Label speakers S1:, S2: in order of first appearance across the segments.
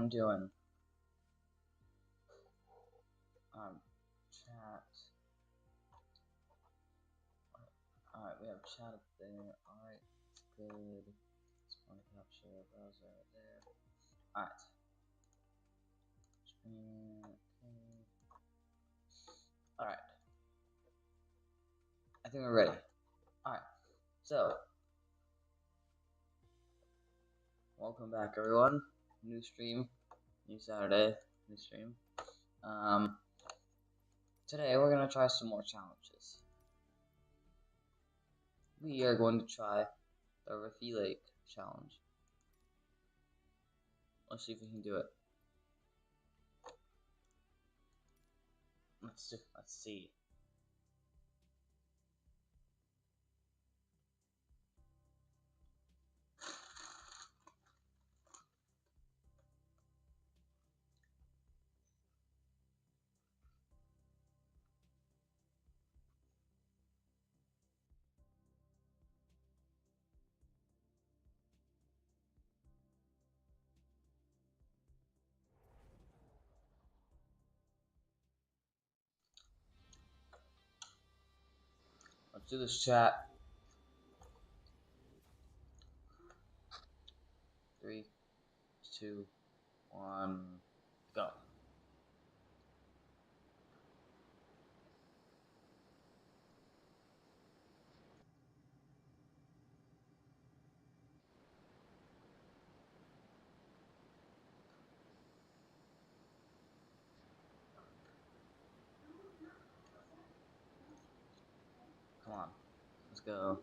S1: everyone doing? Chat. Alright, we have chat up there. Alright, good. Spawn capture browser there. Alright. Screen. Okay. Alright. I think we're ready. Alright. So, welcome back everyone. New stream. New Saturday. New stream. Today we're gonna try some more challenges. We are going to try the Riffy Lake challenge. Let's see if we can do it. Let's see. Let's do this, chat. 3, 2, 1, go. Come on, let's go.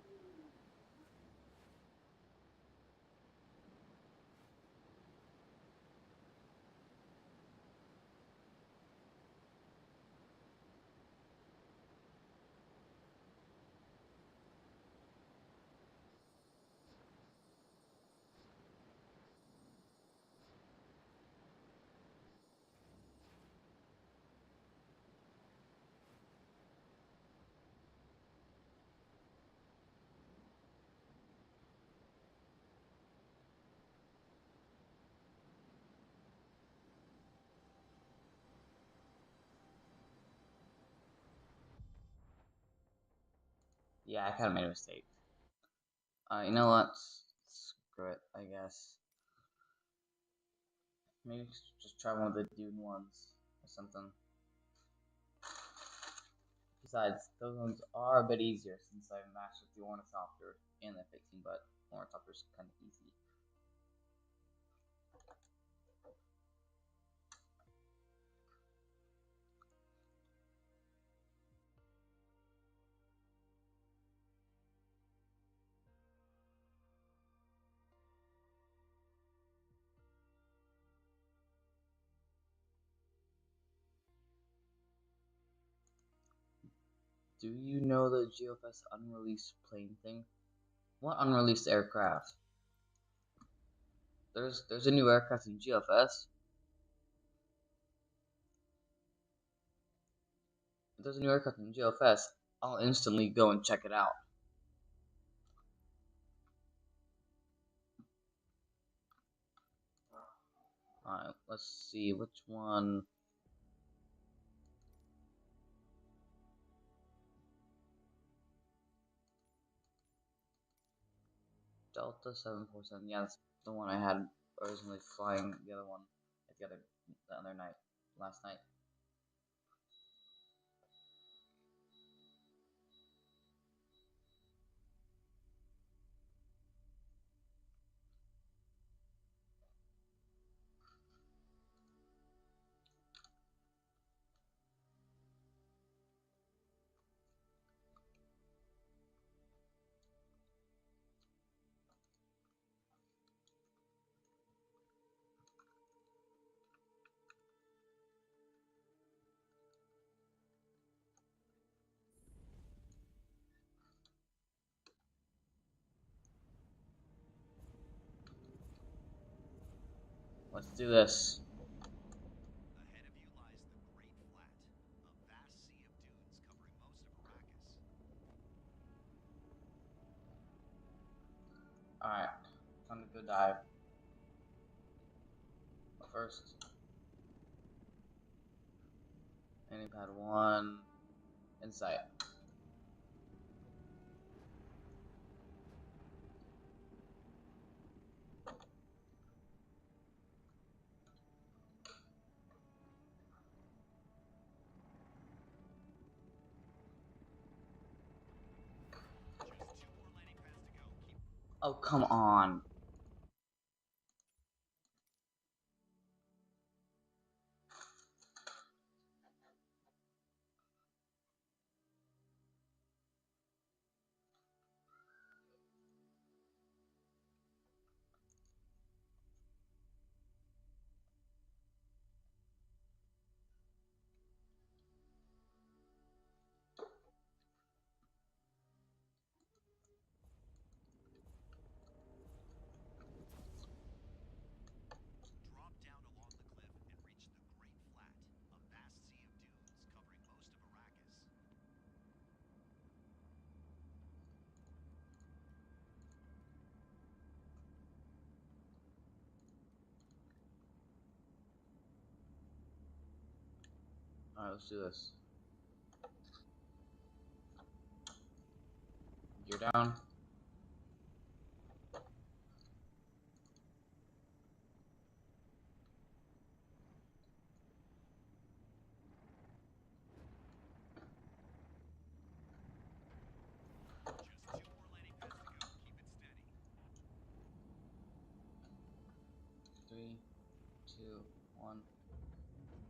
S1: Yeah, I kind of made a mistake. You know what? Screw it, I guess. Maybe just try one of the Dune ones or something. Besides, those ones are a bit easier since I matched with the Ornithopter and the Pixie, but Ornithopter's kind of easy. Do you know the GeoFest unreleased plane thing? What unreleased aircraft? There's a new aircraft in GeoFest. If there's a new aircraft in GeoFest, I'll instantly go and check it out. Alright, let's see which one. Delta 747. Yeah, that's the one I had originally flying. The other one, the other night, last night. Let's do this.
S2: Ahead of you lies the Great Flat, a vast sea of dunes covering most of Arrakis.
S1: Alright, time to go dive. first. Landing pad 1. Insight. Oh, come on.
S2: Drop down along the cliff and reach the Great Flat, a vast sea of dunes covering most of Arrakis.
S1: Alright, let's do this. You're down.
S2: Just 2 more landing pads to go. Keep it steady.
S1: 3, 2, 1.
S2: Almost done.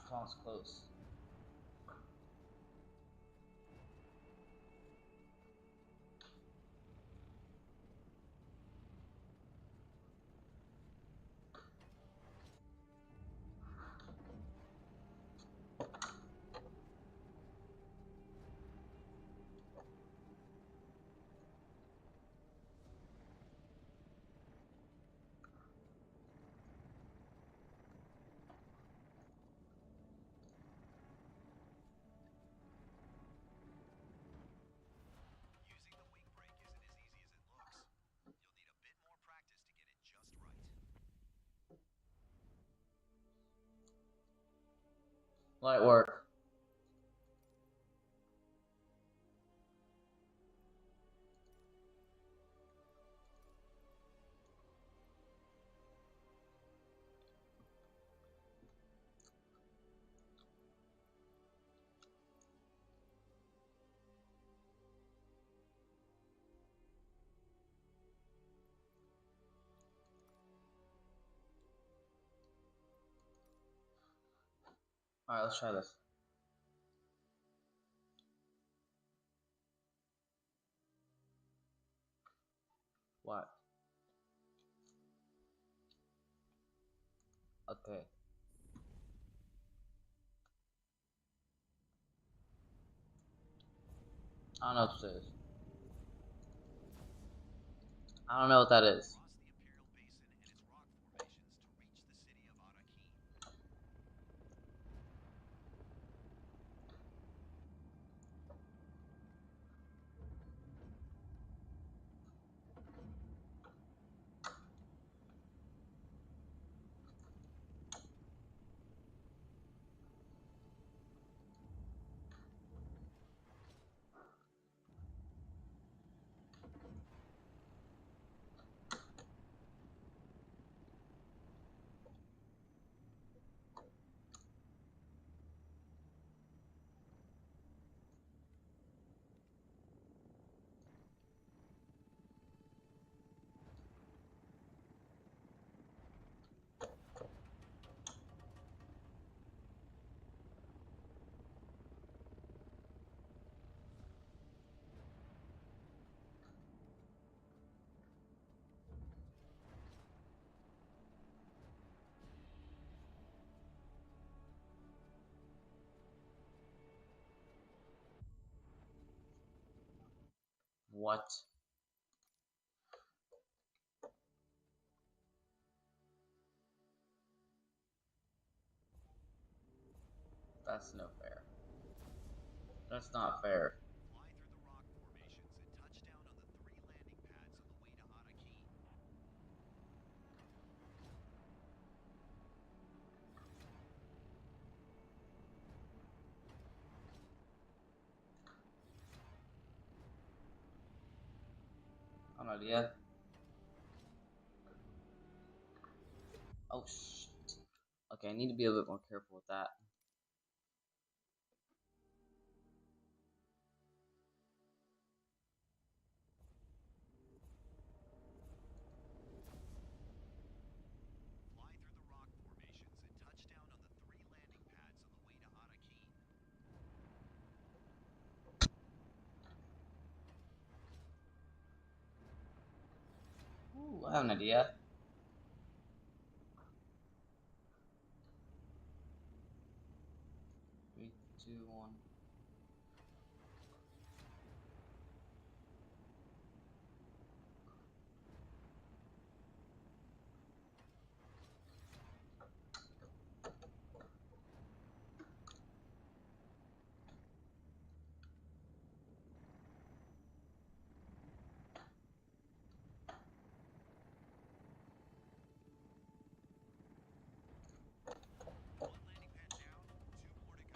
S1: Sounds close.
S2: Using the wing brake isn't as easy as it looks. You'll need a bit more practice to get it just right.
S1: Light work. Alright, let's try this. What? Okay. I don't know what this is. I don't know what that is.
S2: Cross the Imperial Basin and its rock formations to reach the city of Arrakeen.
S1: What? That's no fair. That's not fair.
S2: Fly through the rock formations and touch down on the 3 landing pads on the way to Araki.
S1: I have no idea. Oh shit. Okay, I need to be a bit more careful with that.
S2: Fly through the rock formations and touch down on the 3 landing pads on the way to Araki.
S1: Ooh, I have an idea. 3, 2, 1.
S2: One landing pad down, 2 more to go.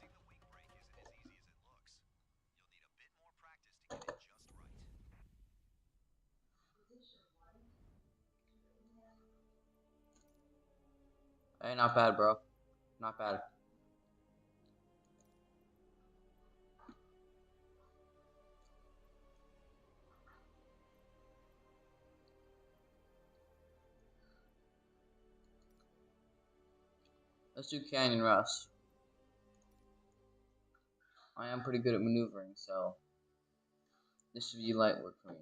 S2: Using the wing brake isn't as easy as it looks. You'll need a bit more practice to get it just right.
S1: Hey, not bad, bro. Not bad. Let's do Canyon Rush. I am pretty good at maneuvering, so this should be light work for me.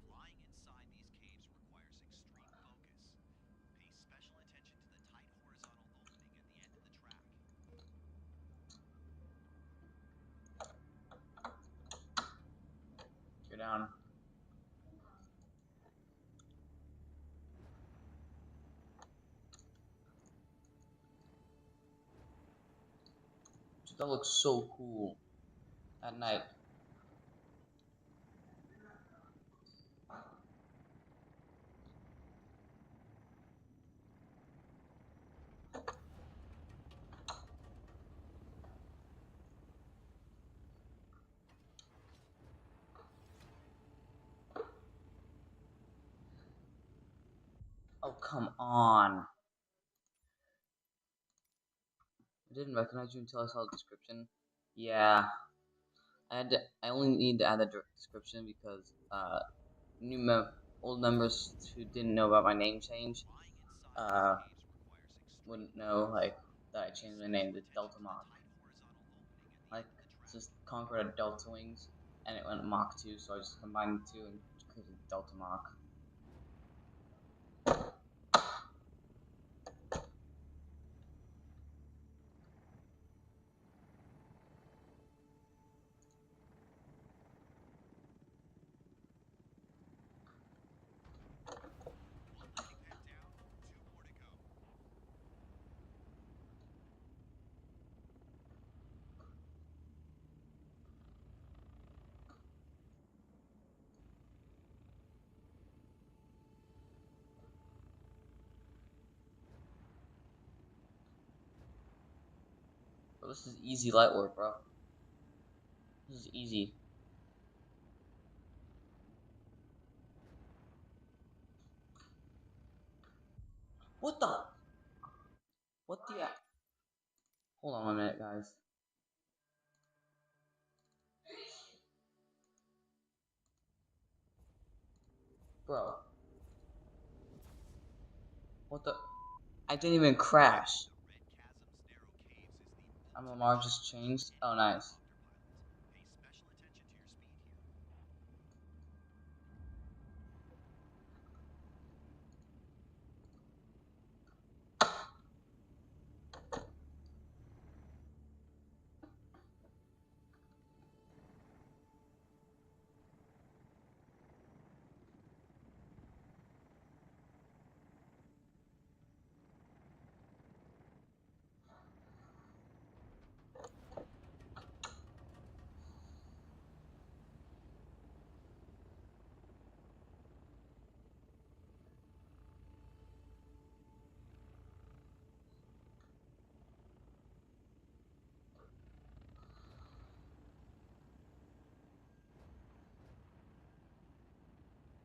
S2: Flying inside these caves requires extreme focus. Pay special attention to the tight horizontal opening at the end of the track.
S1: Go down. That looks so cool at night. come on. I didn't recognize you until I saw the description. Yeah. I only need to add the description because old members who didn't know about my name change wouldn't know that I changed my name to Delta Mach. Just conquered a Delta Wings and it went Mach 2, so I just combined the two and created Delta Mach. Bro, this is easy light work, bro. This is easy. What the? What the? Hold on a minute, guys. Bro. What the? I didn't even crash. Lamar just changed. Oh, nice.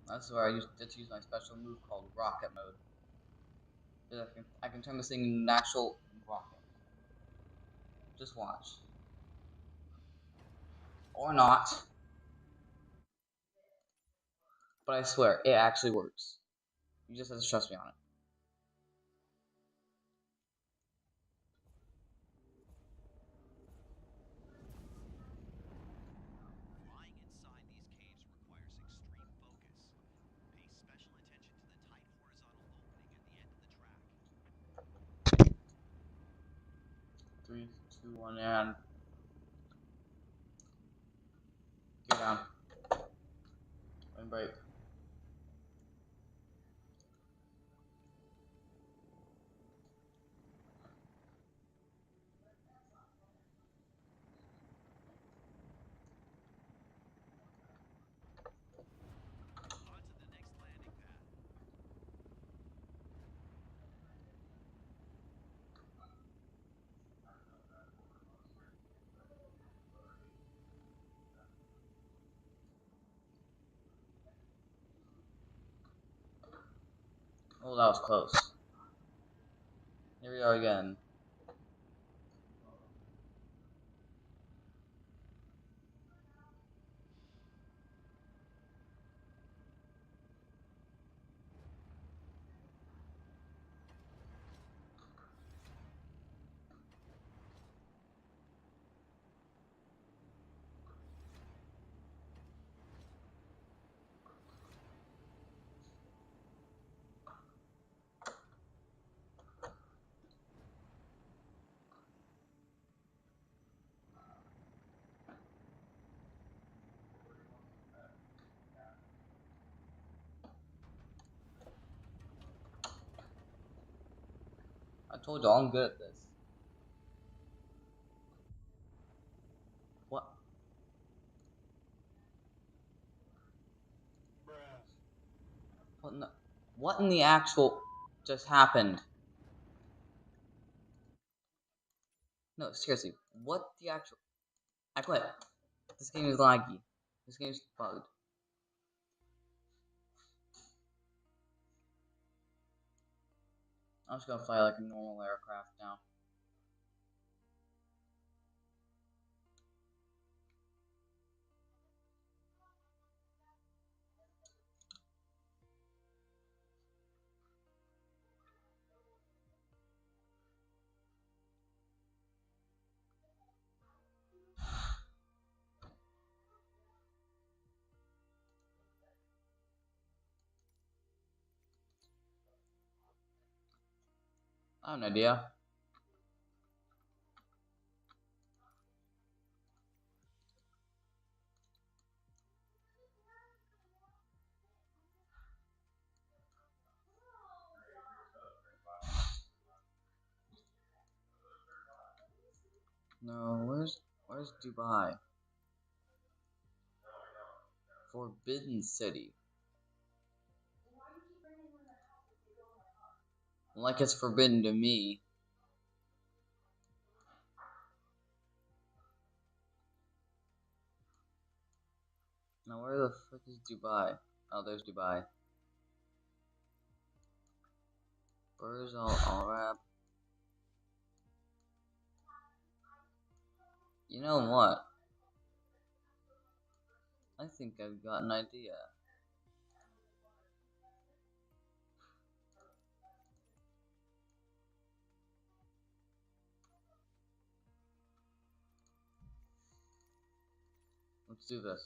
S1: That's where I just use my special move called Rocket Mode. I can turn this thing into an actual rocket. Just watch. Or not. But I swear, it actually works. You just have to trust me on it. Three, two, one, and get down. And break. Oh, that was close. Here we are again. I told y'all I'm good at this. What? What in the actual just happened? No, seriously, what the actual? I quit. This game is laggy. This game is bugged. I'm just gonna fly like a normal aircraft now. I have an idea. No, where's Dubai? Forbidden City. Like it's forbidden to me. Now where the frick is Dubai? Oh, there's Dubai. Burj Al Arab. You know what? I think I've got an idea. Let's do this.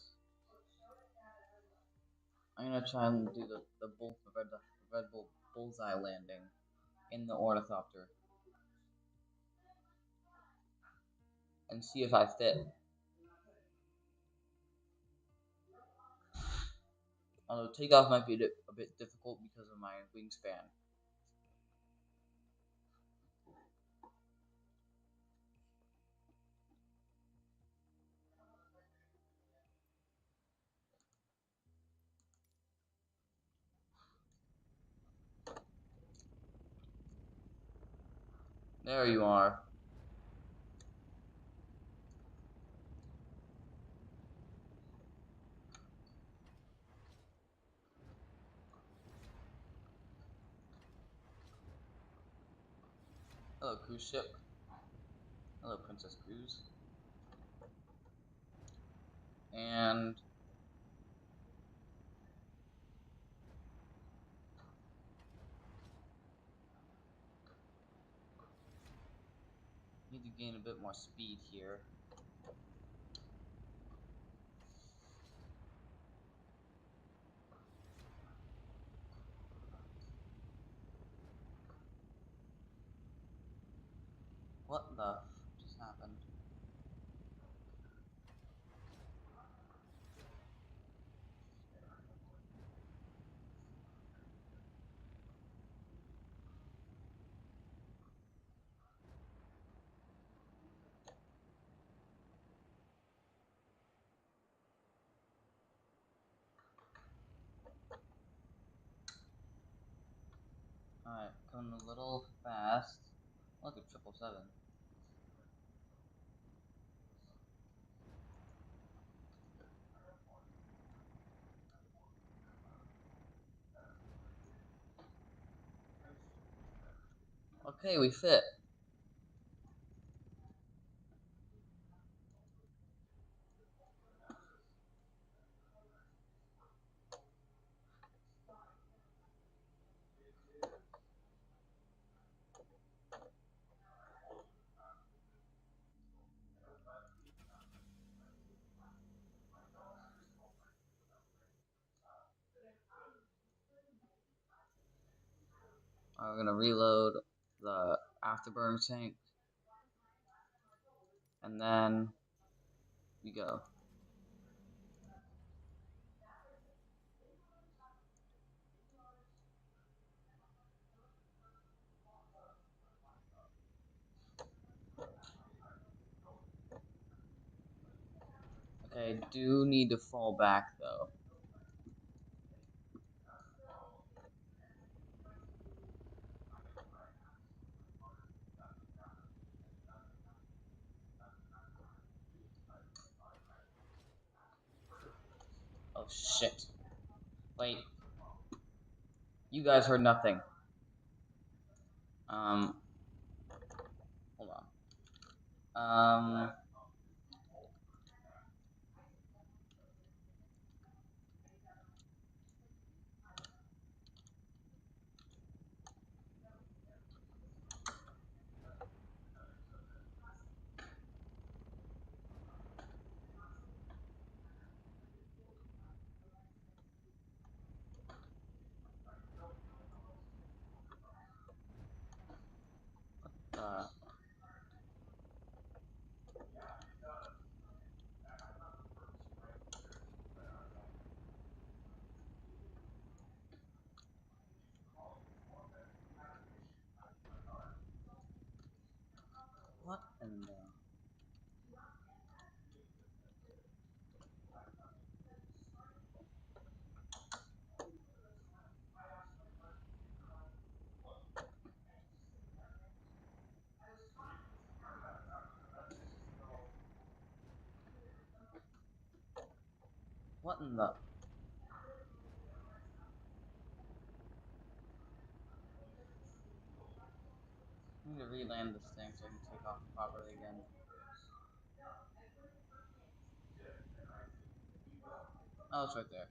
S1: I'm gonna try and do the red bull bullseye landing in the ornithopter and see if I fit. Although takeoff might be a bit difficult because of my wingspan. There you are. Hello, cruise ship. Hello, Princess Cruise. And need to gain a bit more speed here. What the just happened? Alright, coming a little fast. Look at 777. Okay, we fit. We're gonna reload the afterburner tank, and then we go. Okay, do need to fall back though. Oh shit. Wait. You guys heard nothing. Um, hold on. Um, uh, what in the? What in the? I need to re-land this thing so I can take off properly again. Oh, it's right there.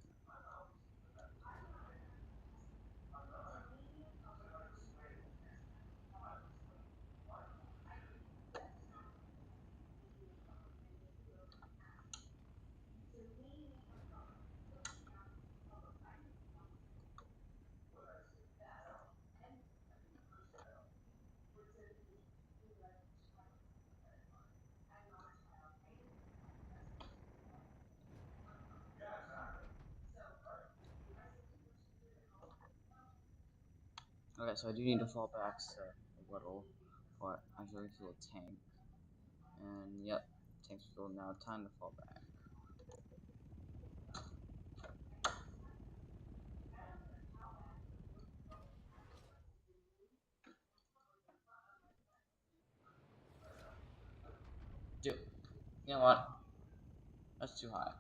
S1: Okay, so I do need to fall back a little, but I really feel a tank. And yep, tank's full now. Time to fall back. Dude, you know what? That's too high.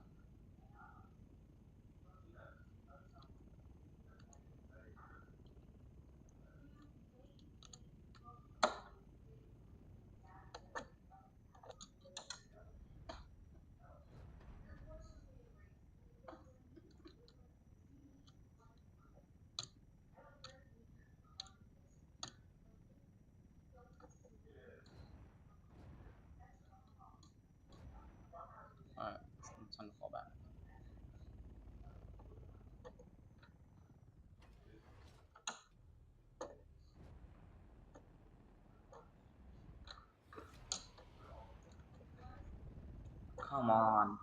S1: Alright, it's time to fall back. Come on.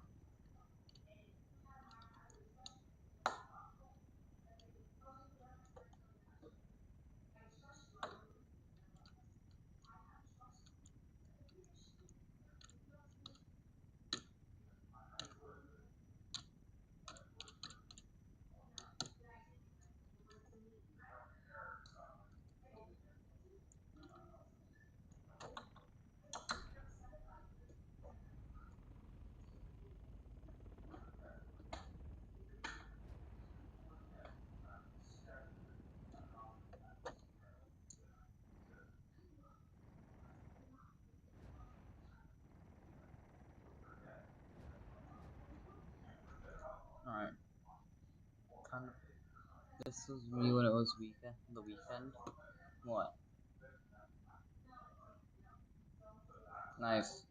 S1: Alright. Kind of. This was me when it was weekend. The weekend. What? Nice.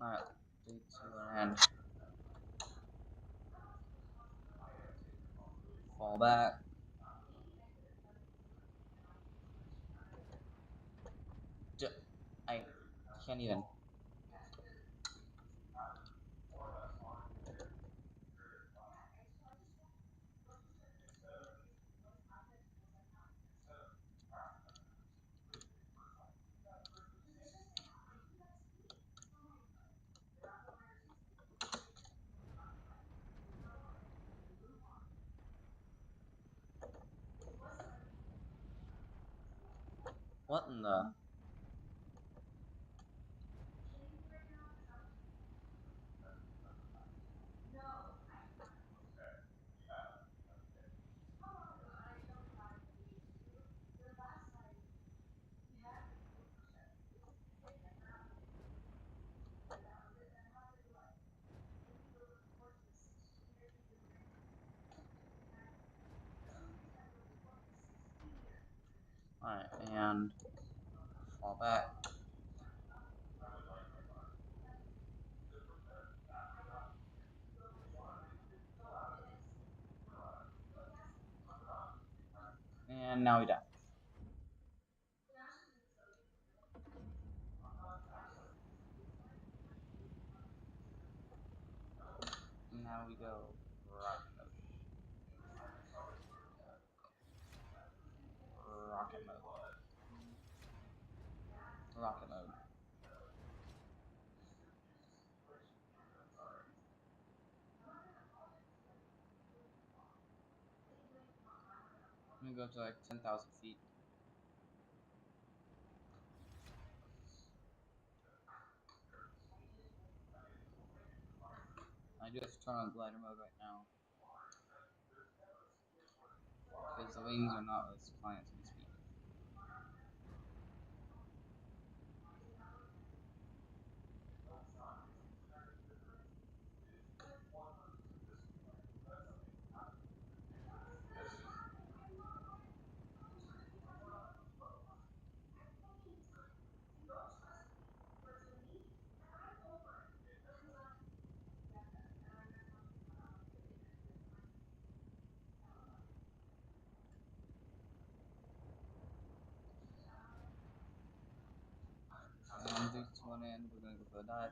S1: Alright. 3, 2, and fall back. I can't even. What in the? Alright, and fall back. And now we die. Now we go rocket mode. Rocket mode. Rocket mode. I'm gonna go up to like 10,000 feet. I do have to turn on glider mode right now because the wings are not flying at speed. And this one in, we're gonna go for a dive.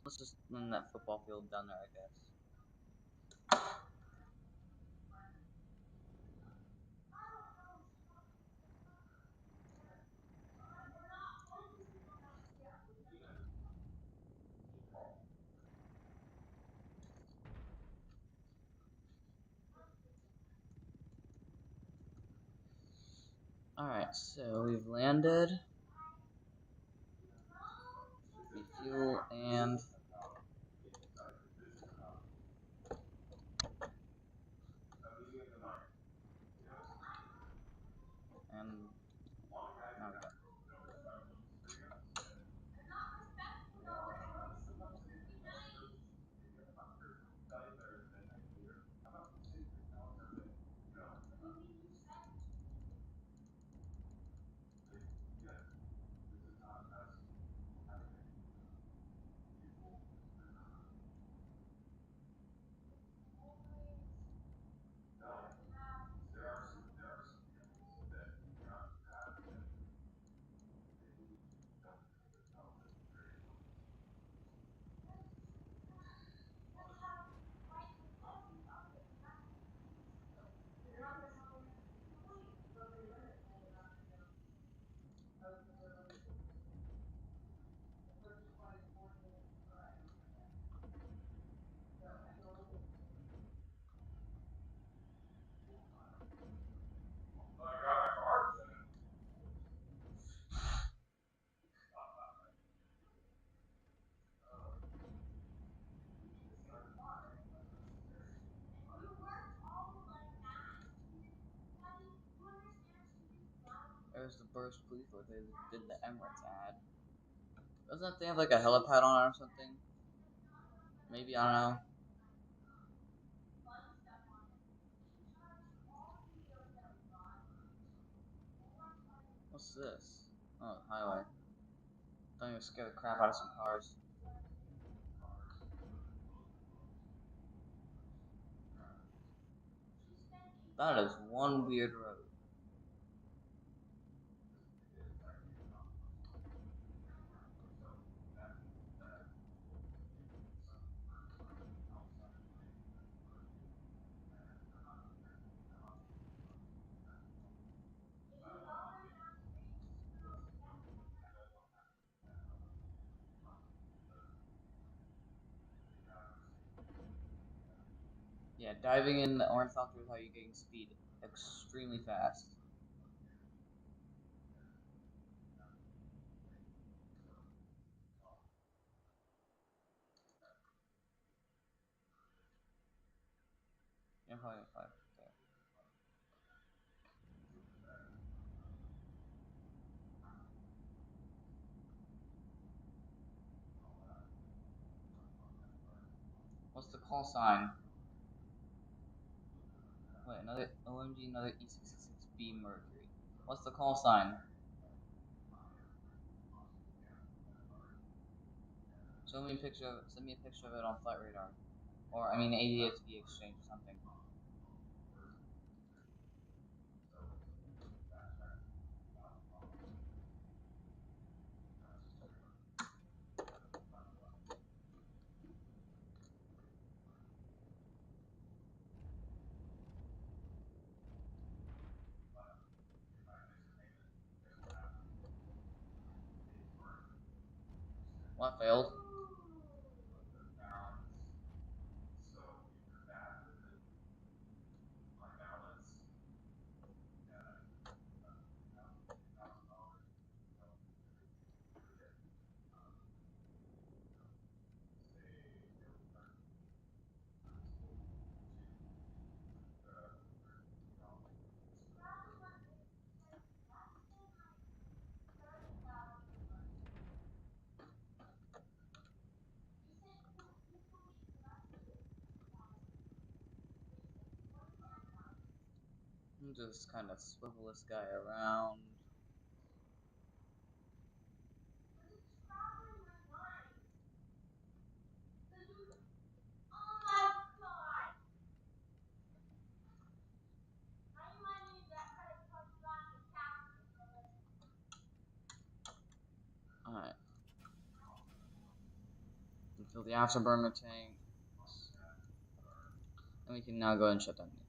S1: Let's just run that football field down there, I guess. Alright, so we've landed. Refuel and now we go. There's the burst police where they did the Emirates ad. Doesn't that thing have like a helipad on it or something? Maybe, I don't know. What's this? Oh, highway. Don't even scare the crap out of some cars. That is one weird road. Yeah, diving in the ornithopter is how you're getting speed. extremely fast. Yeah, 5. Okay. What's the call sign? Wait, another OMG, another E66B Mercury. What's the call sign? Send me a picture of it on Flight Radar. Or, I mean, ADSB Exchange or something. What failed? Just kind of swivel this guy around. Alright. Fill the afterburner tank. And we can now go ahead and shut down the engine.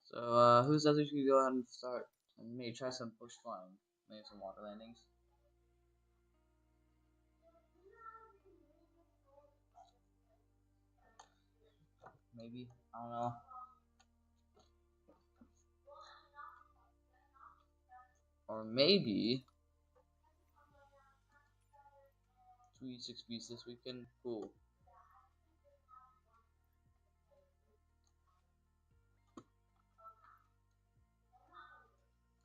S1: So, who says we should go ahead and start and maybe try some bush flying? Maybe some water landings? Maybe? I don't know. Or maybe 3-6 beats this weekend? Cool.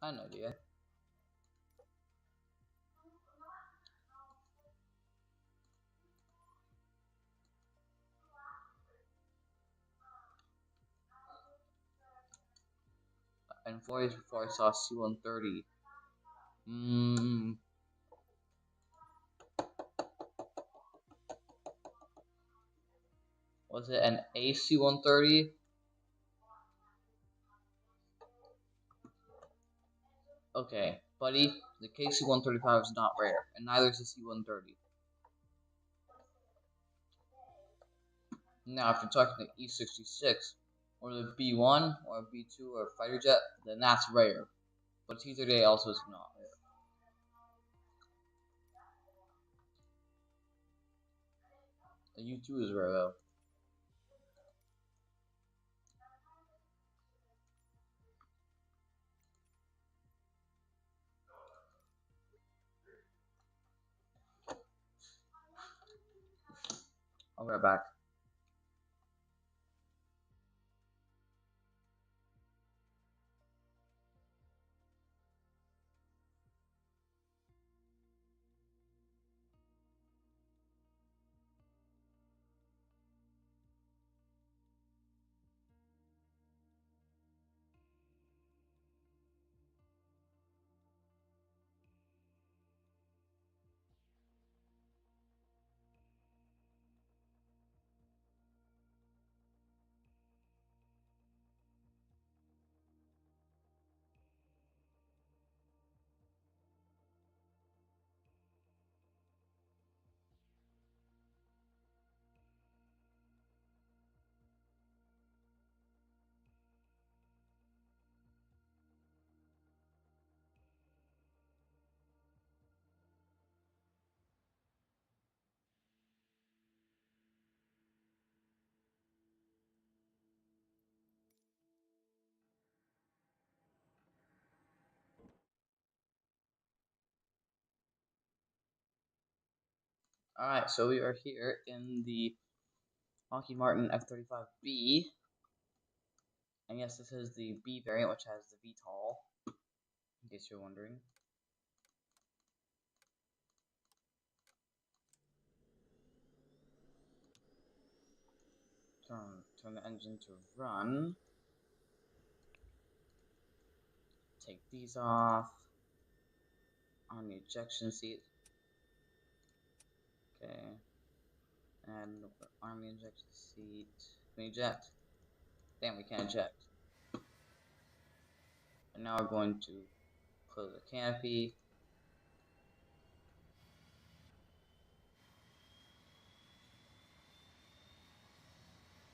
S1: I have no idea. And 4 days before I saw C-130. Was it an AC-130? Okay, buddy, the KC-135 is not rare, and neither is the C-130. Now, if you're talking the E-66, or the B-1, or a B-2, or a fighter jet, then that's rare. But T-38 also is not rare. The U-2 is rare, though. I'll be right back. Alright, so we are here in the Lockheed Martin F-35B. And yes, this is the B variant, which has the VTOL, in case you're wondering. Turn the engine to run. Take these off. On the ejection seat. Okay. And army ejection seat. Can we eject? Damn, we can't eject. And now we're going to close the canopy.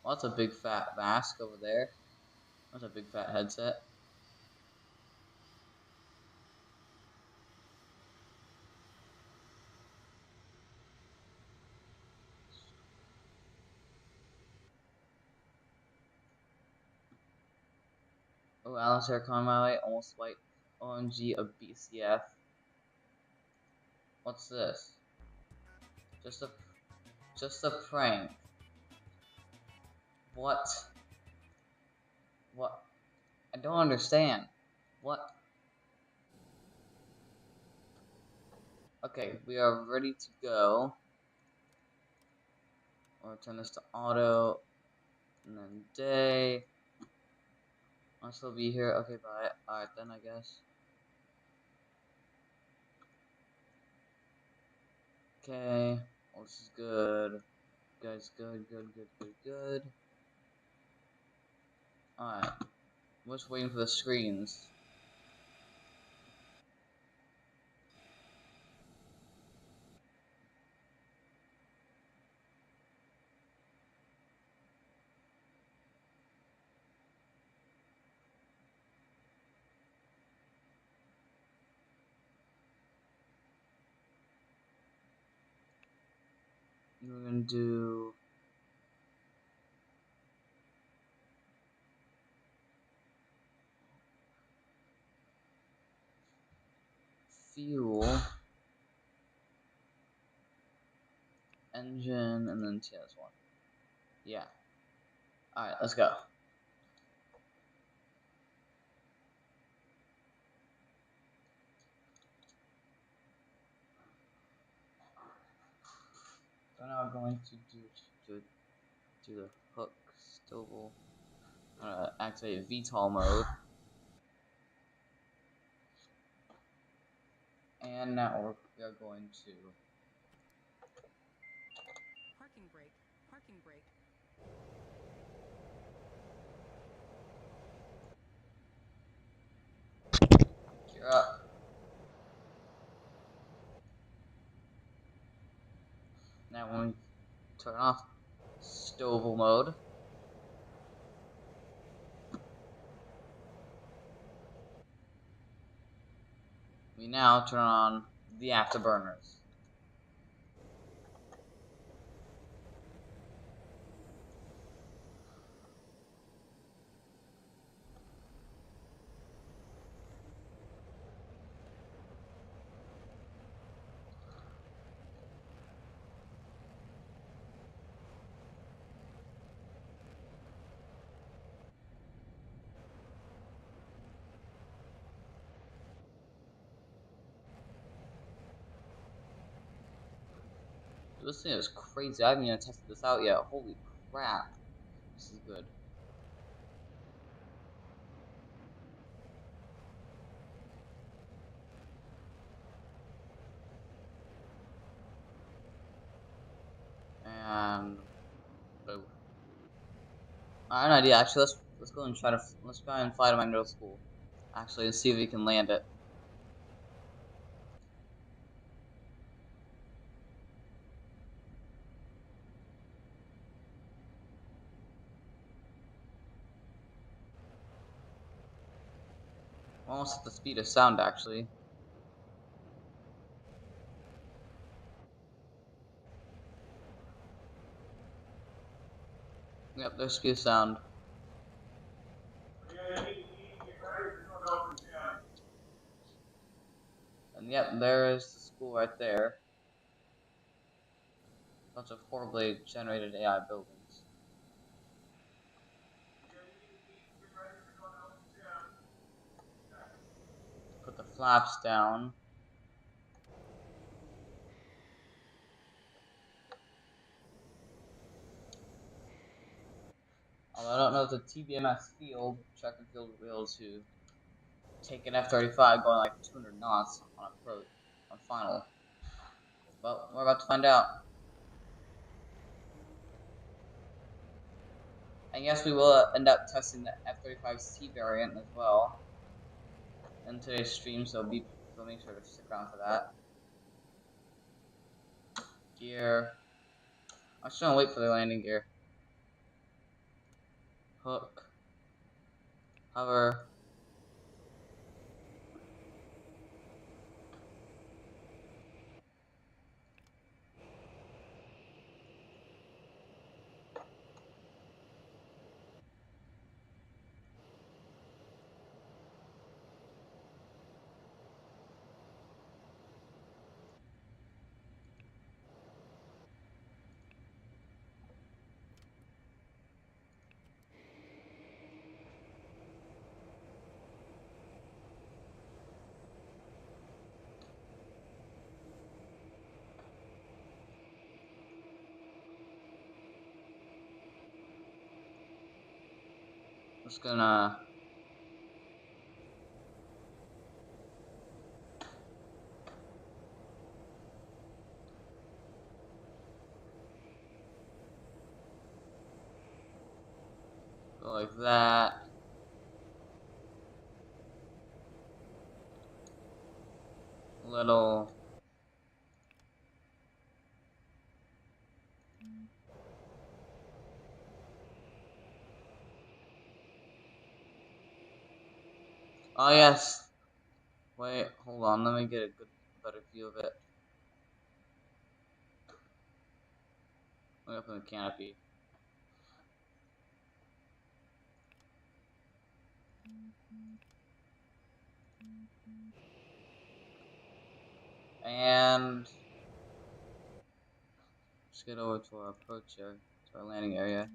S1: Well, that's a big fat mask over there. That's a big fat headset. Oh, Alan's hair coming my way. Almost white. OMG, a BCF. What's this? Just a prank. What? What? I don't understand. What? Okay, we are ready to go. We'll turn this to auto. And then day. I'll still be here. Okay, bye. Alright then, I guess. Okay. Well, this is good. Guys, good. Alright. I'm just waiting for the screens. We're gonna do fuel, engine, and then TS1. Yeah. Alright, let's go. So now we're going to do the hook Stovall. Activate VTOL mode. And now we are going to
S3: Parking brake. Parking brake.
S1: gear up. Now when we turn off Stovall mode, we now turn on the afterburners. This thing is crazy. I haven't even tested this out yet. Holy crap. This is good. And boom. I have an idea. Actually, let's go and let's try and fly to my middle school. Actually, and see if we can land it. Almost at the speed of sound, actually. Yep, there's speed of sound. And yep, there is the school right there. bunch of horribly generated AI buildings. Put the flaps down. Although I don't know if the TBMS field, track and field, will be able to take an F-35 going like 200 knots on approach on final. But we're about to find out. And yes, we will end up testing the F-35C variant as well in today's stream, so make sure to stick around for that. Gear. I'm just gonna wait for the landing gear. Hook. Hover. Just gonna go like that. Little. Oh yes. Wait, hold on. Let me get a better view of it. Let me open the canopy. And let's get over to our approach here, to our landing area.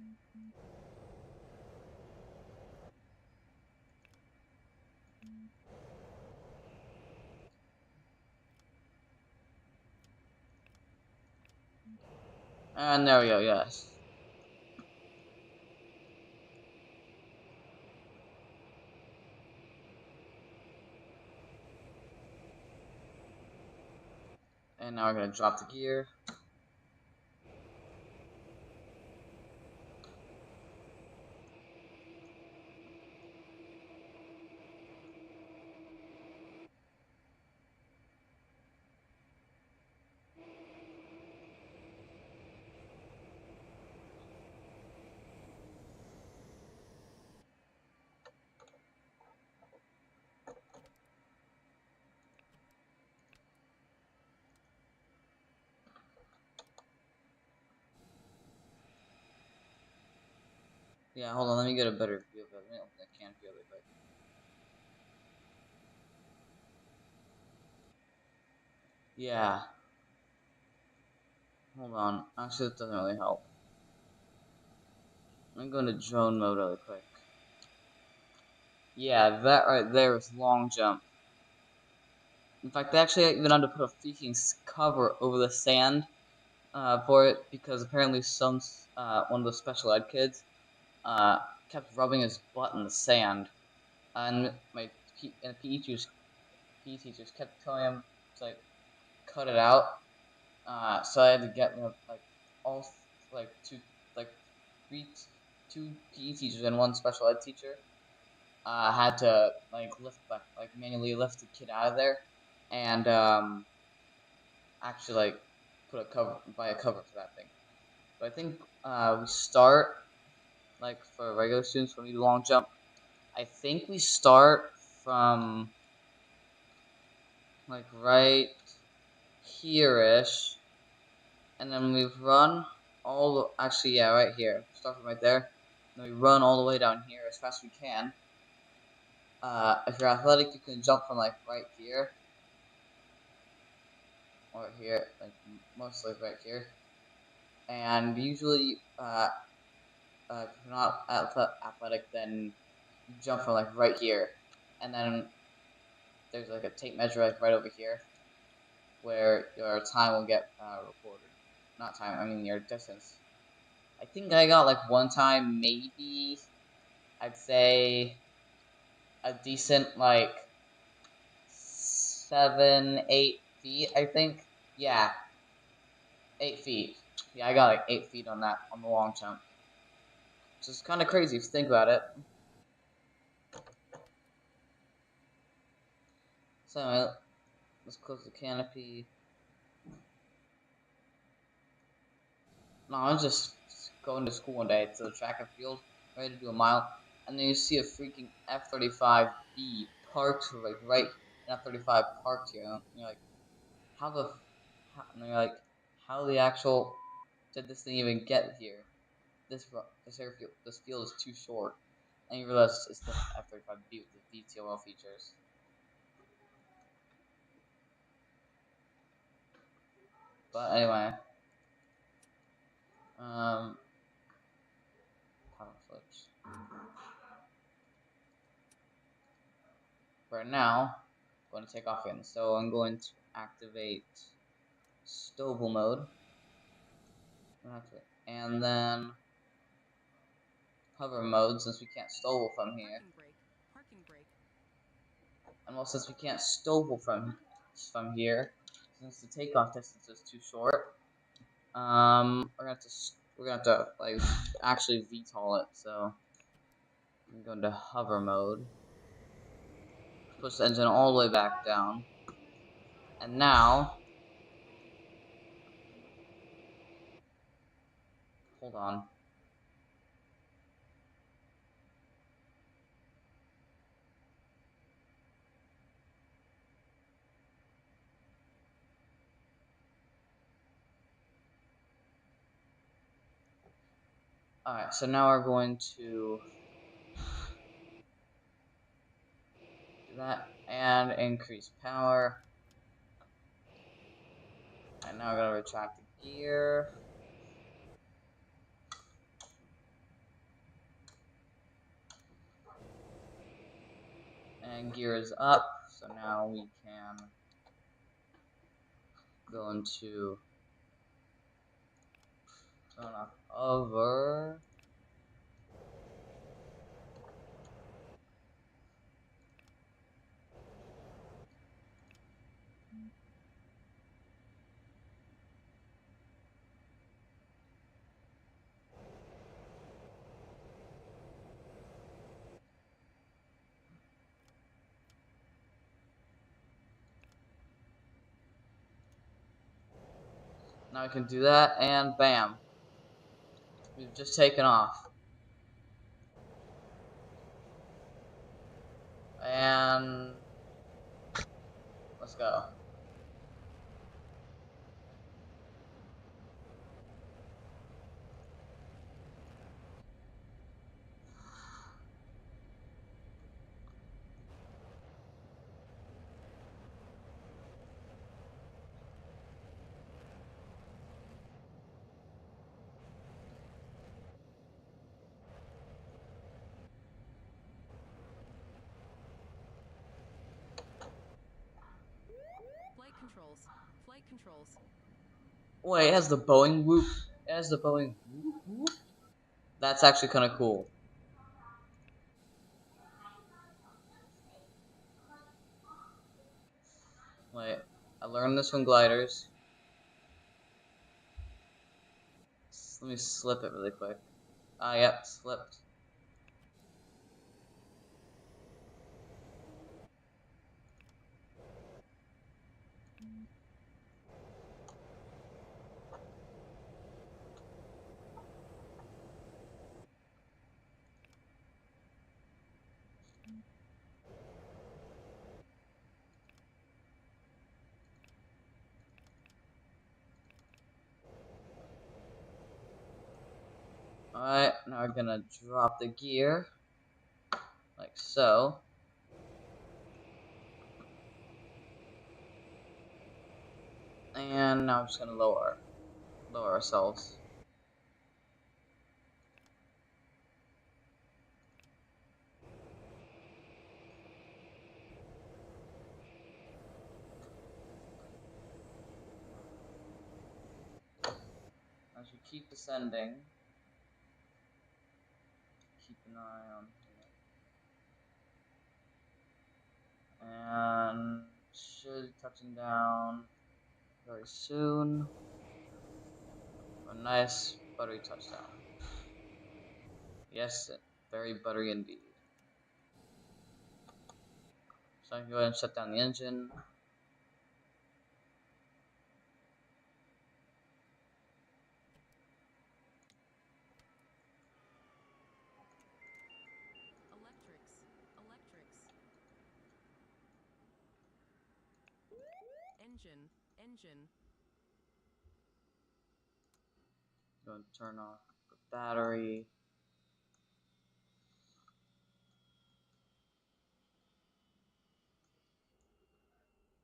S1: And there we go, yes. And now we're gonna drop the gear. Yeah, hold on, let me get a better view of it. Let me open the canopy really quick. Yeah. Hold on. Actually, it doesn't really help. I'm going to drone mode really quick. Yeah, that right there is long jump. In fact, they actually even had to put a freaking cover over the sand for it because apparently one of the special ed kids kept rubbing his butt in the sand, and my PE teachers kept telling him to like cut it out. So I had to get two PE teachers and one special ed teacher. Had to manually lift the kid out of there, and actually buy a cover for that thing. But I think we start for regular students when we do long jump. I think we start from right here-ish, and then we run right here. Start from right there. And then we run all the way down here as fast as we can. If you're athletic, you can jump from right here, or here, mostly right here. and usually, if you're not athletic, then you jump from like right here, and then there's like a tape measure like right over here, where your time will get recorded. Not time, I mean your distance. I think I got like one time, maybe I'd say a decent like 7, 8 feet. I think, yeah, 8 feet. Yeah, I got like 8 feet on that on the long jump. Which is kind of crazy if you think about it. So anyway, let's close the canopy. No, I was just going to school one day to the track and field, ready to do a mile, and then you see a freaking F-35B parked like right in F-35 parked here, and you're like, and you're like, how the actual did this thing even get here? This airfield, this field is too short, and you realize it's the F-35B with the VTOL features. But anyway, power switch. For now, I'm going to take off again. So I'm going to activate Stowable mode, and then hover mode since we can't stowable from here.
S3: Parking brake. Parking brake.
S1: And well, since we can't stowable from here, since the takeoff distance is too short, we're gonna have to like actually VTOL it. So I'm going to hover mode, push the engine all the way back down, and now hold on. Alright, so now we're going to do that and increase power. And now we're going to retract the gear. And gear is up, so now we can go into turn off hover. Now we can do that, and bam, we've just taken off. And let's go.
S3: Flight controls. Flight controls.
S1: Wait, it has the Boeing whoop. It has the Boeing whoop whoop. That's actually kind of cool. Wait, I learned this from gliders. Let me slip it really quick. Ah, yep, slipped. Alright, now we're gonna drop the gear. Like so. And now I'm just gonna lower ourselves. As you keep descending, keep an eye on here. And should be touching down very soon. A nice buttery touchdown. Yes, very buttery indeed. So I can go ahead and shut down the engine.
S3: Electrics. Electrics. Engine. Engine.
S1: Go and turn off the battery.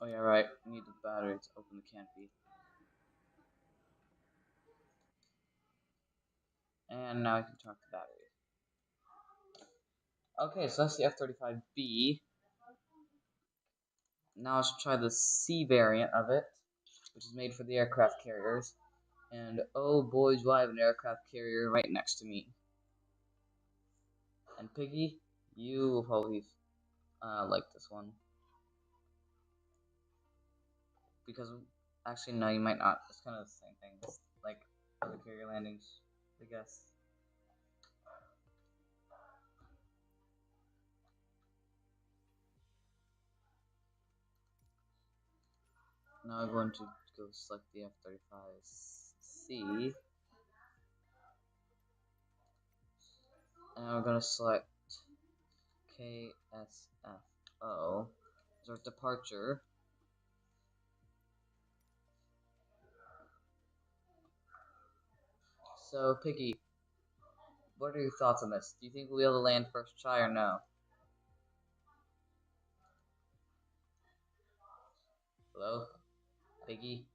S1: Oh yeah, right. I need the battery to open the canopy. And now I can turn off the battery. Okay, so that's the F-35B. Now let's try the C variant of it, which is made for the aircraft carriers. And oh boy, do I have an aircraft carrier right next to me. And Piggy, you will probably like this one. Because, actually no, you might not. It's kind of the same thing. It's like other carrier landings, I guess. Now I'm going to go select the F-35C. And I'm going to select KSFO as our departure. So, Piggy, what are your thoughts on this? Do you think we'll be able to land first try or no? Hello? Piggy?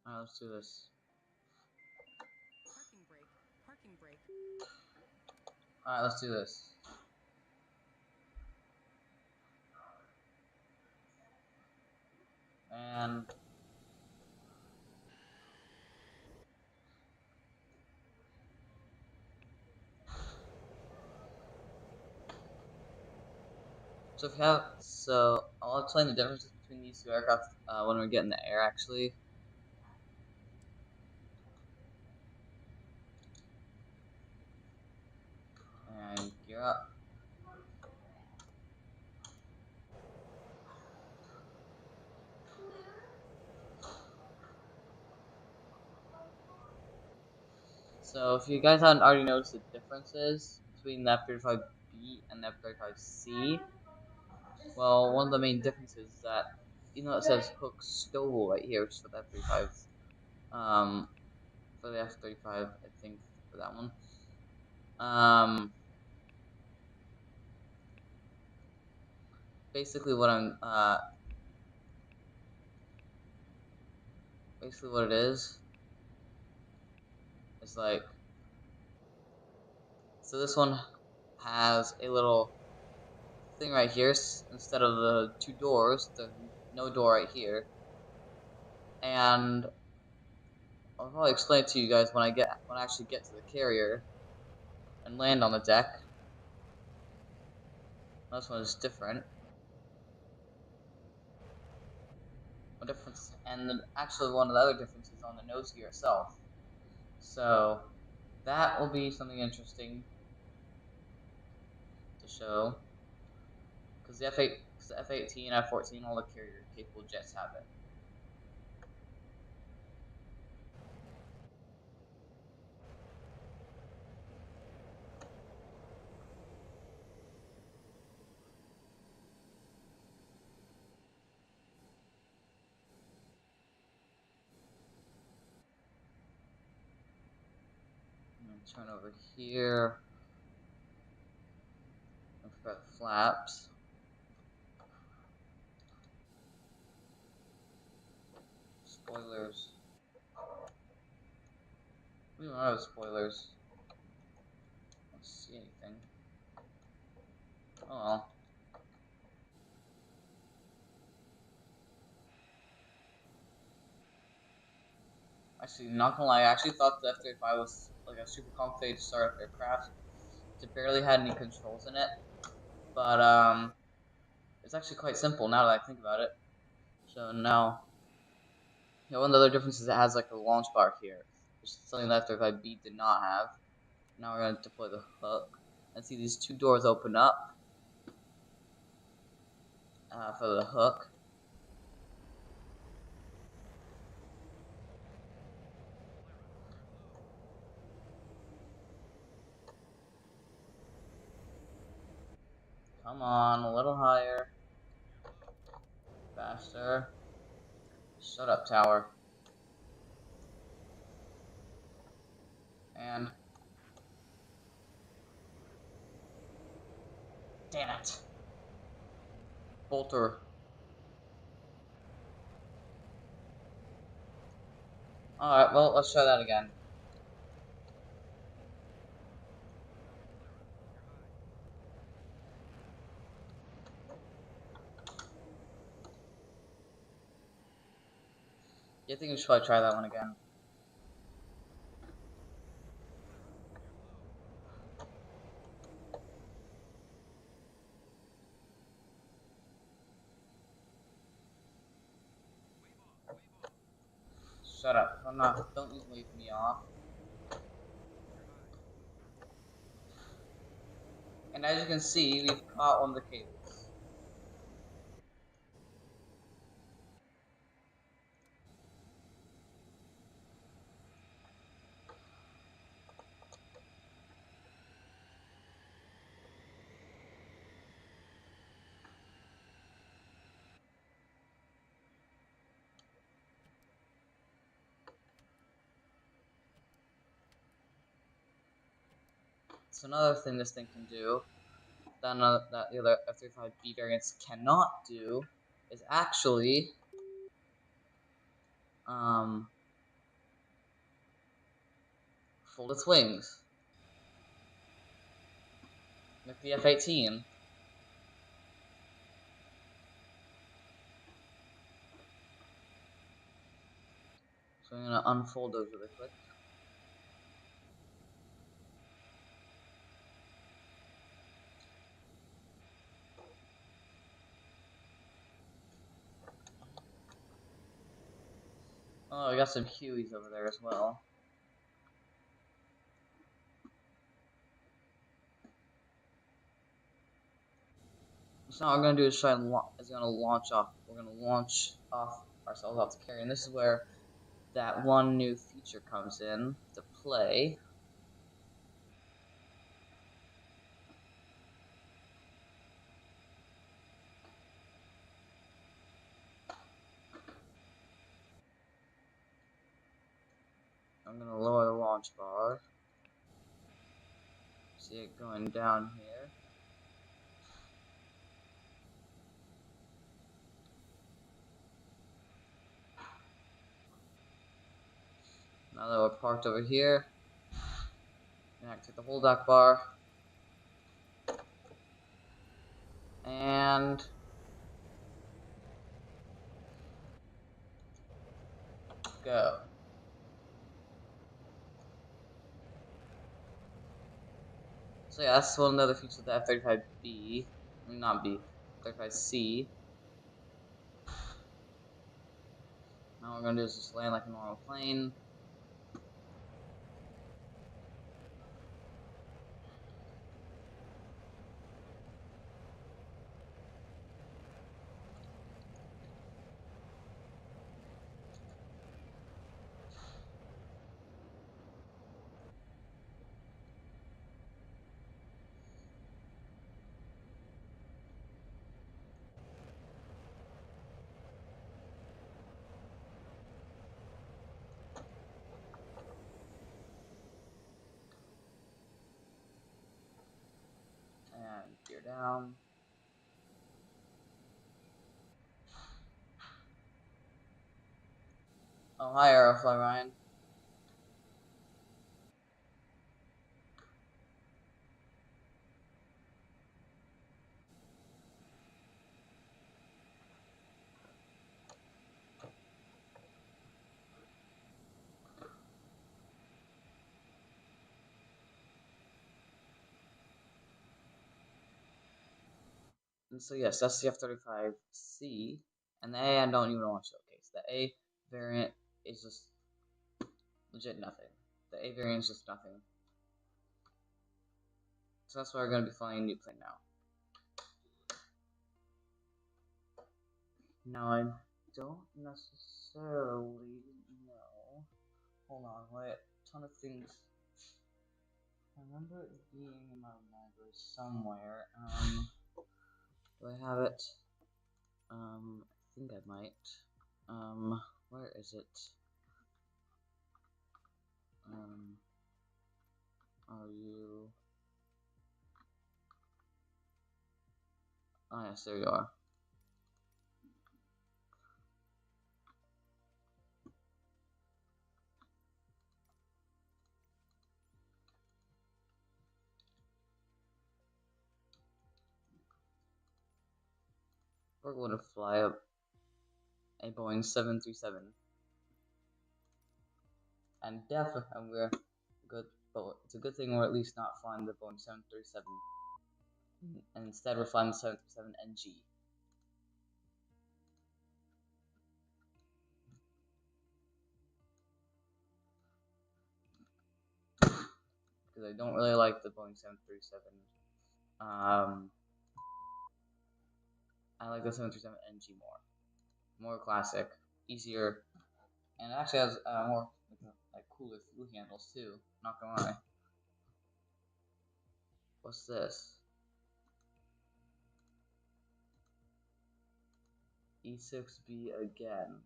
S1: Alright, let's do this.
S3: Parking brake. Parking brake.
S1: Alright, let's do this. And so if you have, so I'll explain the differences between these two aircraft when we get in the air actually. And gear up. So if you guys haven't already noticed the differences between the F-35B and the F-35C, well, one of the main differences is that even though it says hook stowable right here, which is for the F-35, for the F-35, I think for that one, basically what basically what it is like, so this one has a little thing right here instead of the two doors, the no door right here, and I'll probably explain it to you guys when I actually get to the carrier and land on the deck. This one is different. a difference, and actually one of the other differences on the nose gear itself. So that will be something interesting to show, because the F-18, F-14, all the carrier-capable jets have it. Turn over here. Don't forget the flaps. Spoilers. We don't have spoilers. I don't see anything. Oh well. Actually, not gonna lie, I actually thought the F-35 was like a super complicated startup aircraft. It barely had any controls in it. But it's actually quite simple now that I think about it. So now, one of the other differences is it has like a launch bar here, which is something that F-35B did not have. Now we're going to deploy the hook and see these two doors open up for the hook. Come on, a little higher. Faster. Shut up, tower. And damn it. Bolter. Alright, well, let's try that again. Yeah, I think we should probably try that one again. Shut up. I'm not. Don't you leave me off. And as you can see, we've caught one of the cables. So another thing this thing can do that the other F-35B variants cannot do is actually fold its wings like the F-18. So I'm gonna unfold those really quick. Oh, I got some Hueys over there as well. So now what we're gonna do is try and launch off. We're gonna launch off ourselves off the carrier, and this is where that one new feature comes in to play. I'm gonna lower the launch bar. See it going down here. Now that we're parked over here, I'm gonna activate the whole dock bar. And go. So yeah, that's one other feature of the F-35B. I mean, not B, F-35C. Now what we're gonna do is just land like a normal plane. And gear down. Oh, hi, Aerofly Ryan. And so yes, that's the F-35C, and the A I don't even want to showcase. The A variant is just legit nothing. The A variant is just nothing. So that's why we're going to be flying a new plane now. Now I don't necessarily know. Hold on, wait. A ton of things. I remember it being in my library somewhere. Do I have it? I think I might. Where is it? Are you? Oh yes, there you are. We're going to fly up a Boeing 737, and we're good. But it's a good thing we're at least not flying the Boeing 737, and instead we're flying the 737 NG. Because I don't really like the Boeing 737. I like the 737 NG more classic, easier, and it actually has more like cooler fuel handles too. Not gonna lie. What's this? E6B again.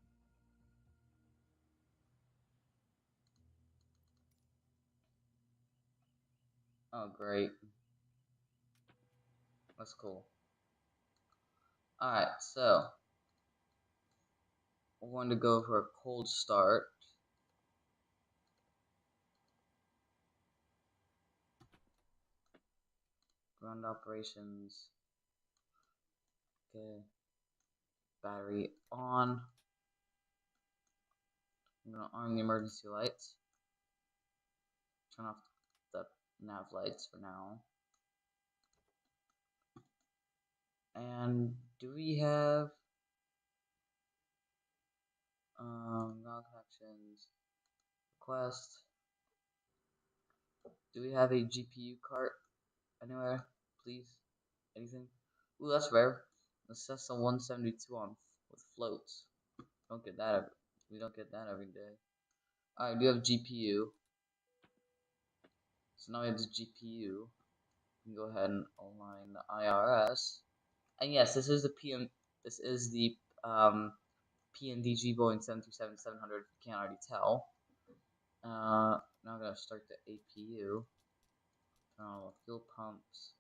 S1: Oh great, that's cool. All right, so we're going to go for a cold start. Ground operations. Okay. Battery on. I'm gonna arm the emergency lights. Turn off the nav lights for now. And do we have ground connections request? Do we have a GPU cart anywhere? Please? Anything? Ooh, that's rare. The Cessna 172 on with floats. Don't get that we don't get that every day. Alright, we have GPU. So now we have this GPU. We can go ahead and align the IRS. And yes, this is the PNDG Boeing 737-700 if you can't already tell. Now I'm gonna start the APU. Turn on all the fuel pumps.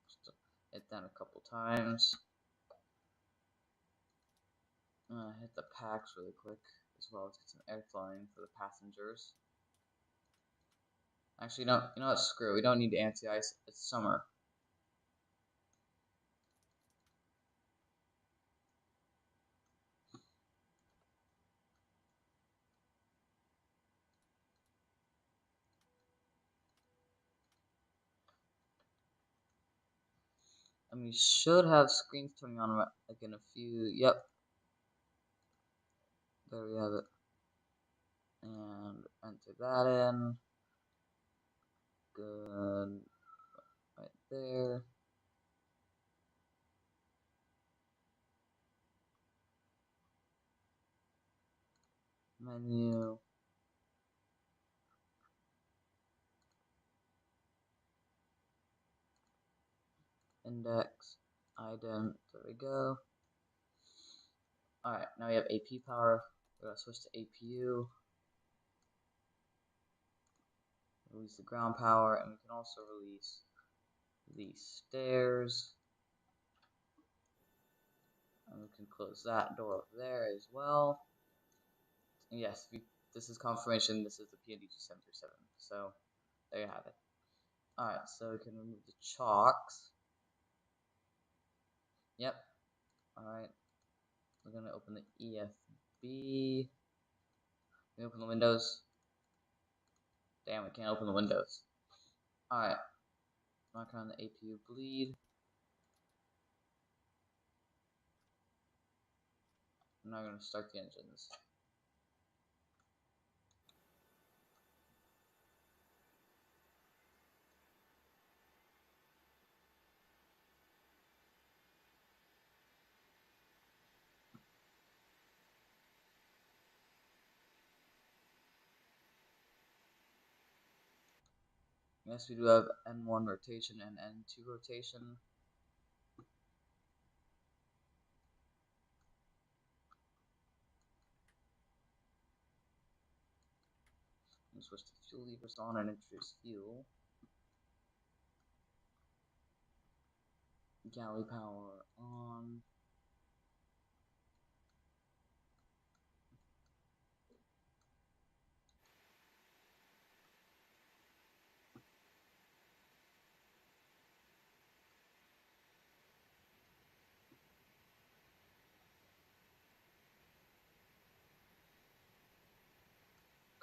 S1: Just hit that a couple times. Hit the packs really quick as well to get some air flying for the passengers. Actually, no, you know what? Screw. We don't need anti-ice. It's summer. And we should have screens turning on like in a few. Yep. there we have it. And enter that in. Good. Right there. Menu. Index. Ident. There we go. Alright, now we have AP power. We're going to switch to APU. Release the ground power, and we can also release the stairs. And we can close that door over there as well. And yes, this is confirmation. This is the PND2737. So there you have it. Alright, so we can remove the chocks. Yep. Alright. We're going to open the EFB. We open the windows. Damn, we can't open the windows. Alright. Mark on the APU bleed. I'm now going to start the engines. Yes, we do have N1 rotation and N2 rotation. Switch the fuel levers on and introduce fuel. Galley power on.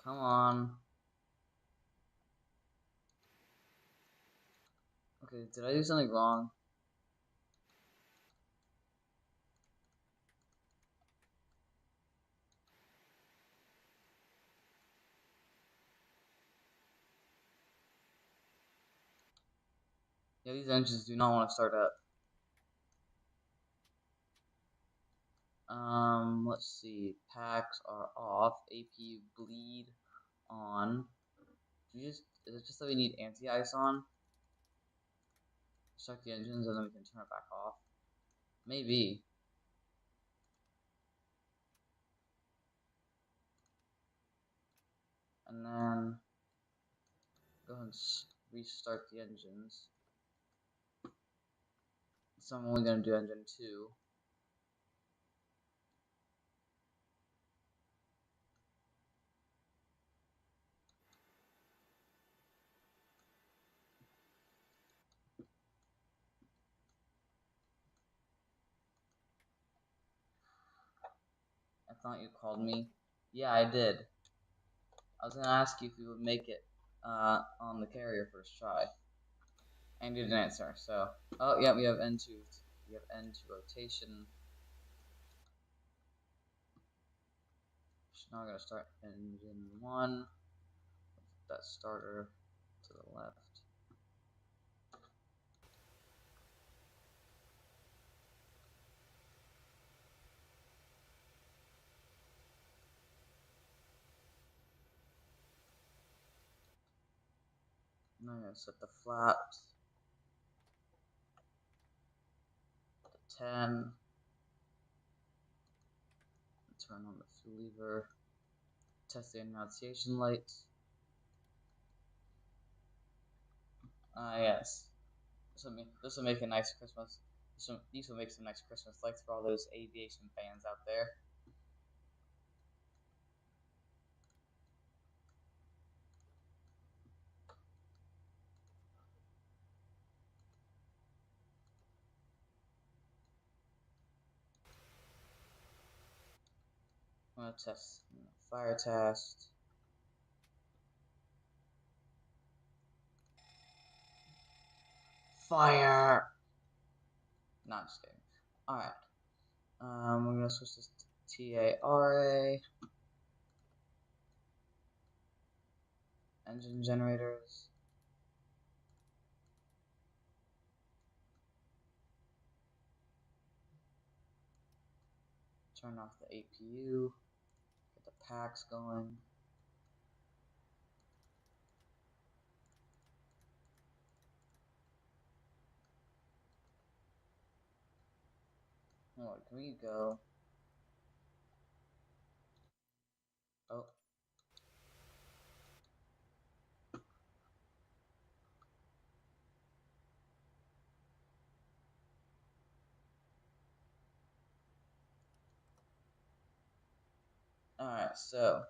S1: Come on. Okay, did I do something wrong? Yeah, these engines do not want to start up. Let's see. Packs are off. APU bleed on. Is it just that we need anti-ice on? Start the engines and then we can turn it back off. Maybe. And then go ahead and restart the engines. So I'm only going to do engine 2. I thought you called me. Yeah, I did. I was going to ask you if you would make it on the carrier first try. And you didn't answer, so. Oh, yeah, we have N2. We have N2 rotation. So now we're going to start engine 1. That starter to the left. Now I'm going to set the flaps to 10. Turn on the fuel lever. Test the annunciation lights. Yes. This will make a nice Christmas. These will make some nice Christmas lights for all those aviation fans out there. I'm gonna test fire test. Fire! Not just kidding. Alright. We're gonna switch this TARA. Engine generators. Turn off the APU. Get the packs going. Oh, can we go? Oh. Alright, so.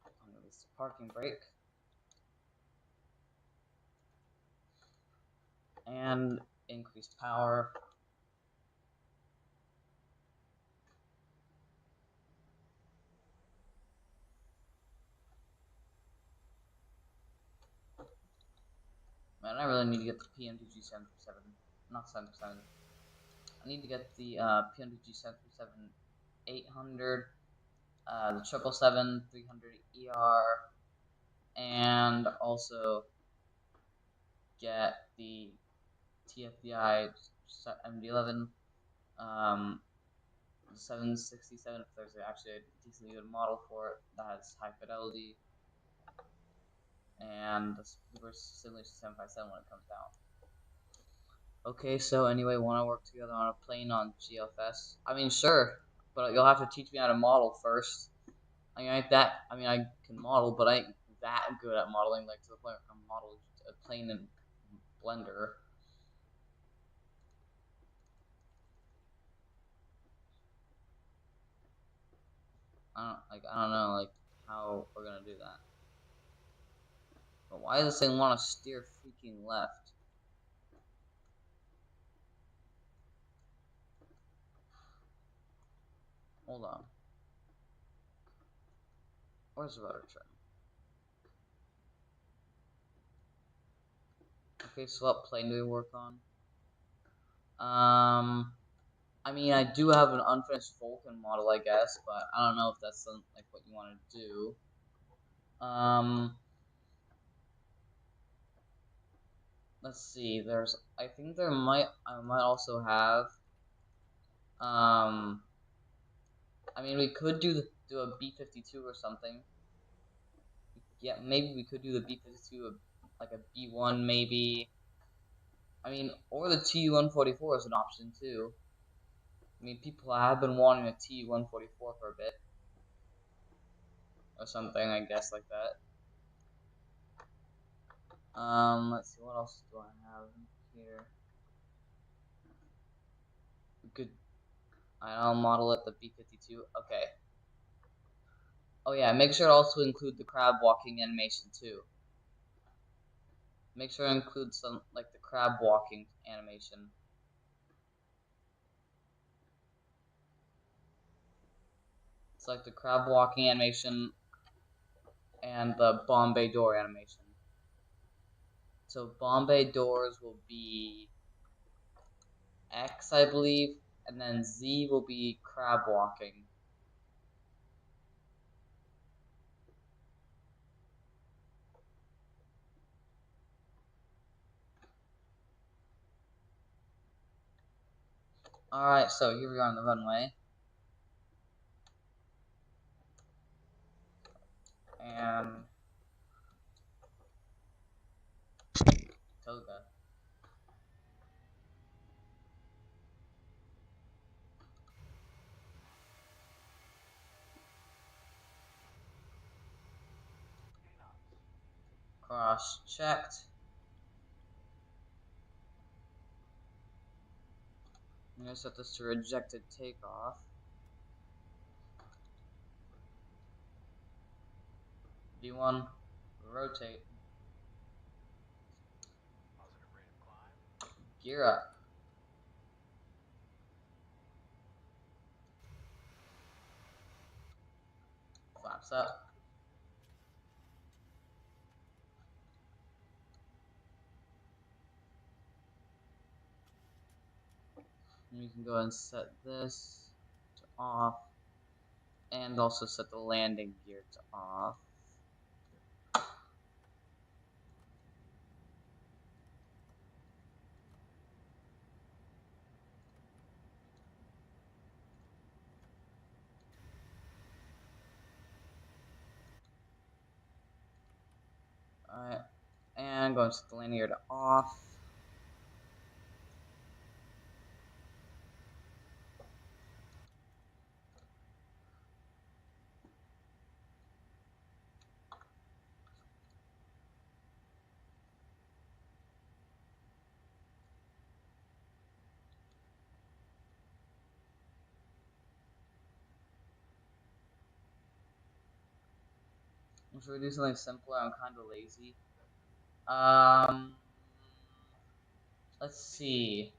S1: I'm gonna release the parking brake. And increased power. Man, I really need to get the PMDG 737. Not 737. I need to get the PMDG 737 800, the 777 300 ER, and also get the TFDI MD-11, the 767 if there's actually a decently good model for it that has high fidelity, and the Simulation 757 when it comes down. Okay, so anyway, want to work together on a plane on GLFS? I mean, sure, but you'll have to teach me how to model first. I mean, I can model, but I ain't that good at modeling, like to the point where I can model a plane in Blender. I don't know, like, how we're gonna do that. But why does this thing want to steer freaking left? Hold on. Where's the rudder trim? Okay, so what plane do we work on? I mean, I do have an unfinished Vulcan model, I guess, but I don't know if that's something, like what you want to do. Let's see. I think I might also have. I mean, we could do a B-52 or something. Yeah, maybe we could do the B-52, like a B-1 maybe. I mean, or the Tu-144 is an option too. I mean, people have been wanting a Tu-144 for a bit. Or something, I guess, like that. Let's see, what else do I have here? Good. I'll model it the B-52. Okay. Oh yeah, make sure to also include the crab walking animation too. Make sure to include some, like the crab walking animation. It's like the crab walking animation and the Bombay door animation. So Bombay doors will be X, I believe, and then Z will be crab walking. Alright, so here we are on the runway. And Toga. Cross checked. I'm gonna set this to rejected takeoff. V1, rotate.
S2: Positive rate of climb.
S1: Gear up. Flaps up. And we can go ahead and set this to off, and also set the landing gear to off. Alright, and go and set the landing gear to off. Should we do something simpler? I'm kind of lazy. Let's see.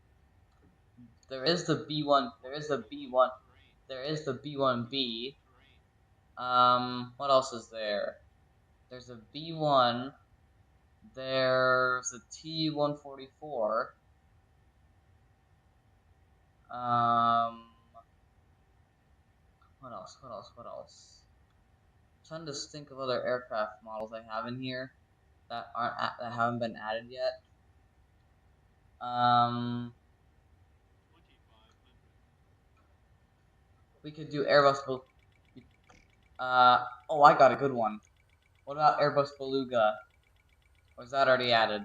S1: There is the B1. There is the B1. There is the B1B. What else is there? There's a B1. There's a T-144. What else? What else? What else? I'm trying to think of other aircraft models I have in here that that haven't been added yet. We could do Airbus. Oh, I got a good one. What about Airbus Beluga? Or is that already added?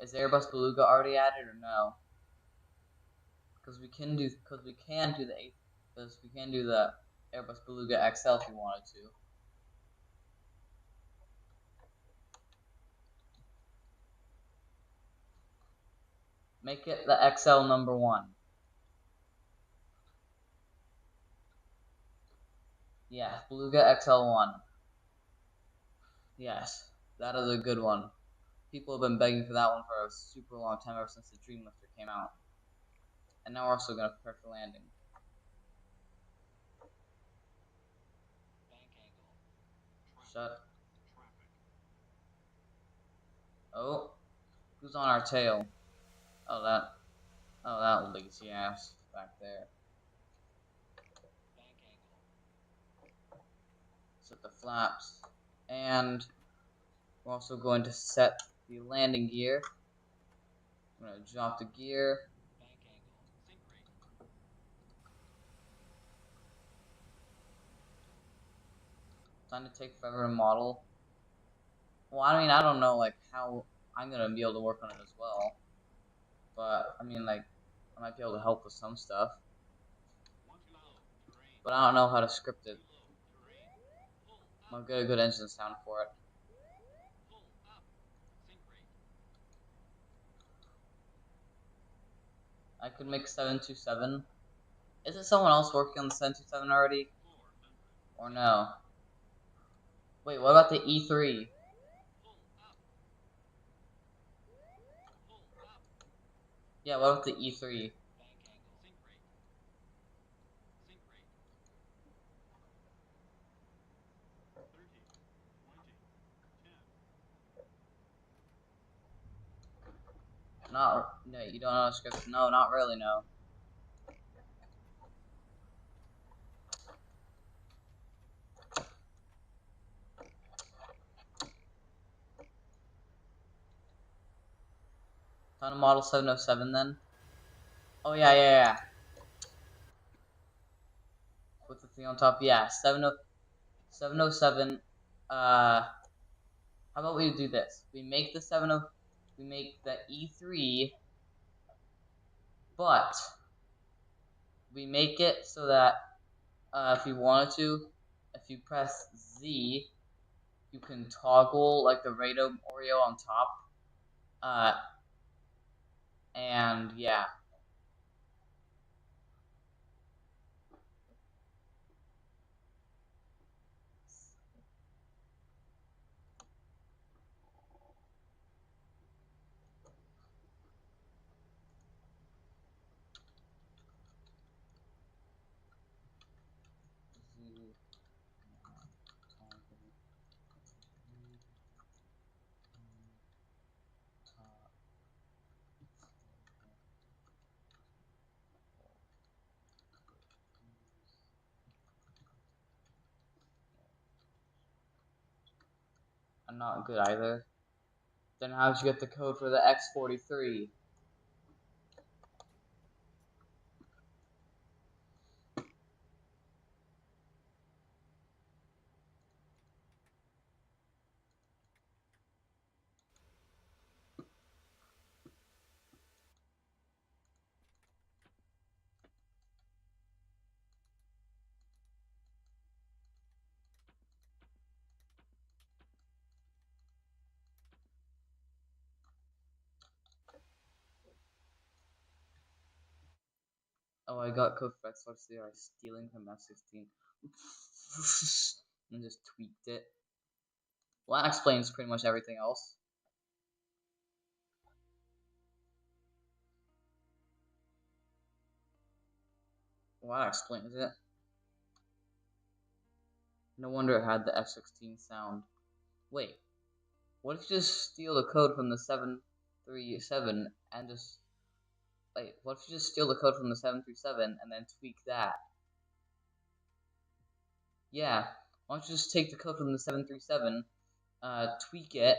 S1: Is Airbus Beluga already added or no? Because we can do the Airbus Beluga XL if we wanted to. Make it the XL number 1. Yeah, Beluga XL1. Yes, that is a good one. People have been begging for that one for a super long time, ever since the Dreamlifter came out. And now we're also going to prepare for landing. Shut. Oh, who's on our tail? Oh, that lazy ass back there. Set the flaps, and we're also going to set the landing gear. I'm going to drop the gear. Time to take forever to model. Well, I mean, I don't know like how I'm gonna be able to work on it as well, but I mean, like, I might be able to help with some stuff, but I don't know how to script it. I'll get a good engine sound for it. I could make 727. Is it someone else working on the 727 already? Or no? Wait, what about the E3? Yeah, what about the E3? No, you don't know the script? No, not really, no. Time to model 707 then? Oh, yeah. With the thing on top, yeah, 707, how about we do this? We make the we make the E3, but we make it so that, if you wanted to, if you press Z, you can toggle, like, the radome Oreo on top, and yeah. not good either. Then how'd you get the code for the X43? Oh, I got code for X43 by stealing from F16 and just tweaked it. Well, that explains pretty much everything else. Well, that explains it. No wonder it had the F16 sound. Wait, what if you just steal the code from the 737 and just... Wait, what if you just steal the code from the 737 and then tweak that? Yeah, why don't you just take the code from the 737, tweak it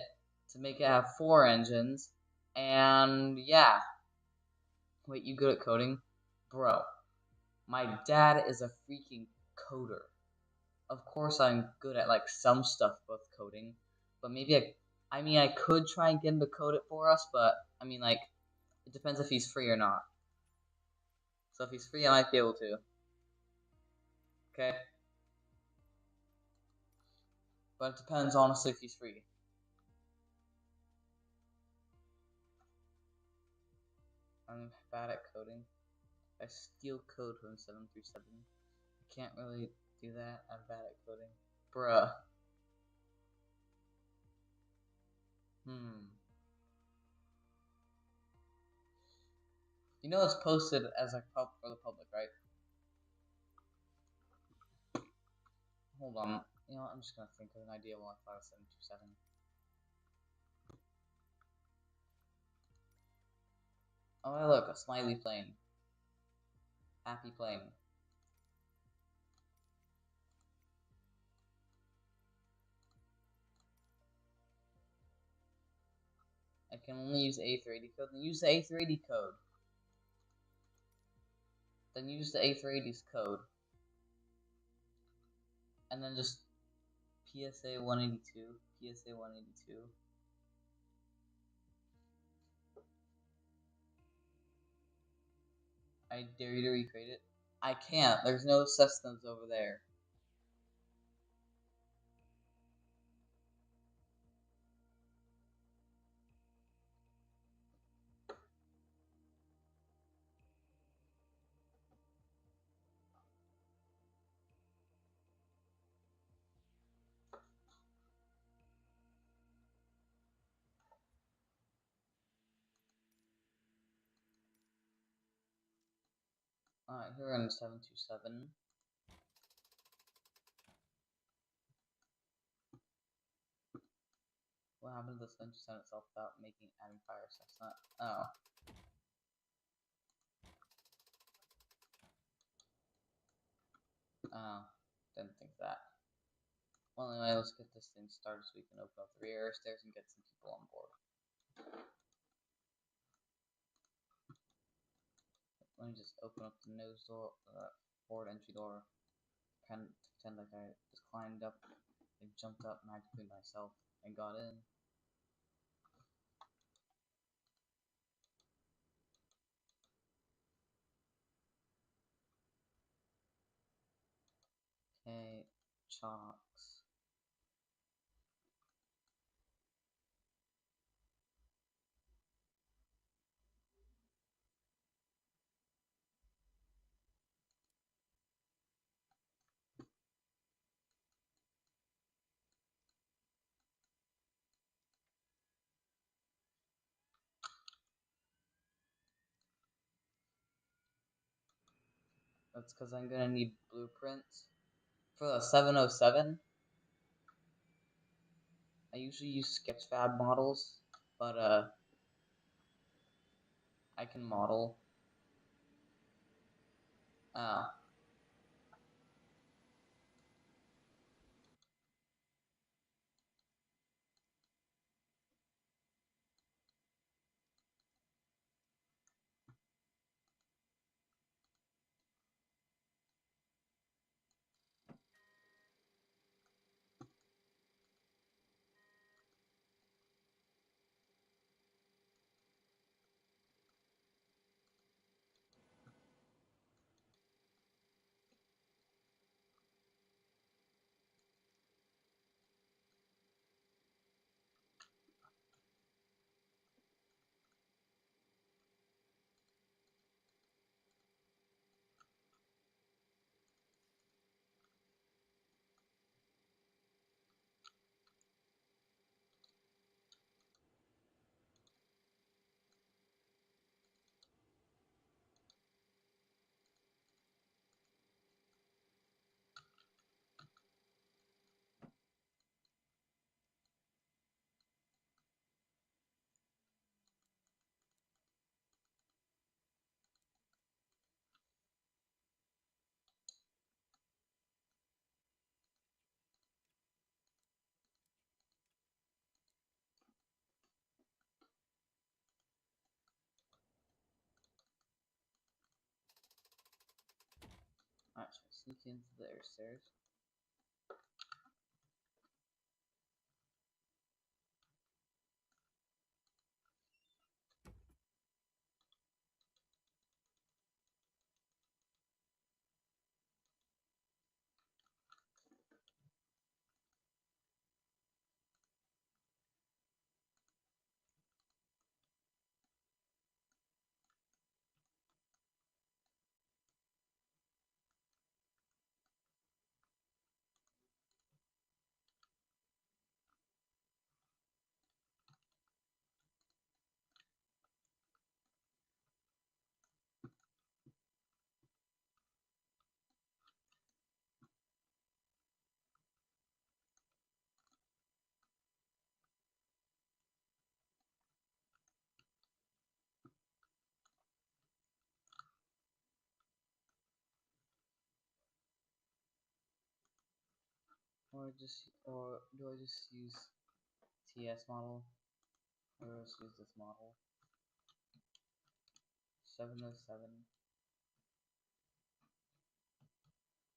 S1: to make it have 4 engines, and yeah. Wait, you good at coding? Bro, my dad is a freaking coder. Of course I'm good at, like, some stuff with coding, but maybe I mean, I could try and get him to code it for us, but, I mean, like, it depends if he's free or not. So if he's free, I might be able to. Okay? But it depends, honestly, if he's free. I'm bad at coding. I steal code from 737. I can't really do that. I'm bad at coding. Bruh. You know it's posted as a pub for the public, right? Hold on. You know what? I'm just gonna think of an idea while I thought of 727. Oh, hey, look, a smiley plane. Happy plane. I can only use the A380 code. Then use the A380 code. Then use the A380's code. And then just PSA 182. PSA 182. I dare you to recreate it. I can't. There's no Cessnas over there. Alright, here we're in 727. What happened to the 727 itself without adding fire Cessna? Oh. Oh. Didn't think that. Well, anyway, let's get this thing started so we can open up the rear stairs and get some people on board. Let me just open up the nose door, forward entry door. Pretend like I just climbed up and jumped up magically myself and got in. Okay, chalks. That's because I'm gonna need blueprints. For the 707, I usually use Sketchfab models, but I can model. Oh. sneak into the air stairs. Or do I just use TS model? Or let's use this model. 707.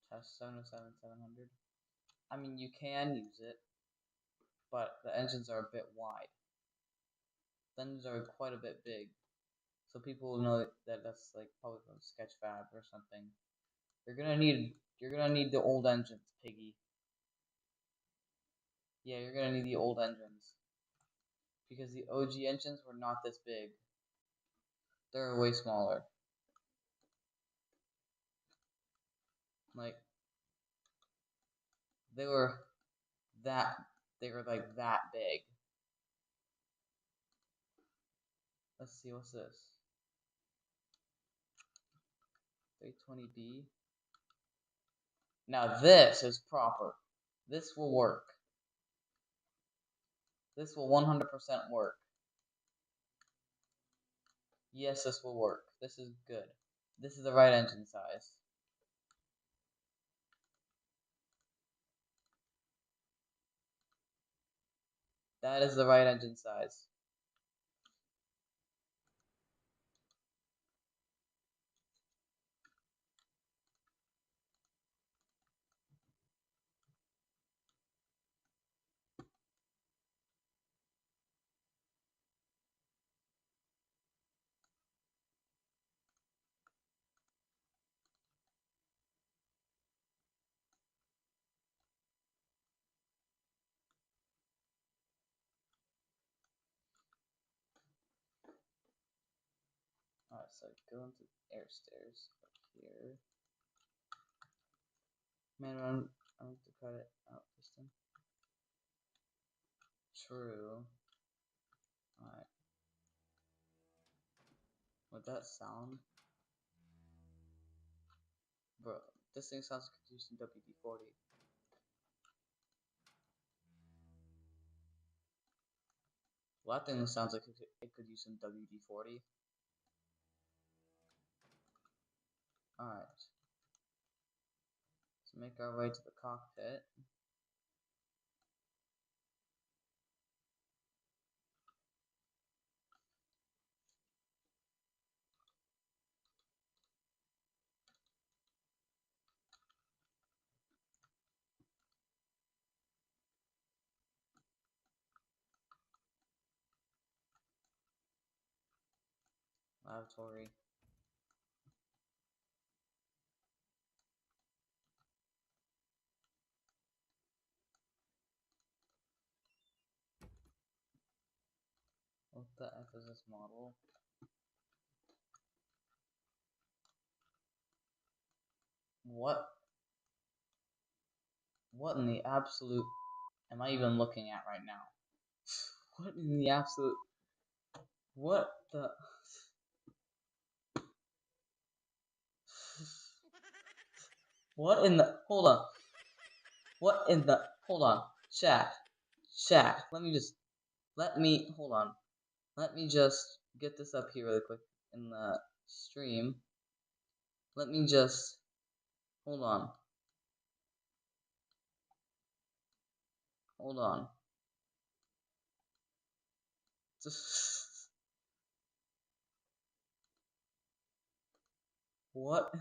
S1: Test 707 700. I mean, you can use it, but the engines are a bit wide. The engines are quite a bit big, so people will know that that's like probably from Sketchfab or something. You're gonna need the old engines, Piggy. Yeah, you're gonna need the old engines because the OG engines were not this big. They're way smaller. Like they were that they were like that big. Let's see, what's this? 320B. Now this is proper. This will work. This will 100% work. Yes, this will work. This is good. This is the right engine size. That is the right engine size. Alright, so go into air stairs up here. Man, I want to cut it out piston. True. Alright. Would that sound? Bro, this thing sounds like it's using WD-40. Well, that thing sounds like it could use some WD-40. Alright. Let's make our way to the cockpit. Lavatory. What the F is this model? What? What in the absolute am I even looking at right now? What in the absolute... What the... What in the... Hold on. What in the... Hold on. Chat. Chat. Hold on. Let me just get this up here really quick in the stream. Let me just... Hold on. Hold on. Just... What?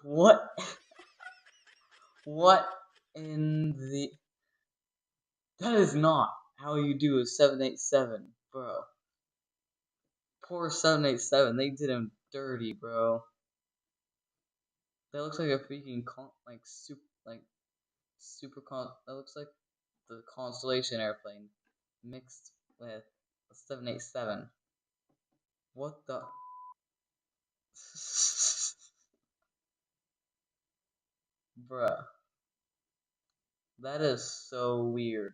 S1: What? What in the... That is not how you do a 787, bro. Poor 787, they did him dirty, bro. That looks like a freaking that looks like the Constellation airplane mixed with a 787. What the? Bruh. That is so weird.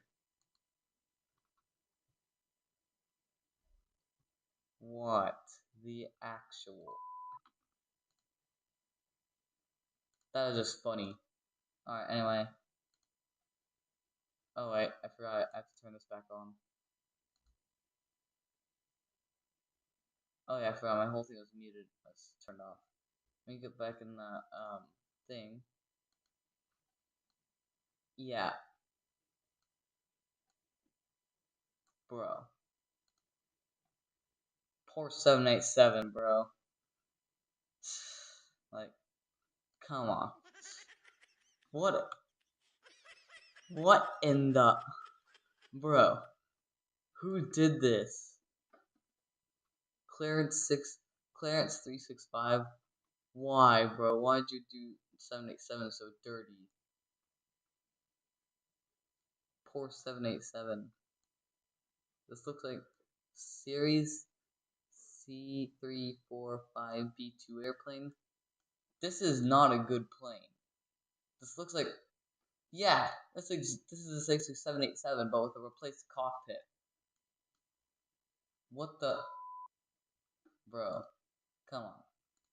S1: What the actual? That is just funny. Alright, anyway. Oh wait, I forgot. I have to turn this back on. Oh yeah, I forgot. My whole thing was muted. Let's turn it off. Let me get back in the thing. Yeah, bro. Poor 787, bro. Like, come on. What? What in the... Bro. Who did this? Clarence 365. Why, bro? Why'd you do 787 so dirty? Poor 787. This looks like Series C345B2 airplane. This is not a good plane. This looks like... Yeah, this is a 787, but with a replaced cockpit. What the... Bro, come on.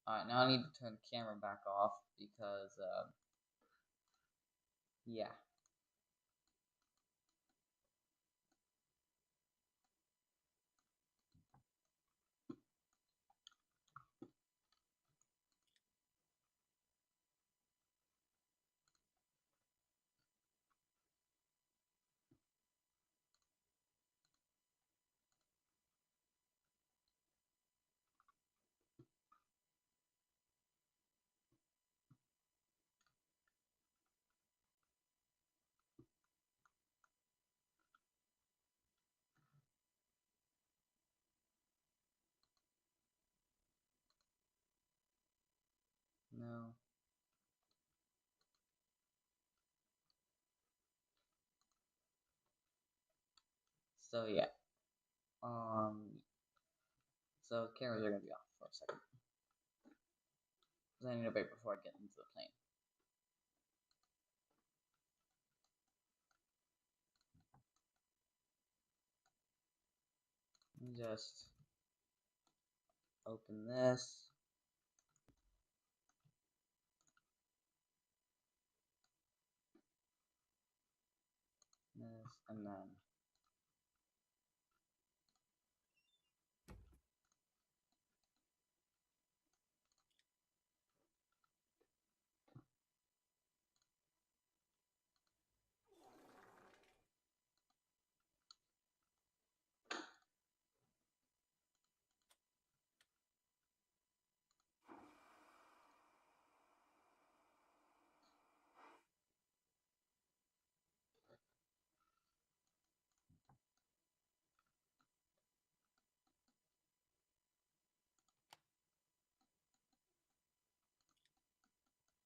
S1: Alright, now I need to turn the camera back off because, yeah. No. So, yeah. So cameras are gonna be off for a second. Because I need a break before I get into the plane. Just open this. This, and then...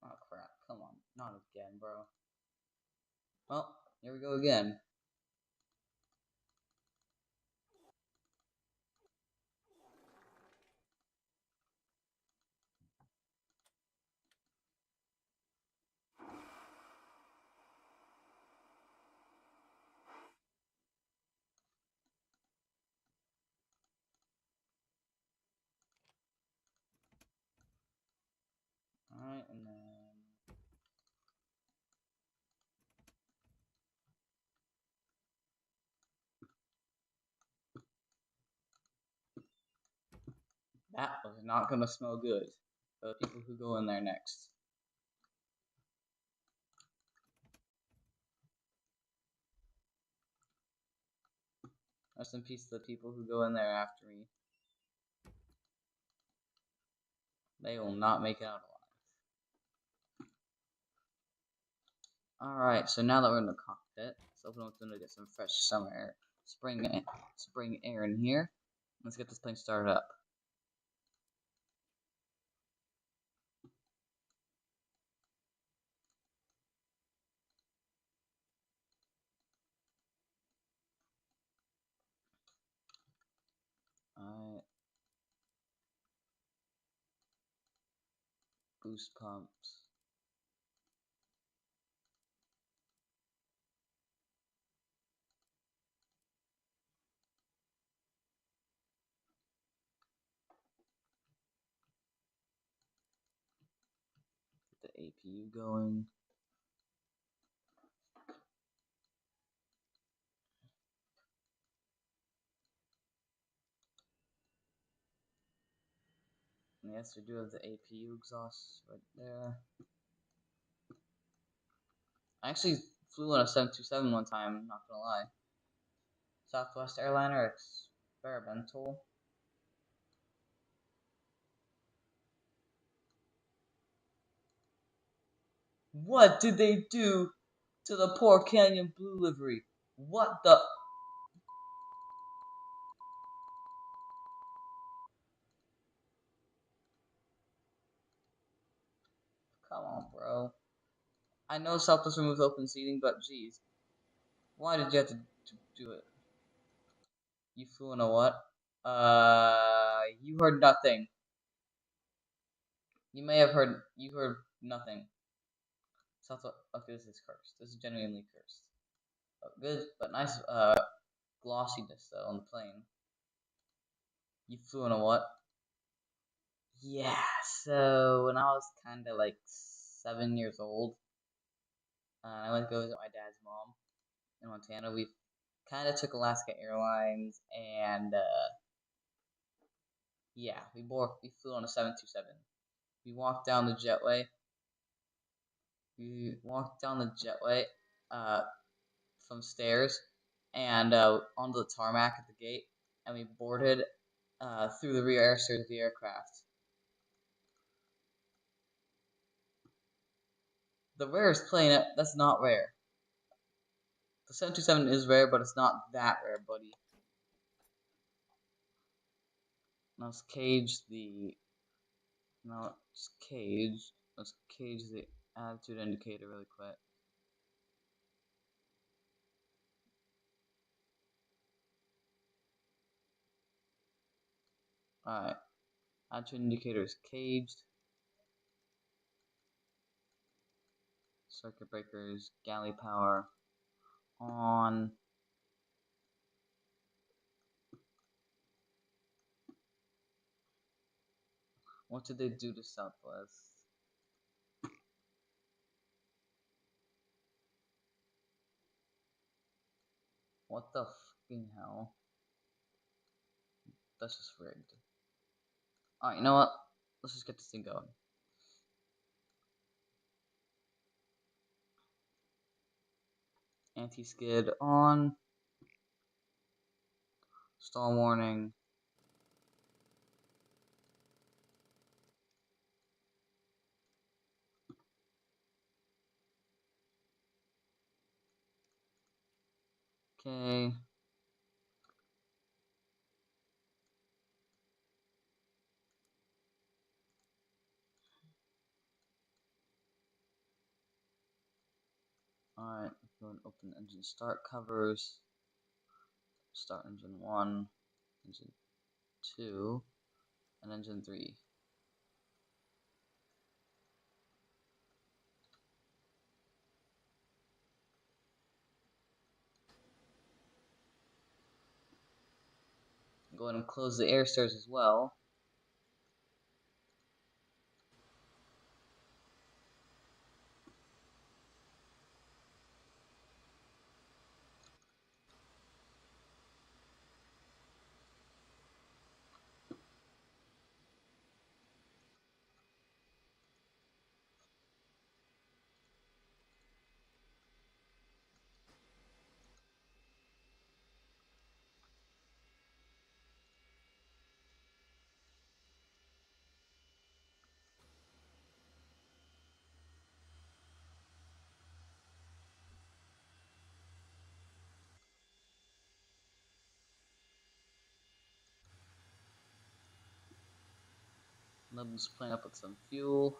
S1: Oh crap, come on. Not again, bro. Well, here we go again. Alright, and then... That was not gonna smell good for the people who go in there next. Rest in peace to the people who go in there after me. They will not make it out alive. Alright, so now that we're in the cockpit, let's open up the window to get some fresh summer air, spring air in here. Let's get this plane started up. Alright. Boost pumps. Get the APU going. And yes, we do have the APU exhaust right there. I actually flew on a 727 one time, not gonna lie. Southwest Airliner experimental. What did they do to the poor Canyon Blue livery? What the? Come on, bro. I know Southwest removes open seating, but geez. Why did you have to do it? You flew in a what? You heard nothing. You may have heard, you heard nothing. Southwest, okay, this is cursed. This is genuinely cursed. Good, but nice, glossiness, though, on the plane. You flew in a what? Yeah, so when I was kind of like 7 years old, I went to go visit my dad's mom in Montana. We kind of took Alaska Airlines, and yeah, we flew on a 727. We walked down the jetway. We walked down the jetway, uh, from stairs, and onto the tarmac at the gate, and we boarded through the rear air stairs of the aircraft. The rarest plane, that's not rare. The 727 is rare, but it's not that rare, buddy. Now let's cage the. Now let's cage. Let's cage the attitude indicator really quick. Alright. Attitude indicator is caged. Circuit breakers, galley power on. What did they do to Southwest? What the fucking hell? That's just rigged. Alright, you know what? Let's just get this thing going. Anti-skid on. Stall warning. Okay. Alright, go and open engine start covers. Start engine 1, engine 2, and engine 3. Go ahead and close the air stairs as well. Nub's playing up with some fuel.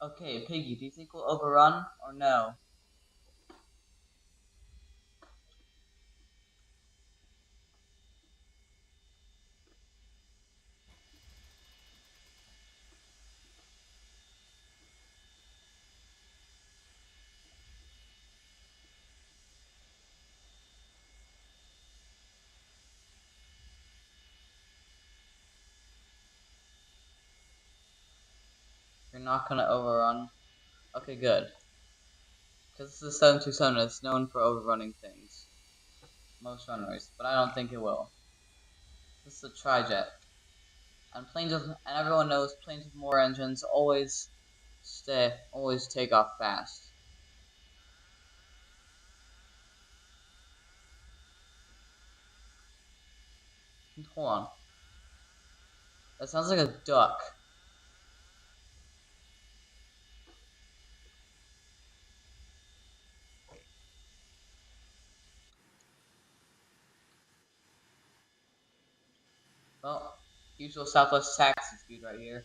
S1: Okay, Piggy, do you think we'll overrun or no? You're not gonna overrun? Okay, good. Because this is 727, it's known for overrunning things. Most runways, but I don't think it will. This is a trijet. And everyone knows planes with more engines always take off fast. Hold on. That sounds like a duck. Well, usual Southwest taxi speed right here.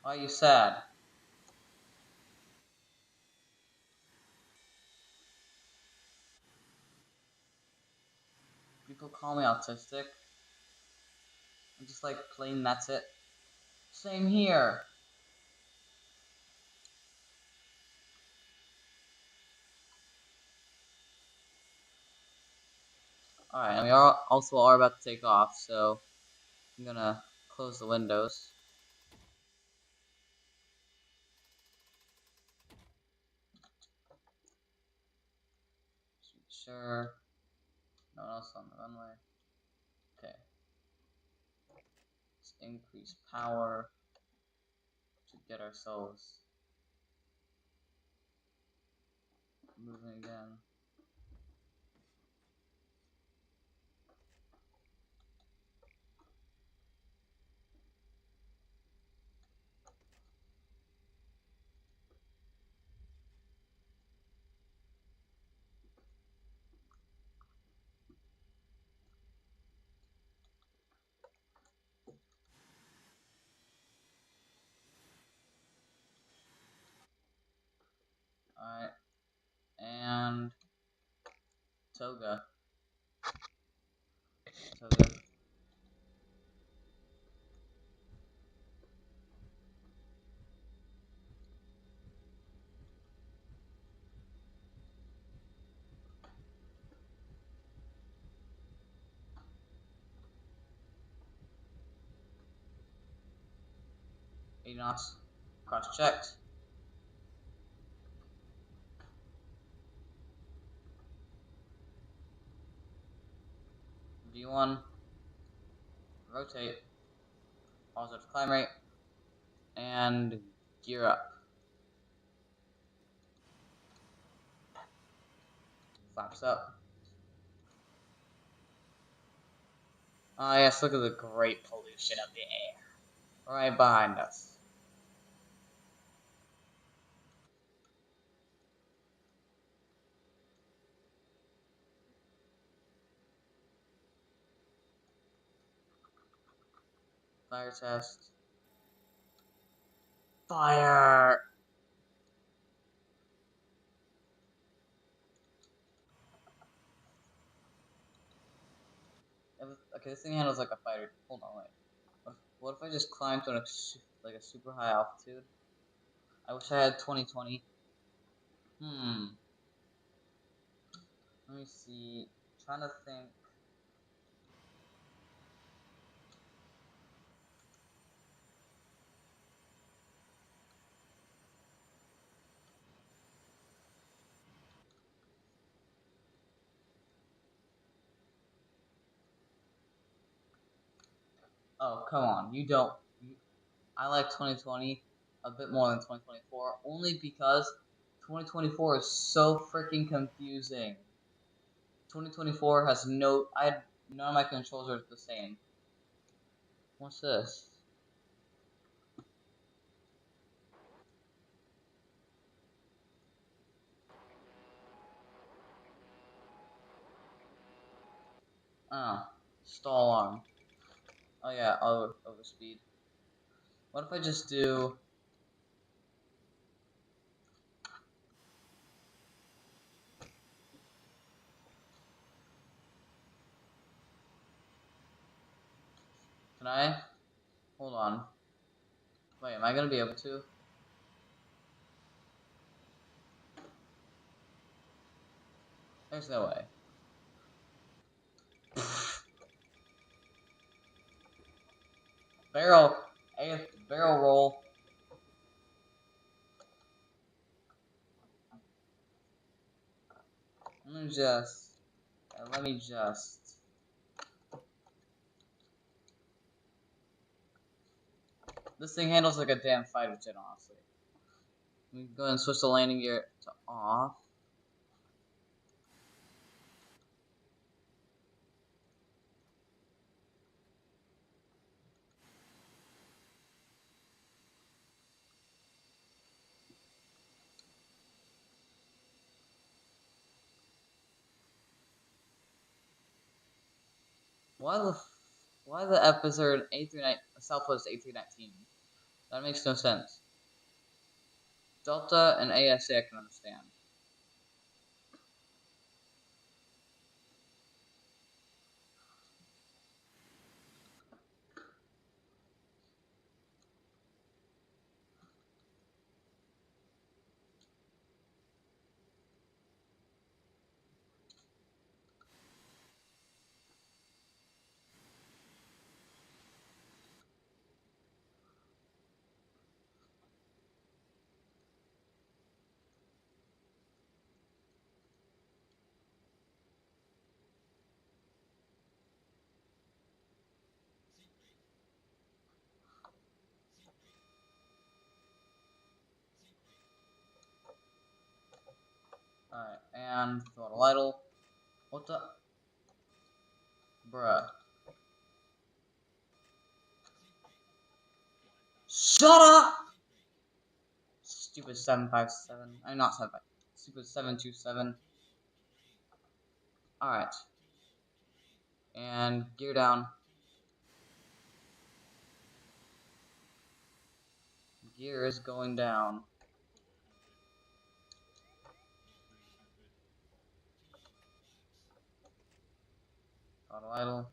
S1: Why are you sad? People call me autistic. I'm just like plain that's it. Same here. Alright, and we also are about to take off, so I'm gonna close the windows. Just make sure no one else on the runway. Okay. Let's increase power to get ourselves moving again. Alright. And Toga. Toga. 80 knots. Cross checked. V1. Rotate. Positive climb rate. And gear up. Flaps up. Ah, yes, look at the great pollution of the air. Right behind us. Fire test. Fire! Okay, this thing handles like a fighter. Hold on, wait. What if I just climb to like a super high altitude? I wish I had 2020. Let me see. Trying to think. Oh, come on. You don't. I like 2020 a bit more than 2024, only because 2024 is so freaking confusing. 2024 has no. None of my controls are the same. What's this? Oh, stall arm. Oh yeah, overspeed. What if I just do? Can I? Hold on. Wait, am I gonna be able to? There's no way. Barrel, barrel roll. Let me just. This thing handles like a damn fighter jet, honestly. Let me go ahead and switch the landing gear to off. Why the F is there an A39 Southwest A319? That makes no sense. Delta and ASA I can understand. Alright, and throttle idle. What the? Bruh. Shut up! Stupid 757. I'm not 75. Stupid 727. Alright. And gear down. Gear is going down. Throttle idle.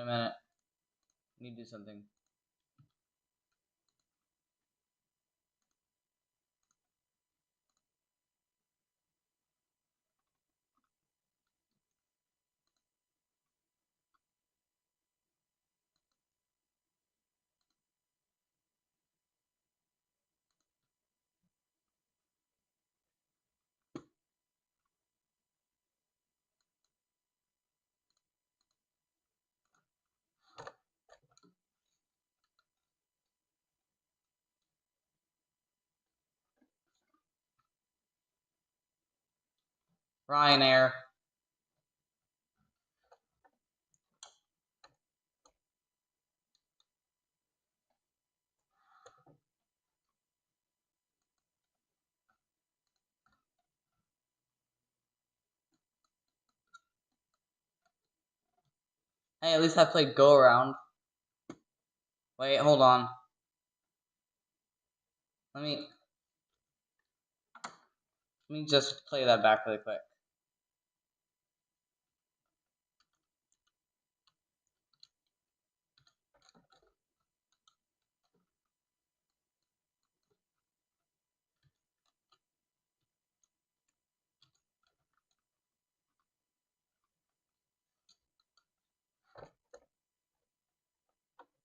S1: a minute. I need to do something. Ryanair. Hey, at least I played Go Around. Wait, hold on. Let me just play that back really quick.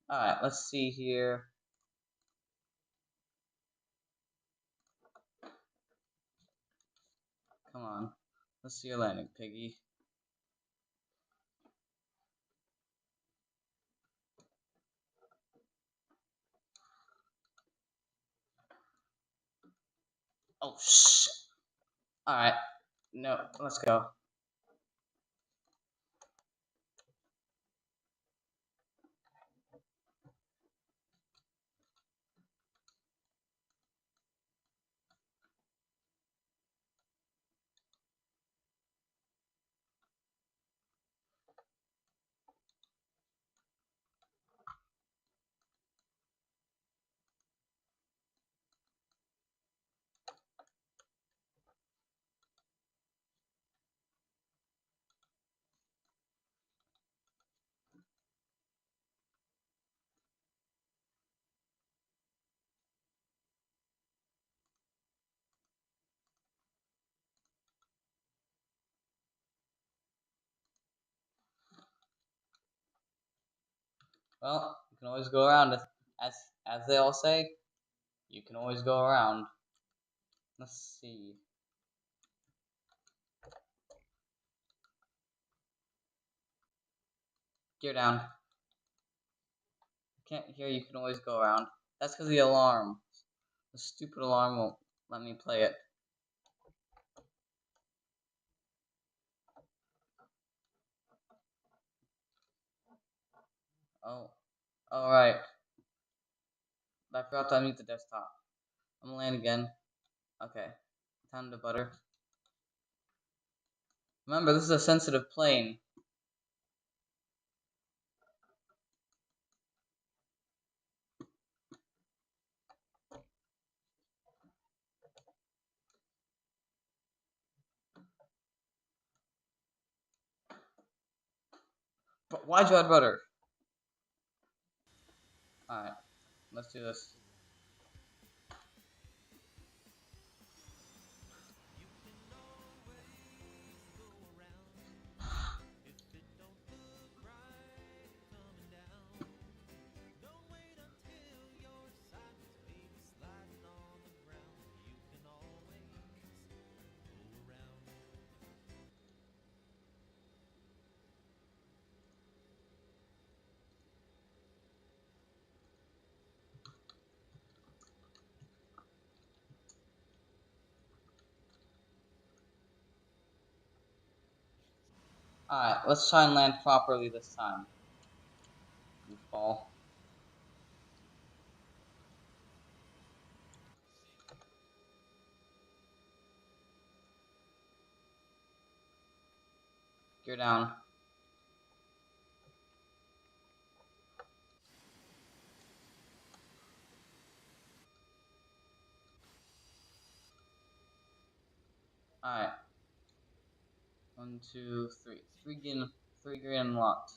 S1: Alright, let's see here. Come on. Let's see your landing, Piggy. Oh, shit. Alright. No, let's go. Well, you can always go around. As they all say, you can always go around. Let's see. Gear down. I can't hear you can always go around. That's because of the alarm. The stupid alarm won't let me play it. Oh. Alright. I forgot to unmute the desktop. I'm gonna land again. Okay. Time to butter. Remember, this is a sensitive plane. But why'd you add butter? Alright. Let's do this. Alright, let's try and land properly this time. Goofball. Gear down. Alright. 1, 2, 3. Three green unlocked.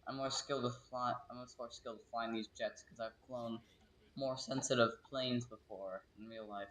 S1: I'm more skilled with fly. I'm much more skilled with flying these jets because I've flown more sensitive planes before in real life.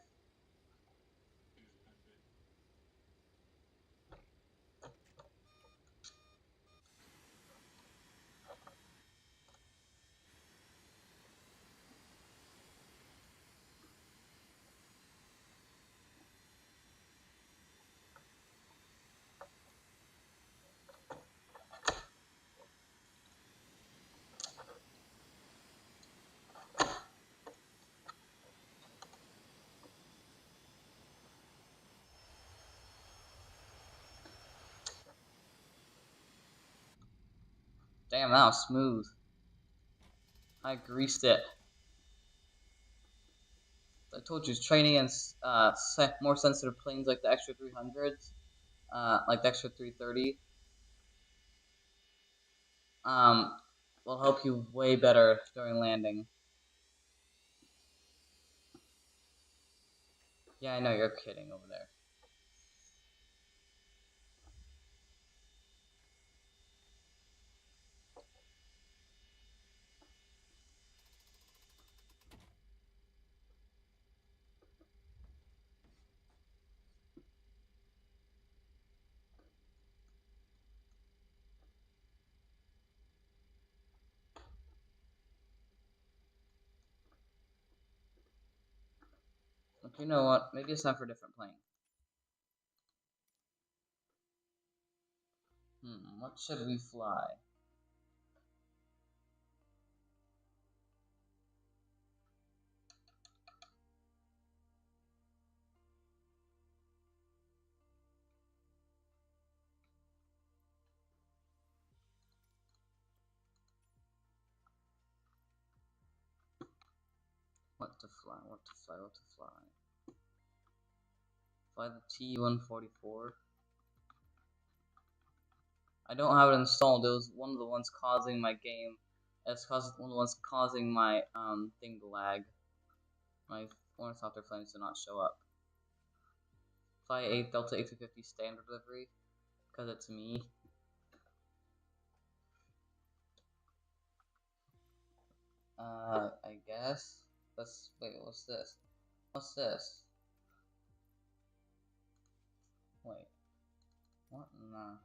S1: Damn, that was smooth. I greased it. I told you, training in more sensitive planes like the extra 300s, like the extra 330, um, will help you way better during landing. Yeah, I know, you're kidding over there. Okay, you know what? Maybe it's time for a different plane. What should we fly? What to fly? What to fly? What to fly? Fly the T-144. I don't have it installed. It was one of the ones causing my game. It's one of the ones causing my thing to lag. My ornithopter flames do not show up. Fly a Delta A350 standard delivery because it's me. I guess. Wait. What's this? What's this? Wait. What? No.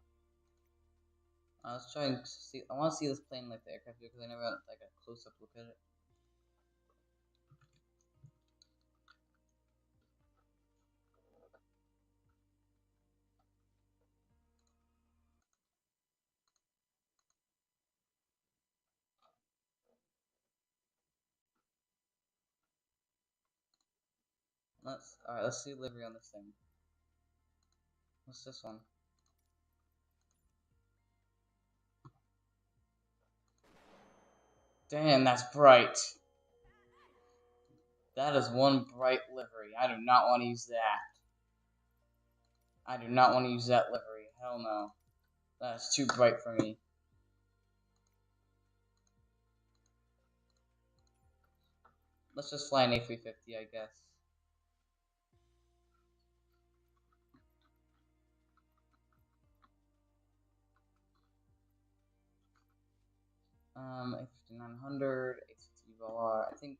S1: I was trying to see. I want to see this plane like the aircraft because I never had like a close-up look at it. Alright. Let's see livery on this thing. What's this one? Damn, that's bright. That is one bright livery. I do not want to use that. I do not want to use that livery. Hell no. That's too bright for me. Let's just fly an A350, I guess. A5900, A50 EVOR. I think.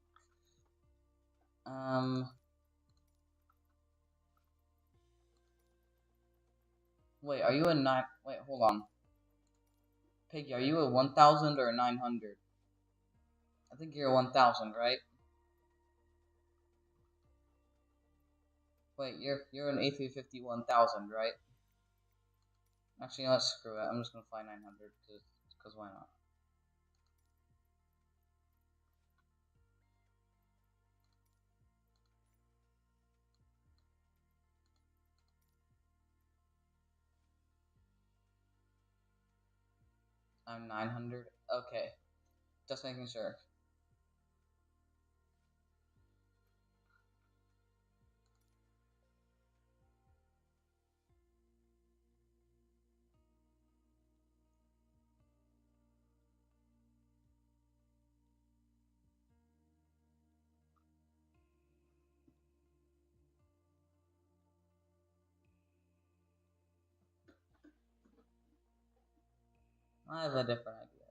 S1: Wait, are you a 9? Wait, hold on. Piggy, are you a 1000 or a 900? I think you're a 1000, right? Wait, you're an A350 1000, right? Actually, let's screw it. I'm just gonna fly 900 because why not? I'm 900. Okay, just making sure. I have a different idea.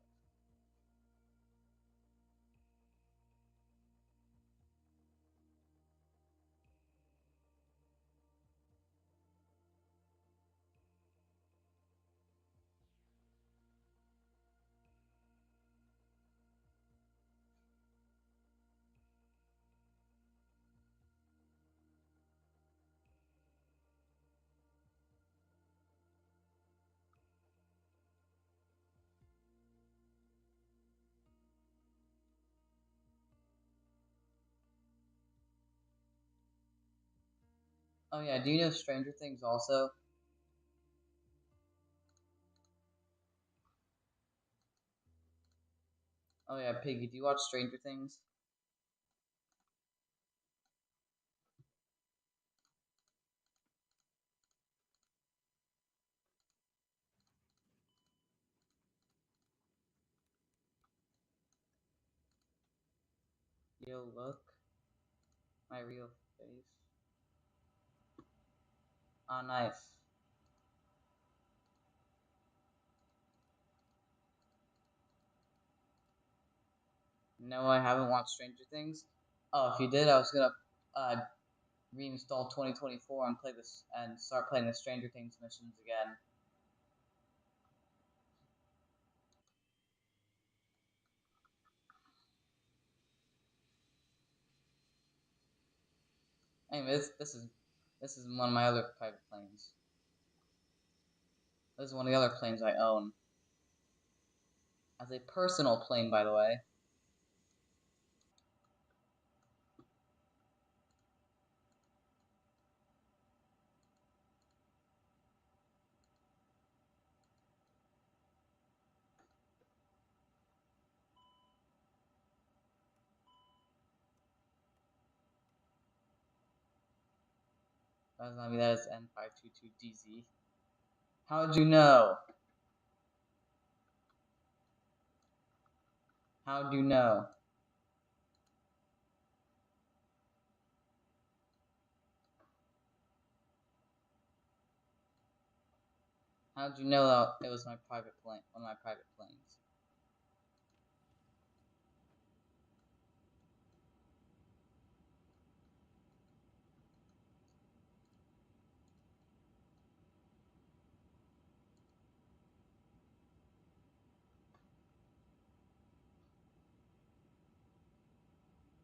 S1: Oh yeah, do you know Stranger Things also? Oh yeah, Piggy, do you watch Stranger Things? Yo, look. My real face. Ah, nice. No, I haven't watched Stranger Things. Oh, if you did, I was gonna uh, reinstall 2024 and play this and start playing the Stranger Things missions again. Anyway, this is one of my other private planes. This is one of the other planes I own. As a personal plane, by the way. That is N522DZ. How'd you know? How'd you know? How'd you know that it was my private plane? One of my private planes.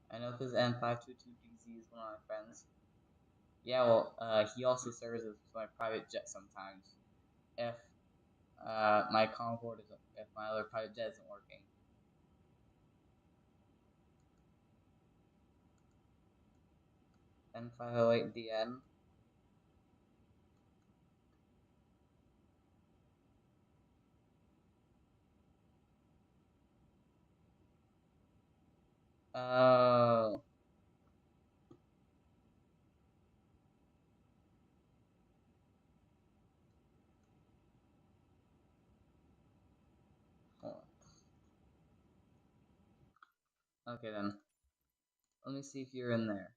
S1: I know because N522DZ is one of my friends. Yeah, well, he also serves as my private jet sometimes. If my Concorde is, if my other private jet isn't working. N508DN. Oh. Okay then. Let me see if you're in there.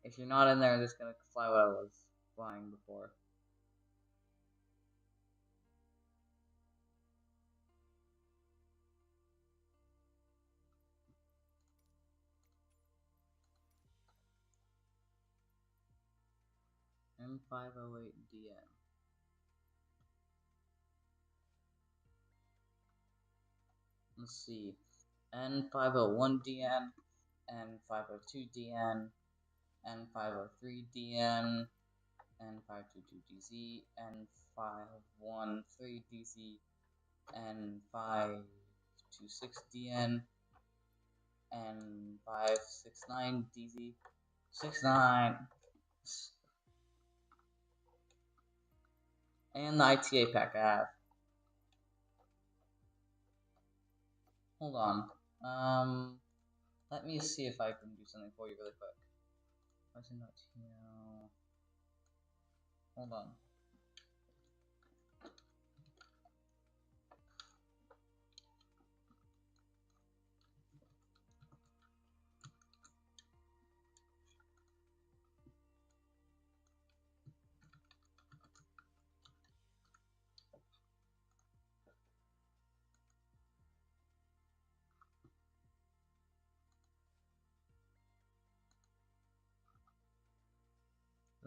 S1: If you're not in there, I'm just gonna fly what I was flying before. M508DN. Let's see. N501DN, N502DN, N503DN, N522DZ, N513DZ, N526DN, N569DZ, 69, and the ITA pack I have. Hold on. Let me see if I can do something for you really quick. Hold on.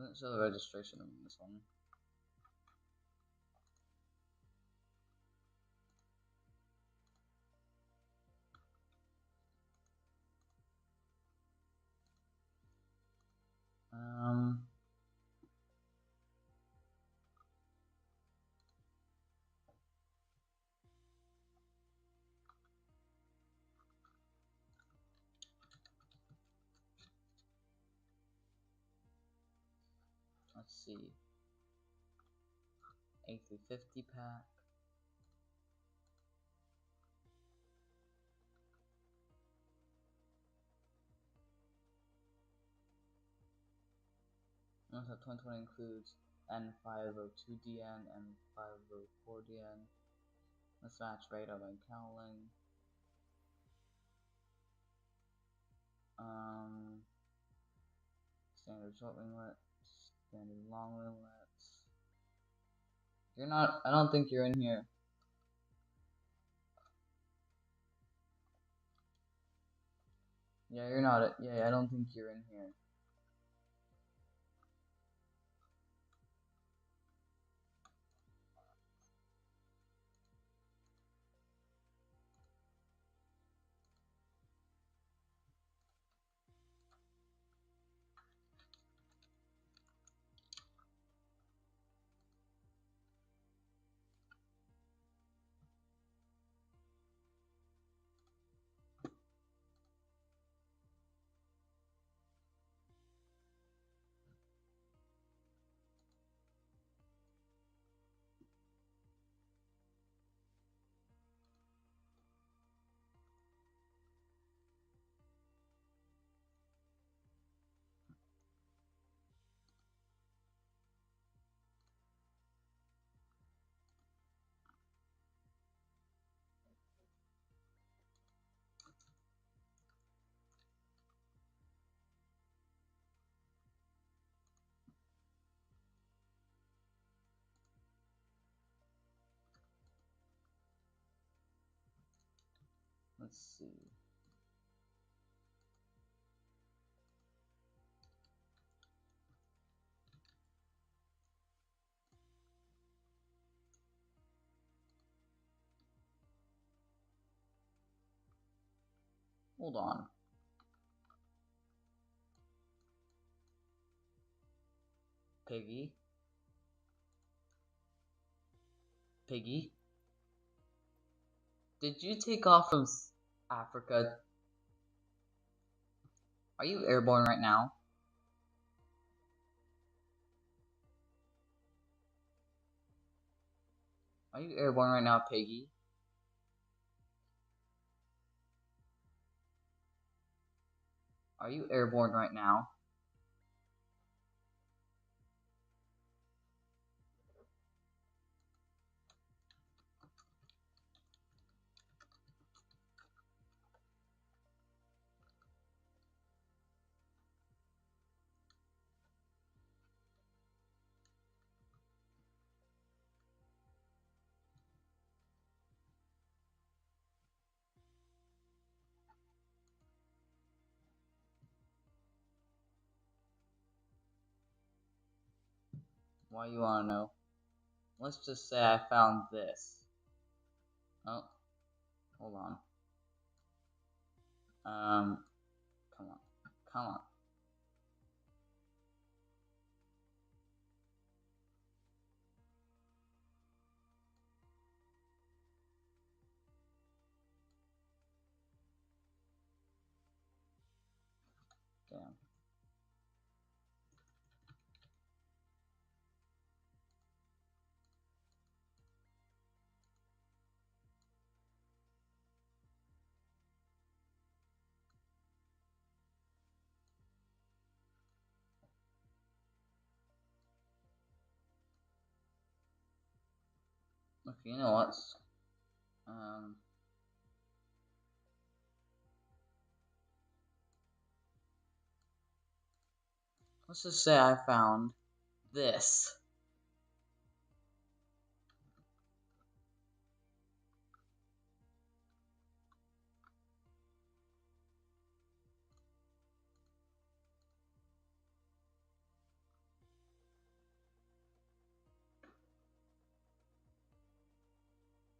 S1: Doesn't show the registration on this one. Um, Let's see. A350 pack. Notice that 2020 includes N502DN and 504DN. Let's match radar and cowling. Standard short winglet, standard long winglets. You're not, I don't think you're in here. Yeah, you're not, yeah, I don't think you're in here. Let's see. Hold on. Piggy? Piggy? Did you take off from Africa? Are you airborne right now? Are you airborne right now, Piggy? Are you airborne right now? Why you wanna know? Let's just say I found this. Oh, hold on. Come on. Come on. Damn. Okay, you know what? Let's just say I found this.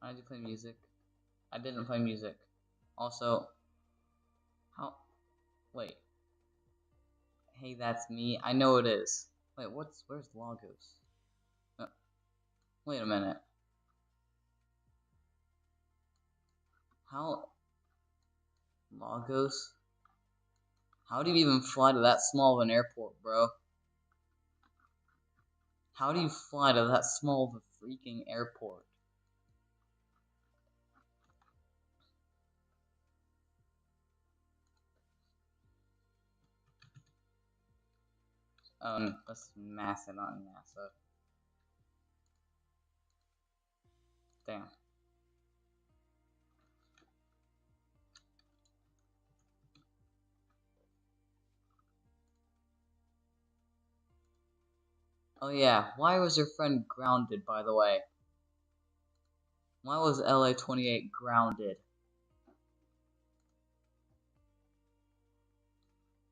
S1: I did play music. I didn't play music. Also, how? Wait. Hey, that's me. I know it is. Wait, where's Lagos? Wait a minute. How? Lagos? How do you even fly to that small of an airport, bro? How do you fly to that small of a freaking airport? Oh, that's NASA, not NASA. Damn. Oh yeah, why was your friend grounded, by the way? Why was LA-28 grounded?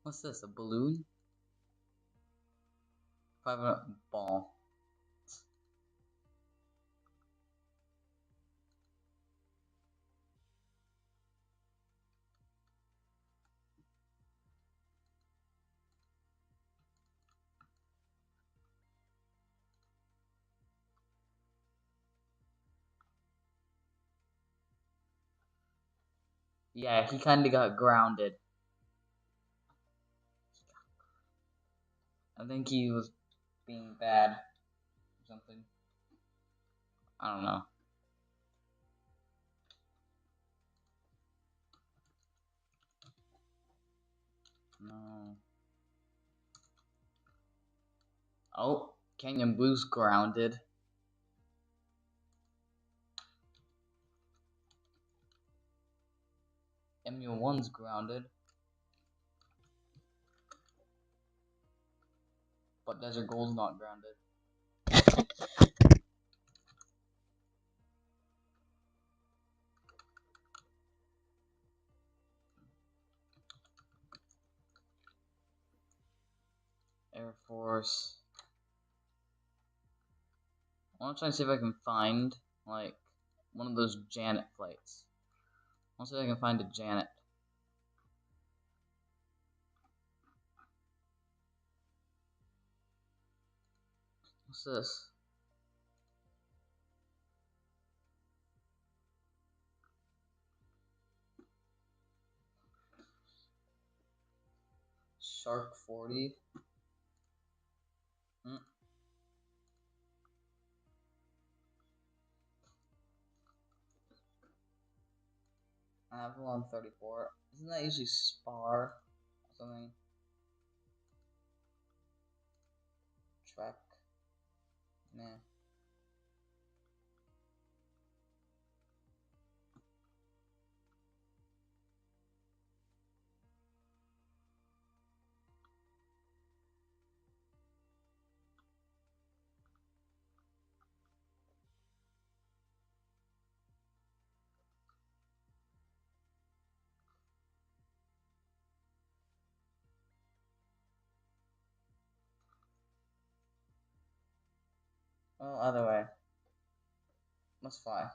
S1: What's this, a balloon? 500 ball. Yeah, he kinda got grounded. I think he was being bad or something. I don't know. No. Oh, Canyon Blue's grounded. MU1's grounded. But Desert Gold's not grounded. Air Force. I want to try and see if I can find, like, one of those Janet flights. I want to see if I can find a Janet. What's this? Shark 40. Avalon 34. Isn't that usually Spar or something? Trek? Nah. Well, either way. Let's fly.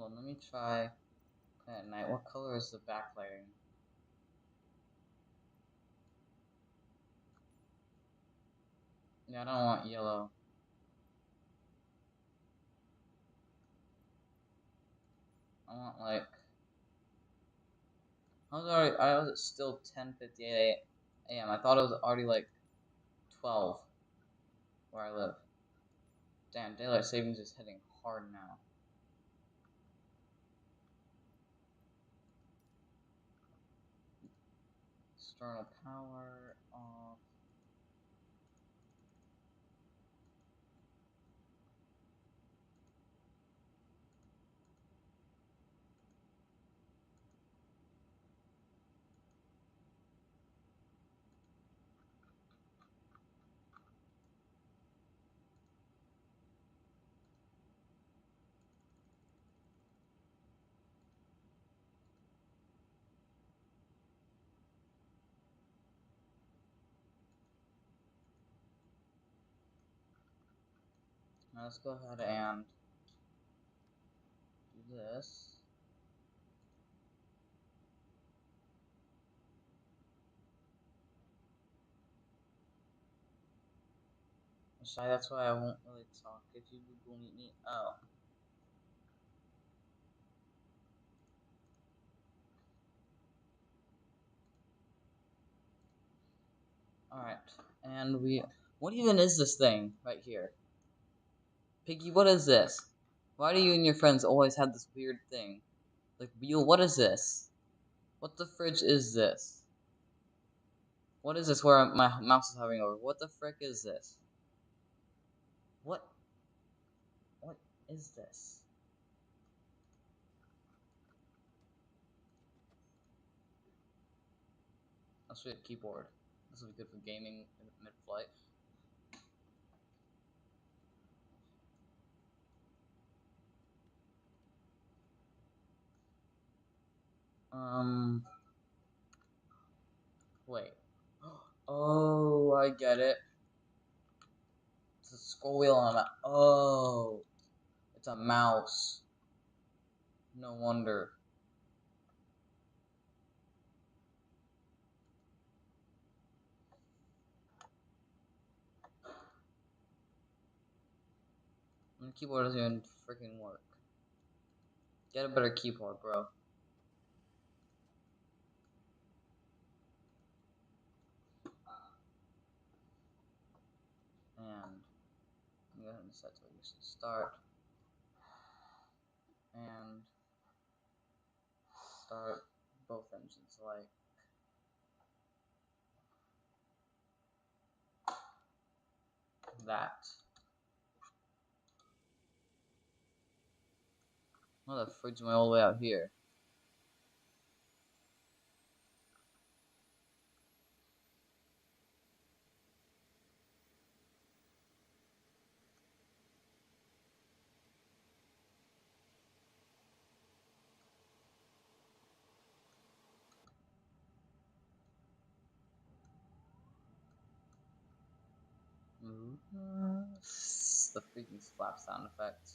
S1: Hold on, let me try playing at night. What color is the backlighting? Yeah, I don't want yellow. I want like I was still 10:58 a.m. I thought it was already like 12 where I live. Damn, daylight savings is hitting hard now. External power off. Now let's go ahead and do this. Shy, that's why I won't really talk if you Google Meet me. Oh. Alright. And what even is this thing right here? Piggy, what is this? Why do you and your friends always have this weird thing? Like, Beal, what is this? What the fridge is this? What is this where my mouse is hovering over? What the frick is this? What is this? I'll show you a keyboard. This will be good for gaming mid-flight. Wait. Oh, I get it. It's a scroll wheel on a oh, it's a mouse. No wonder. And the keyboard doesn't even freaking work. Get a better keyboard, bro. And I'm going to set to usually start. And start both engines like that. Oh, the fridge went all the way out here. The freaking slap sound effect.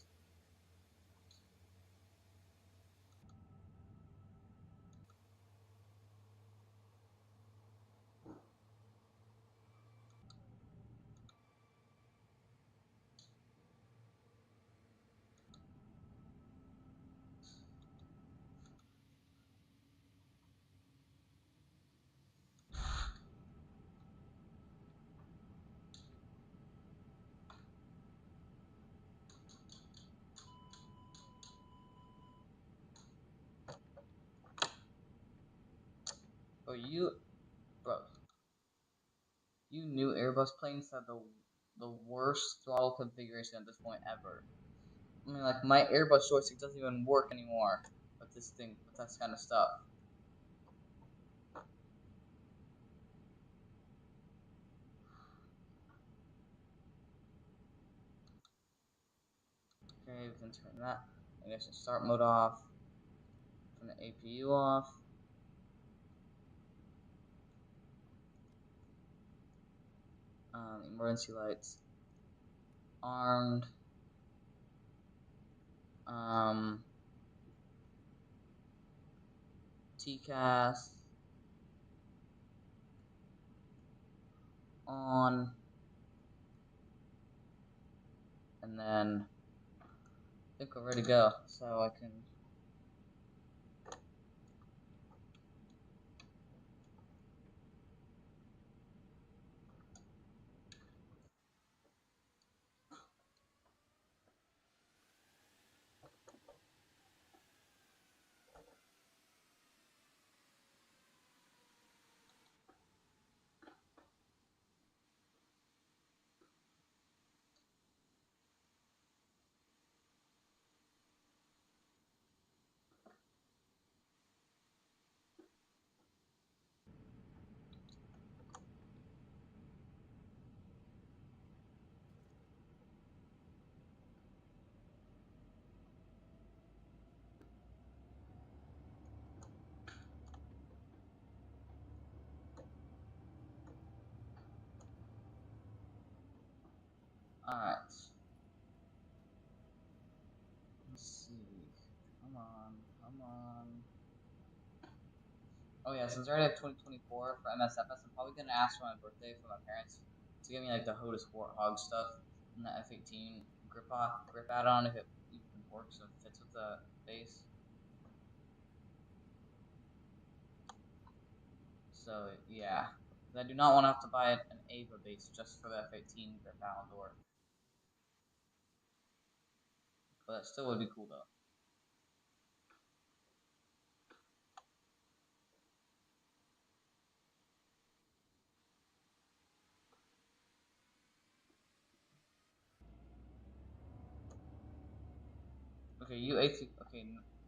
S1: Bro, you knew Airbus planes had the worst throttle configuration at this point ever. I mean, like, my Airbus joystick doesn't even work anymore with this thing, with this kind of stuff. Okay, we can turn that. I guess start mode off. Turn the APU off. Emergency lights armed. TCAS on, and then I think we're ready to go. So I can. Alright. Let's see. Come on, come on. Oh yeah, since I already have 2024 for MSFS, I'm probably gonna ask for my birthday for my parents to give me like the Hodis Warthog stuff and the F18 grip add-on if it even works and fits with the base. So yeah, because I do not want to have to buy an Ava base just for the F18 grip add-on to work. But that still would be cool though. Okay, okay,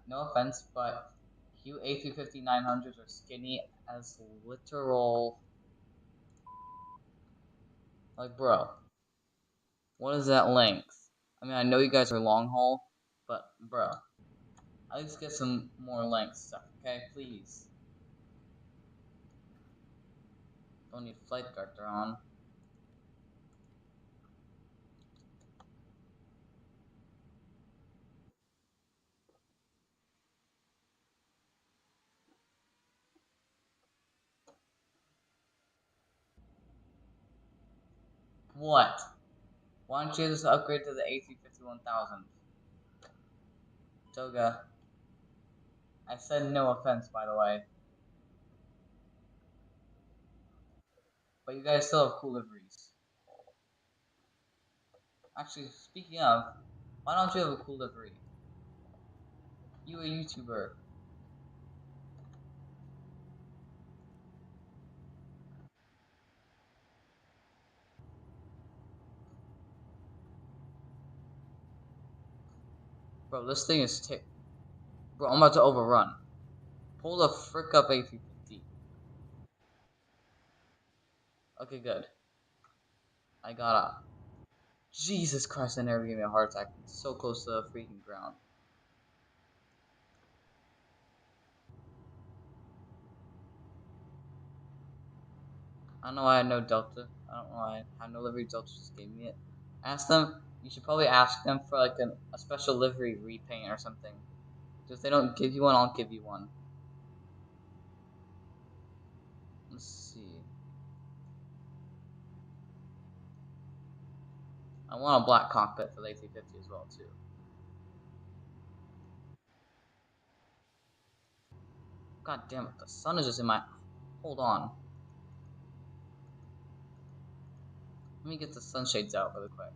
S1: no offense, but you A350-900s are skinny as literal. Like, bro, what is that length? I mean, I know you guys are long haul, but bro, at least get some more length stuff, okay? Please. Don't need flight director on. What? Why don't you just upgrade to the A350-1000? Toga. I said no offense, by the way. But you guys still have cool liveries. Actually, speaking of, why don't you have a cool livery? You a YouTuber. Bro, this thing is Bro, I'm about to overrun. Pull the frick up A350. Okay, good. I got up. Jesus Christ, I never gave me a heart attack. I'm so close to the freaking ground. I don't know why I had no Delta. I don't know why I had no livery. Delta just gave me it. Ask them. You should probably ask them for like a special livery repaint or something. If they don't give you one, I'll give you one. Let's see. I want a black cockpit for the A350 as well too. God damn it, the sun is just in my... Hold on. Let me get the sunshades out really quick.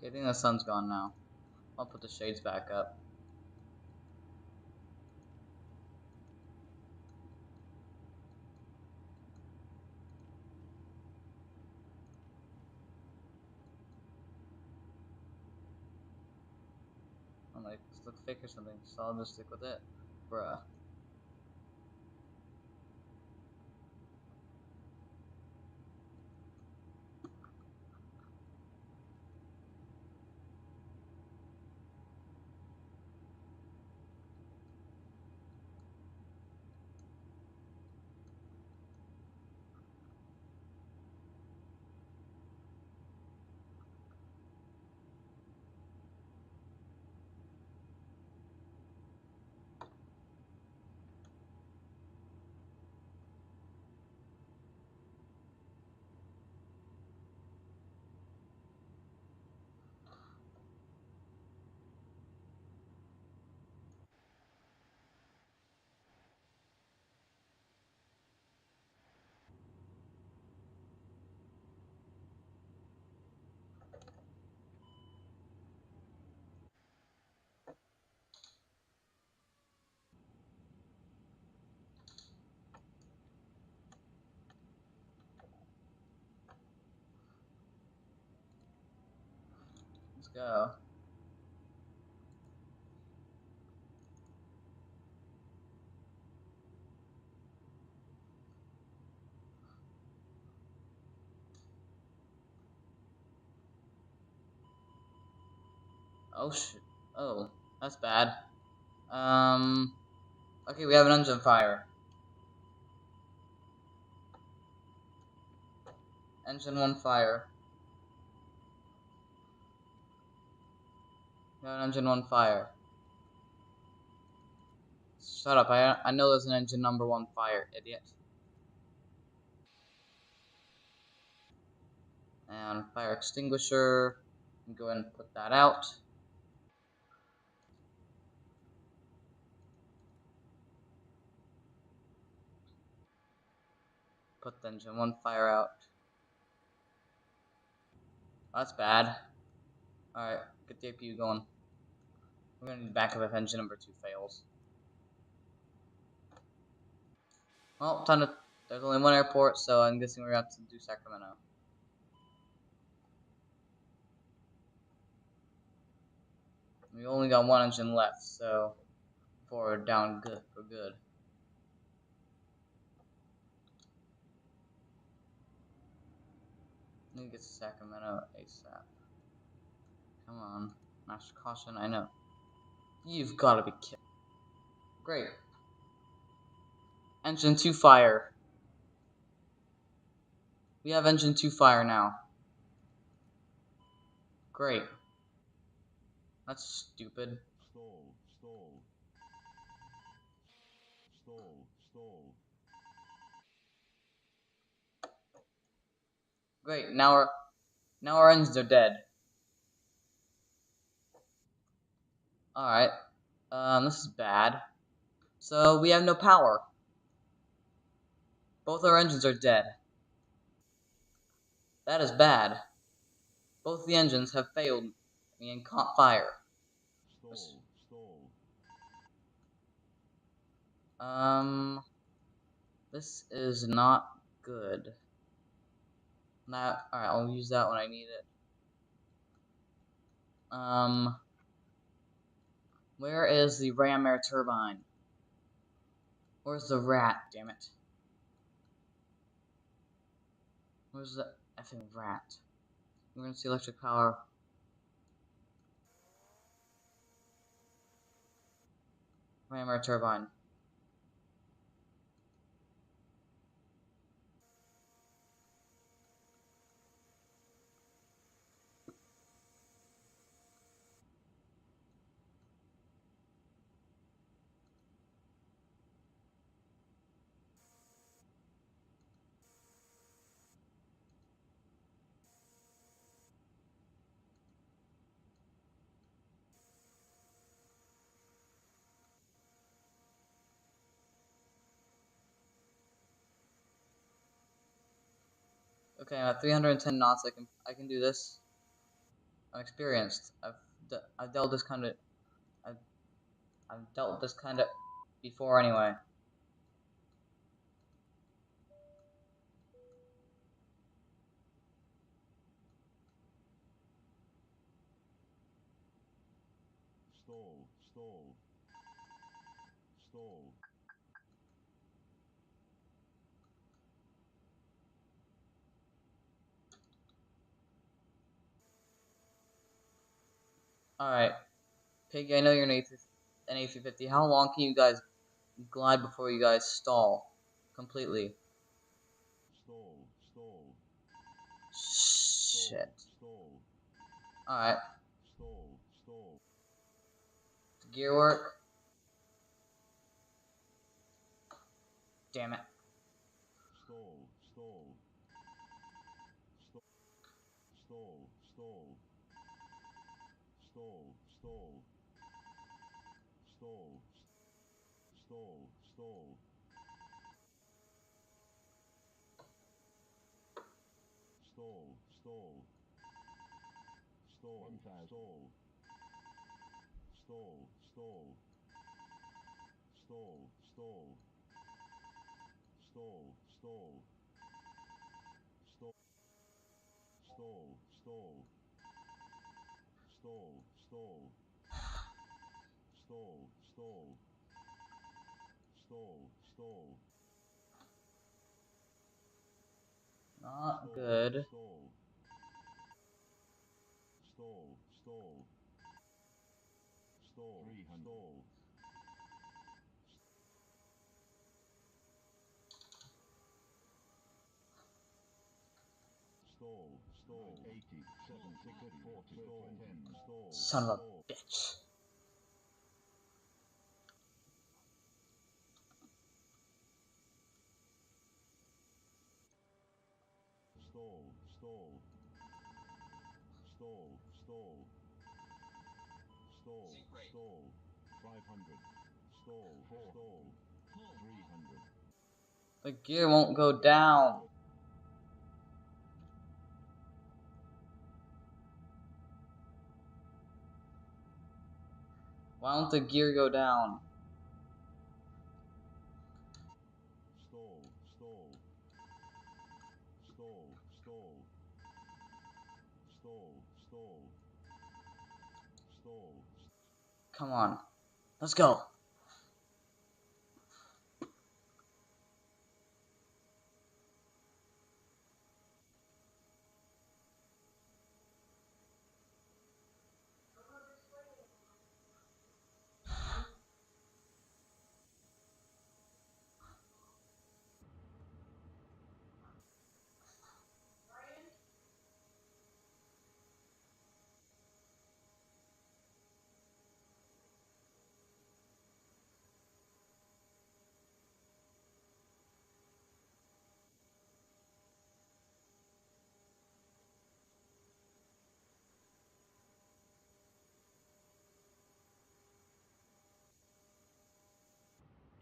S1: Okay, I think the sun's gone now. I'll put the shades back up. I'm like, this looks fake or something, so I'll just stick with it. Bruh. Let's go. Oh shit. Oh, that's bad. Okay, we have an engine fire. Engine 1 fire. We have an engine 1 fire. Shut up, I know there's an engine number 1 fire, idiot. And fire extinguisher. Go ahead and put that out. Put the engine 1 fire out. That's bad. Alright, get the APU going. We're gonna need backup if engine number 2 fails. Well, there's only one airport, so I'm guessing we're gonna have to do Sacramento. We only got one engine left, so before we're down good for good. Need to get to Sacramento ASAP. Come on. Master caution, I know. You've gotta be kidding. Great. Engine 2 fire. We have engine 2 fire now. Great. That's stupid.
S4: Stalled, stalled. Stalled, stalled.
S1: Great, now our engines are dead. Alright. This is bad. So we have no power. Both our engines are dead. That is bad. Both the engines have failed and caught fire.
S4: Stalled, stalled.
S1: This is not good. Alright, I'll use that when I need it. Where is the ram air turbine? Where's the rat, damn it? Where's the effing rat? Emergency electric power. Ram air turbine. Okay, I'm at 310 knots. I can do this. I'm experienced. I've dealt this kind of I've dealt this kind of before anyway.
S4: Stall, stall. Stall.
S1: All right, Piggy. I know you're an A350. How long can you guys glide before you guys stall completely?
S4: Stall, stall.
S1: Shit.
S4: Stall.
S1: All right,
S4: Stall, stall.
S1: gear work. Damn it.
S4: Stall, stall. Stall, stall. Stall, stall. Stall. Stall, stall. Stall, stall. Stall, 1000. Stall. Stall, stall. Stall, stall. Stall, stall. Stall, stall, stall. Stall, stall. Stall, stall. Stall, stall.
S1: Not good.
S4: Stall. Stall, stall. Stall, 300. Stall. Stall, stall. 80, 7, 6, 40, 10. Stall.
S1: Son of a
S4: Stall.
S1: bitch.
S4: Stall, stall. Stall, stall. Stall, stall. 500. Stall, stall. 300.
S1: The gear won't go down. Why won't the gear go down?
S4: Stall, stall. Stall, stall. Stall, stall. Stall.
S1: Come on. Let's go.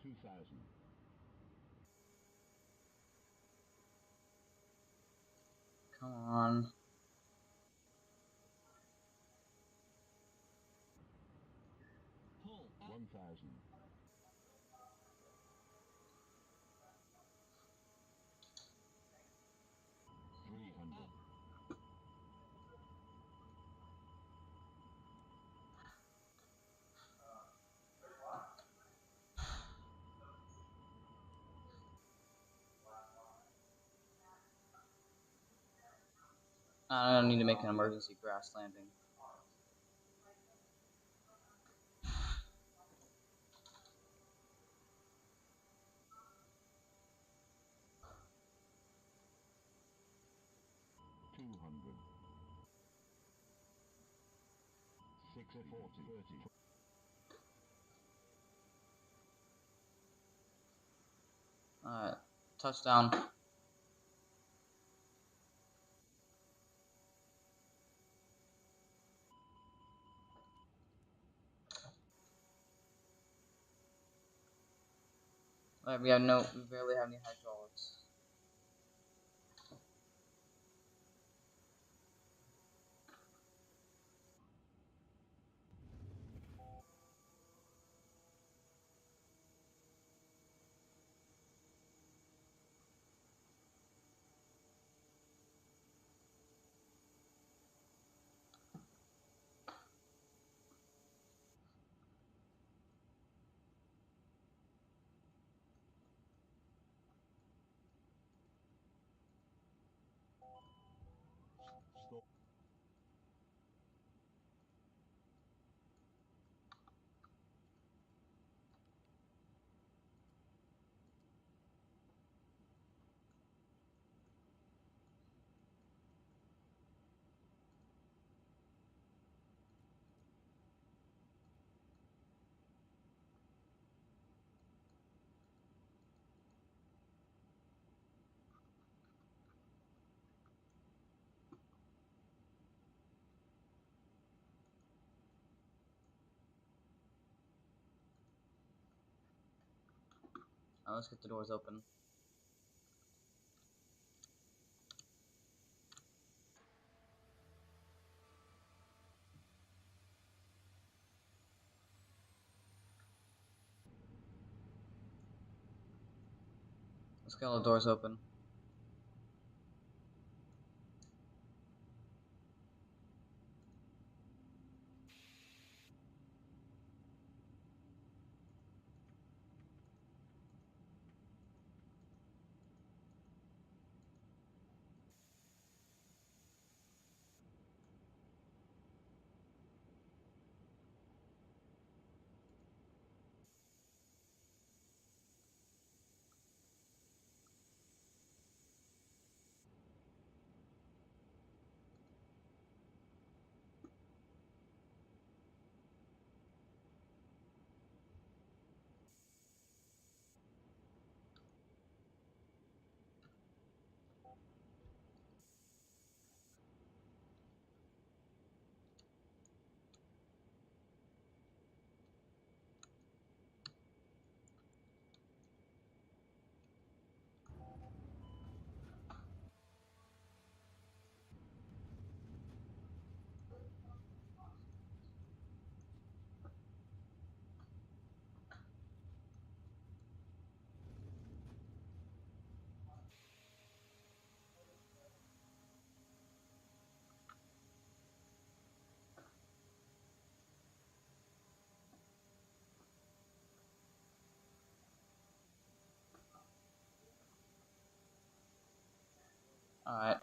S4: $2,000.
S1: Come on.
S4: $1,000. $300.
S1: I don't need to make an emergency grass landing.
S4: $200. 60, 40, 30.
S1: Alright. Touchdown. Alright, we barely have any hydraulics. Let's get the doors open. Let's get all the doors open. Alright.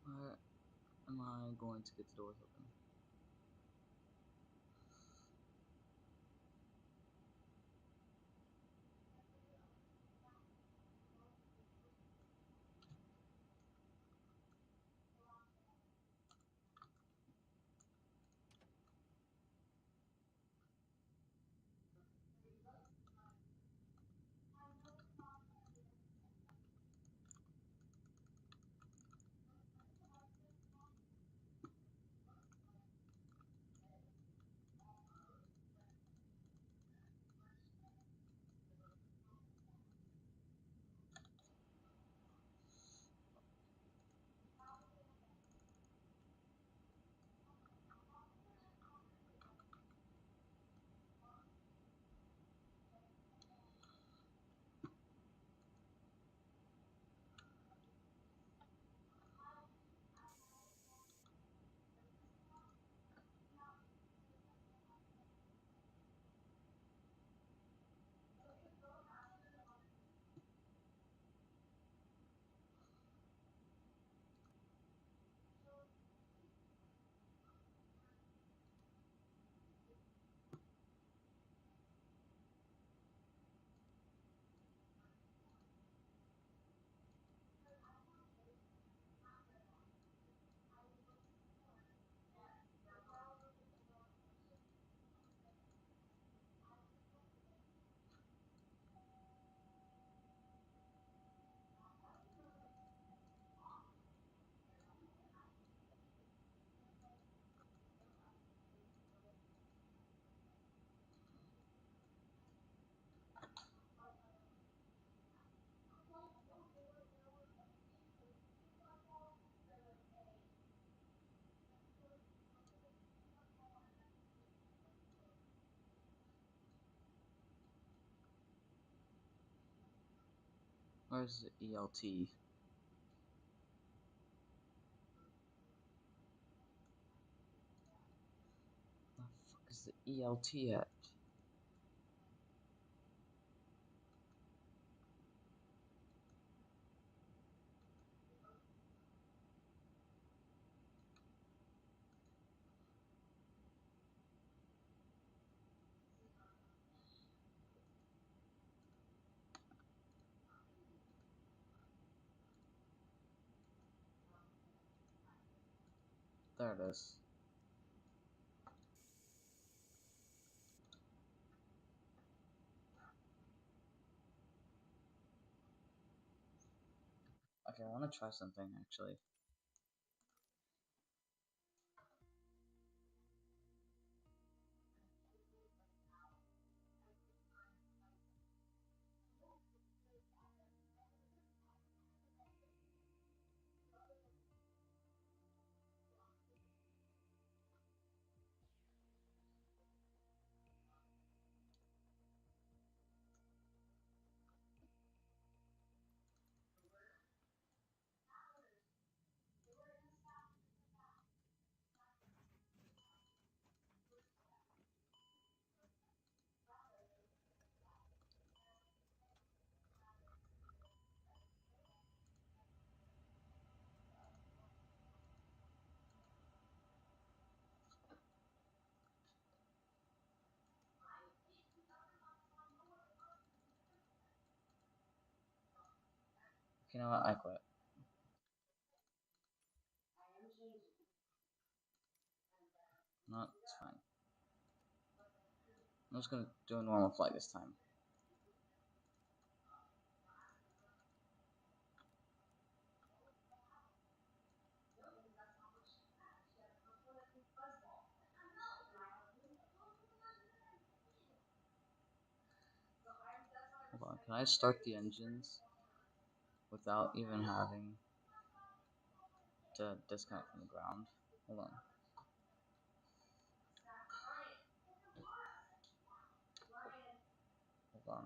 S1: Where am I going to get the doors open? Where's the ELT? Where the fuck is the ELT at? There it is. Okay, I want to try something actually. You know what? I quit. No, it's fine. I'm just gonna do a normal flight this time. Hold on, can I start the engines without even having to disconnect from the ground? Hold on. Hold on.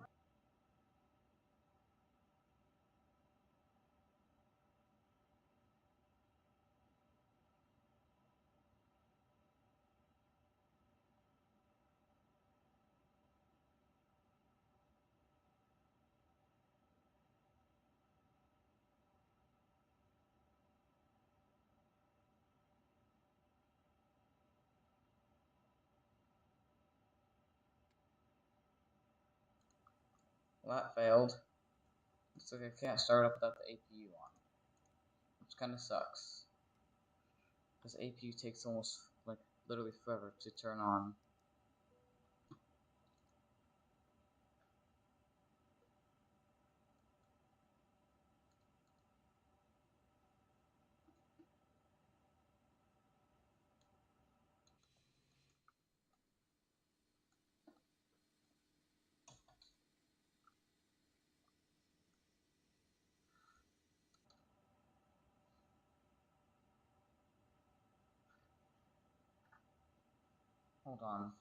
S1: Well, that failed. Looks like I can't start up without the APU on, which kind of sucks. Because APU takes almost, like, literally forever to turn on. Hold on.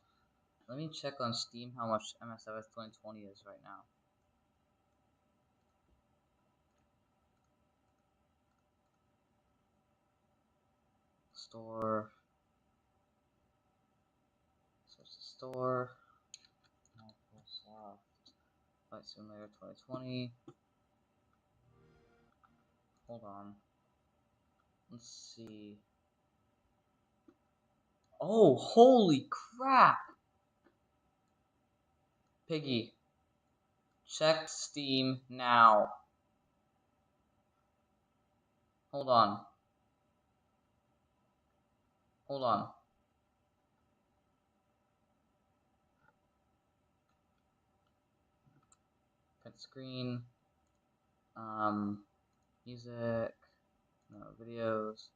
S1: Let me check on Steam how much MSFS 2020 is right now. Store. Search the store. Microsoft Flight Simulator 2020. Hold on. Let's see. Oh, holy crap! Piggy, check Steam now. Hold on. Hold on. Cut screen. Music. No, videos.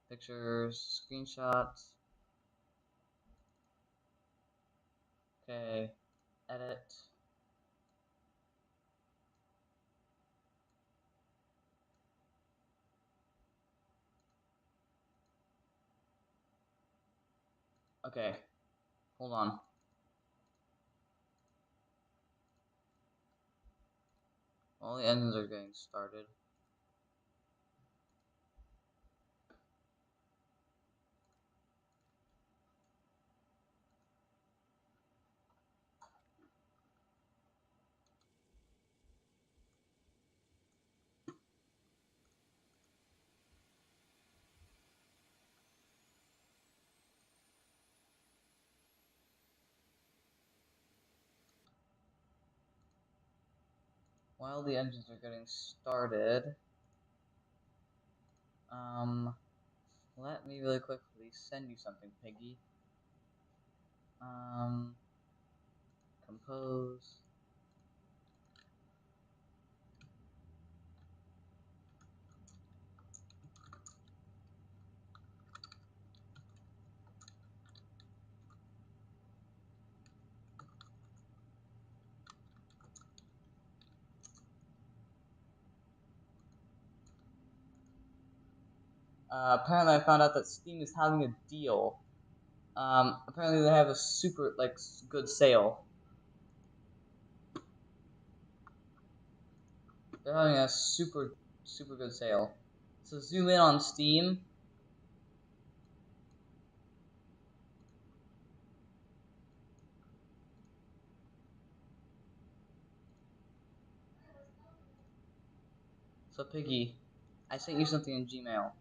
S1: Pictures. Screenshots. Okay. Edit. Okay. Hold on. All the engines are getting started. While the engines are getting started, let me really quickly send you something, Piggy. Compose. Apparently I found out that Steam is having a deal. Apparently they have a super, good sale. They're having a super good sale. So zoom in on Steam. So Piggy, I sent you something in Gmail.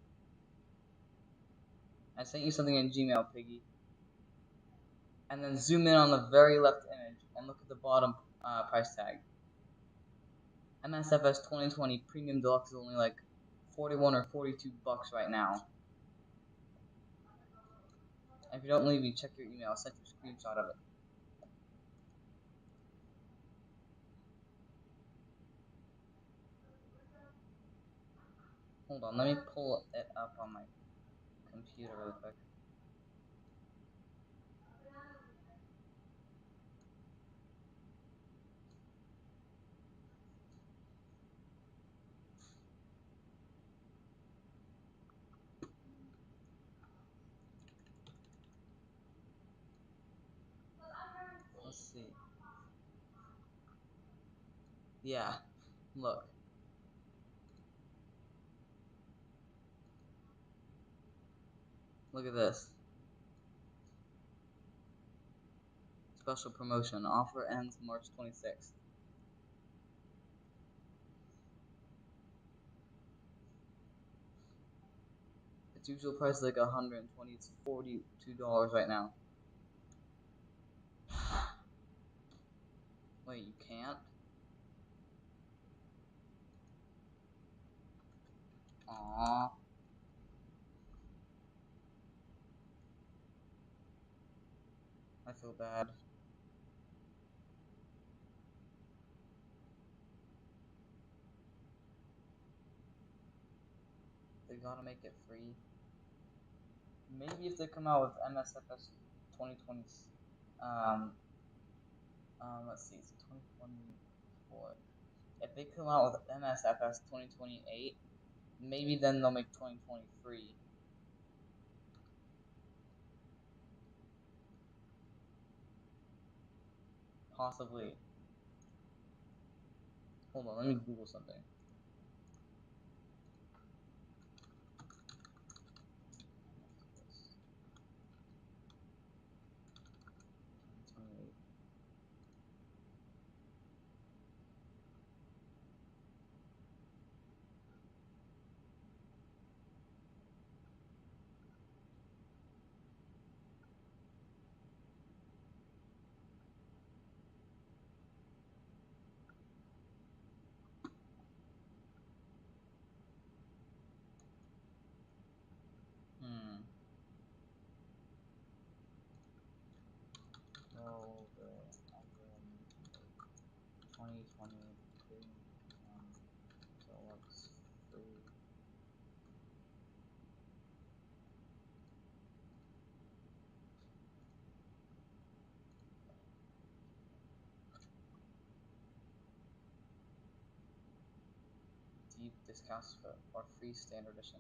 S1: Piggy. And then zoom in on the very left image and look at the bottom price tag. MSFS 2020 Premium Deluxe is only like 41 or 42 bucks right now. And if you don't believe me, check your email. I'll send you a screenshot of it. Hold on, let me pull it up on my computer really quick. Let's see. Yeah, look. Look at this. Special promotion. Offer ends March 26th. Its usual price is like $120. It's $42 right now. Wait, you can't? Aww. I feel bad. They gotta make it free. Maybe if they come out with MSFS 2020, let's see, it's 2024. If they come out with MSFS 2028, maybe then they'll make 2020 free. Possibly. Hold on, let me Google something. Well, the 2020 Premium Deluxe free. Deep discounts for free standard edition.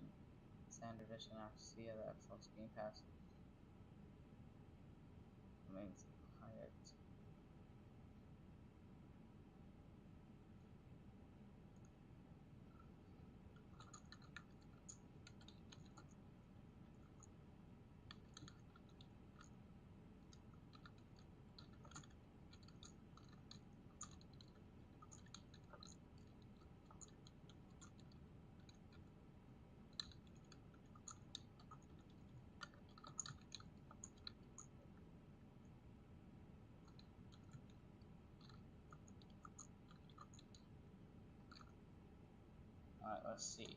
S1: Standard edition via the Xbox Game Pass. Remains higher. let's see.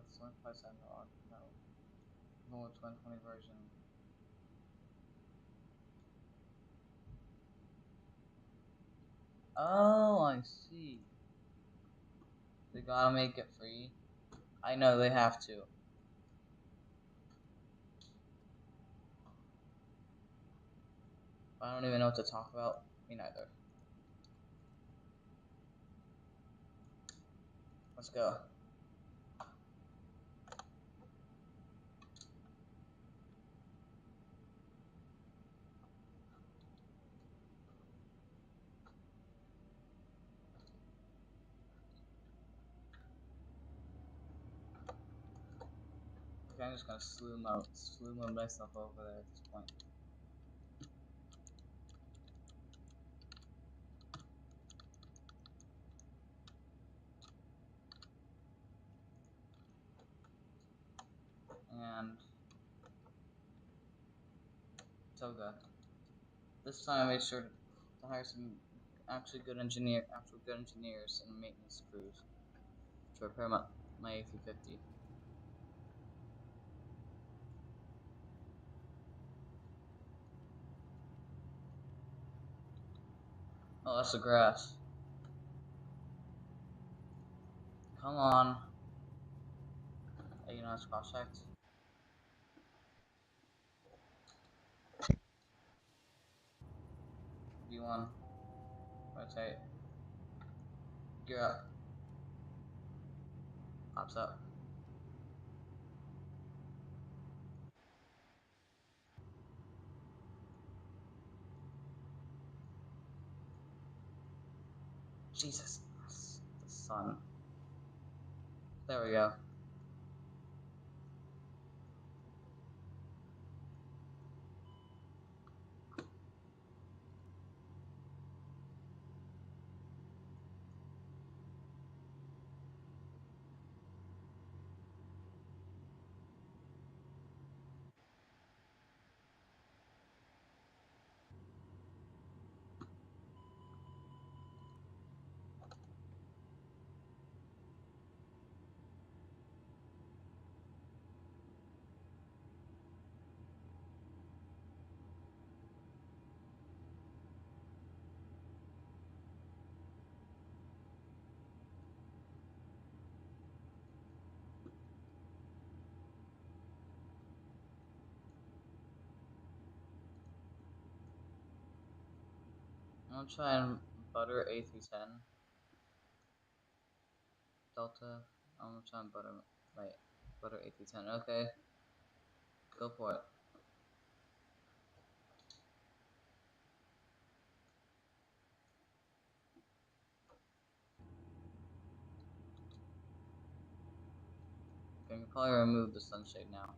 S1: It's only 5 cents on no. Normal 2020 version. Oh, I see. They gotta make it free. I know they have to. I don't even know what to talk about. Me neither. Let's go. Okay, I'm just gonna slew myself over there at this point. And Toga. This time I made sure to hire some actual good engineers and maintenance crews to repair my A350. Oh, that's the grass. Come on. Hey, you know it's cross-checked. V1. Rotate. Gear up. Pops up. Jesus. The sun. There we go. I'm gonna try and butter A310 Delta. I'm gonna try and butter A310. Okay, go for it. Okay, I can probably remove the sunshade now.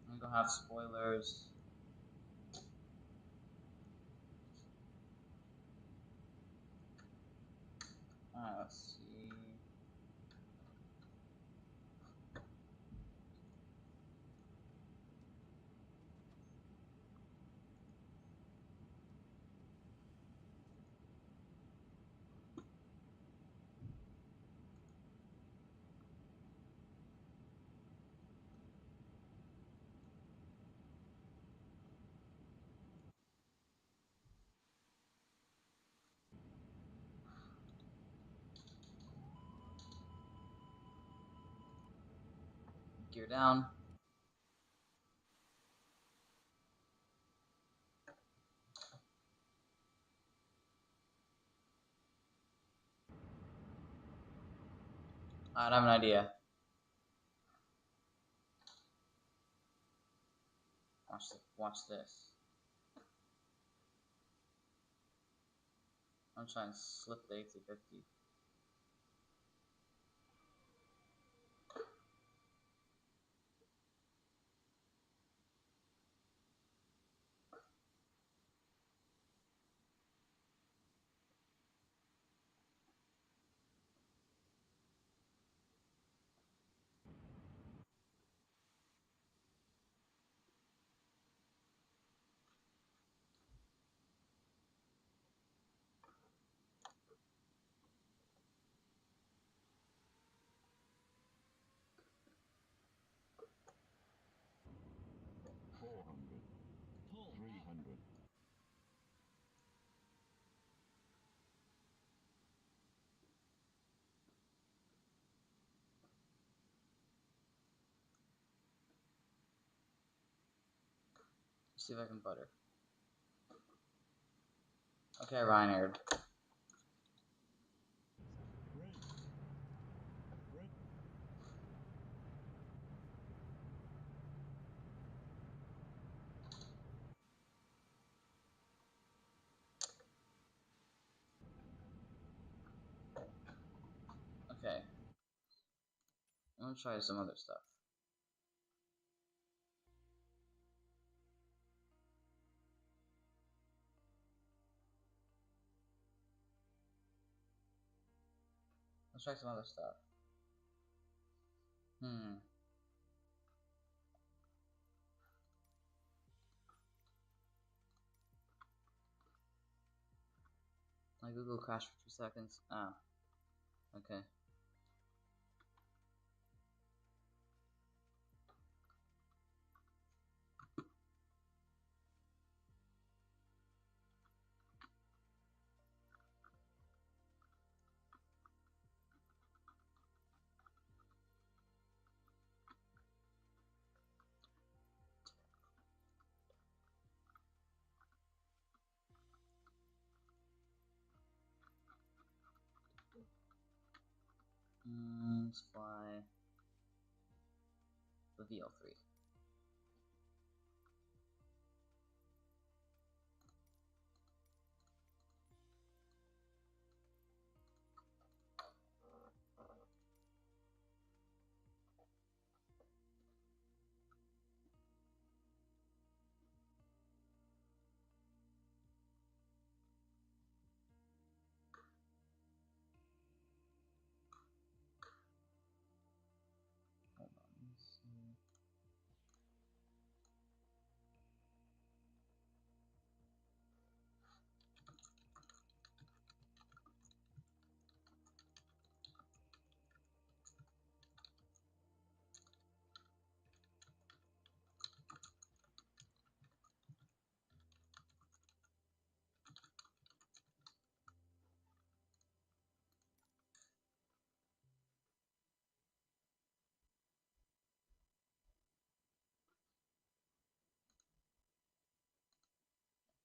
S1: I'm gonna have spoilers. Alright, let's see. Gear down. I have an idea. Watch this. I'm trying to slip the 8050. See if I can butter. Okay, Reinhard. Okay. I'm gonna try some other stuff. Let's try some other stuff. My Google crashed for 2 seconds. Ah. Okay. Let's fly the VL3. Hold on, let's see.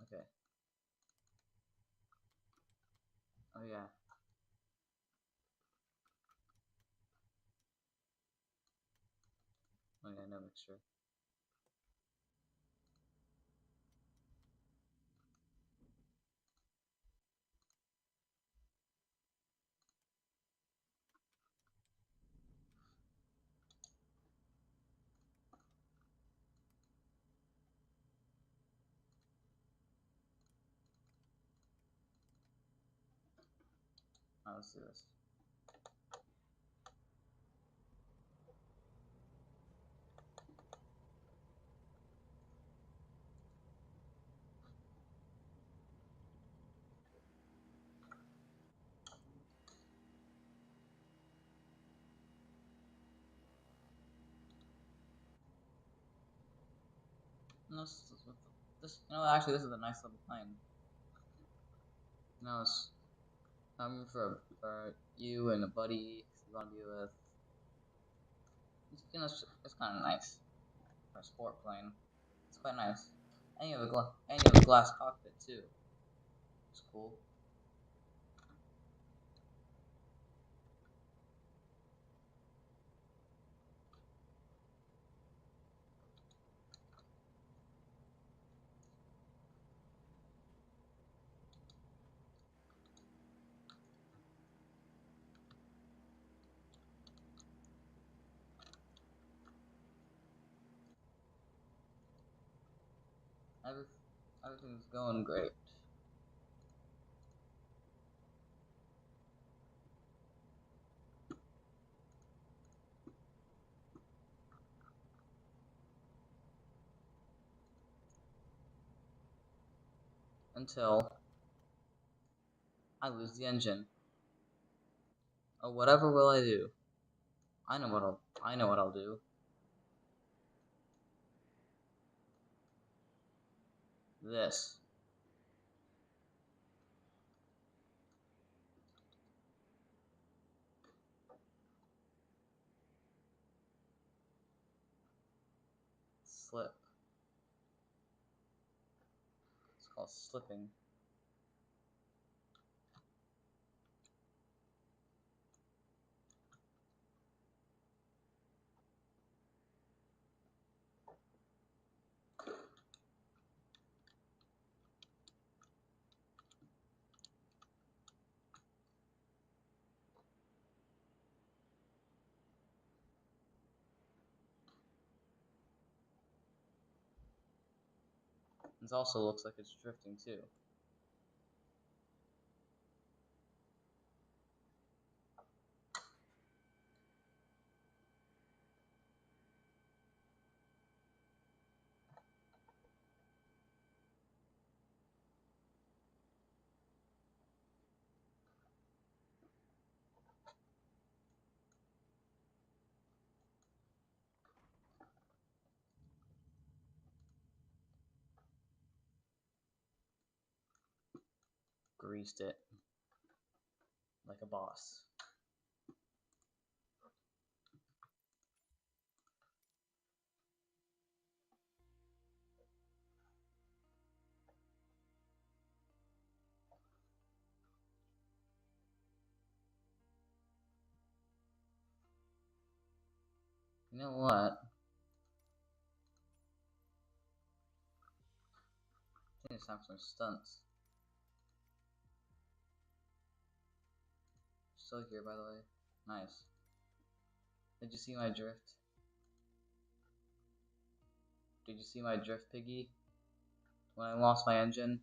S1: Okay. Oh yeah. Oh yeah, no mixture. Let's do this. No, this, actually, this is a nice little plane. It's for you and a buddy you want to be with. It's kind of nice for a sport plane. It's quite nice, and you have a glass cockpit too. It's cool. Every, everything's going great. Until I lose the engine. Oh, whatever will I do? I know what I'll do. This. Slip. It's called slipping. This also looks like it's drifting too. Greased it like a boss. You know what? I think it's time for some stunts. Still here, by the way. Nice. Did you see my drift? Did you see my drift, Piggy? When I lost my engine?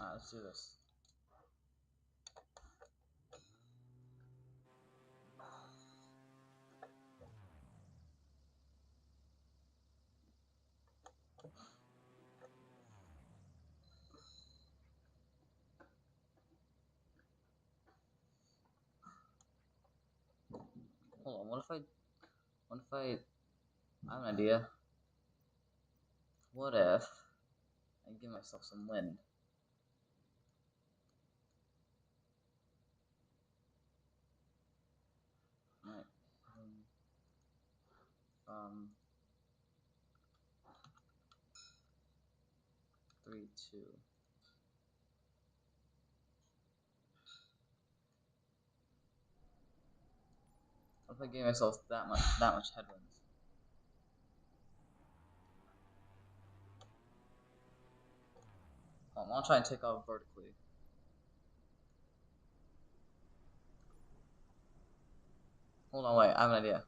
S1: Alright, let's do this. Hold on, what if I have an idea. What if I give myself some wind? Alright. 3, 2. What if I gave myself that much headwinds? I'll try and take off vertically. Hold on, wait, I have an idea.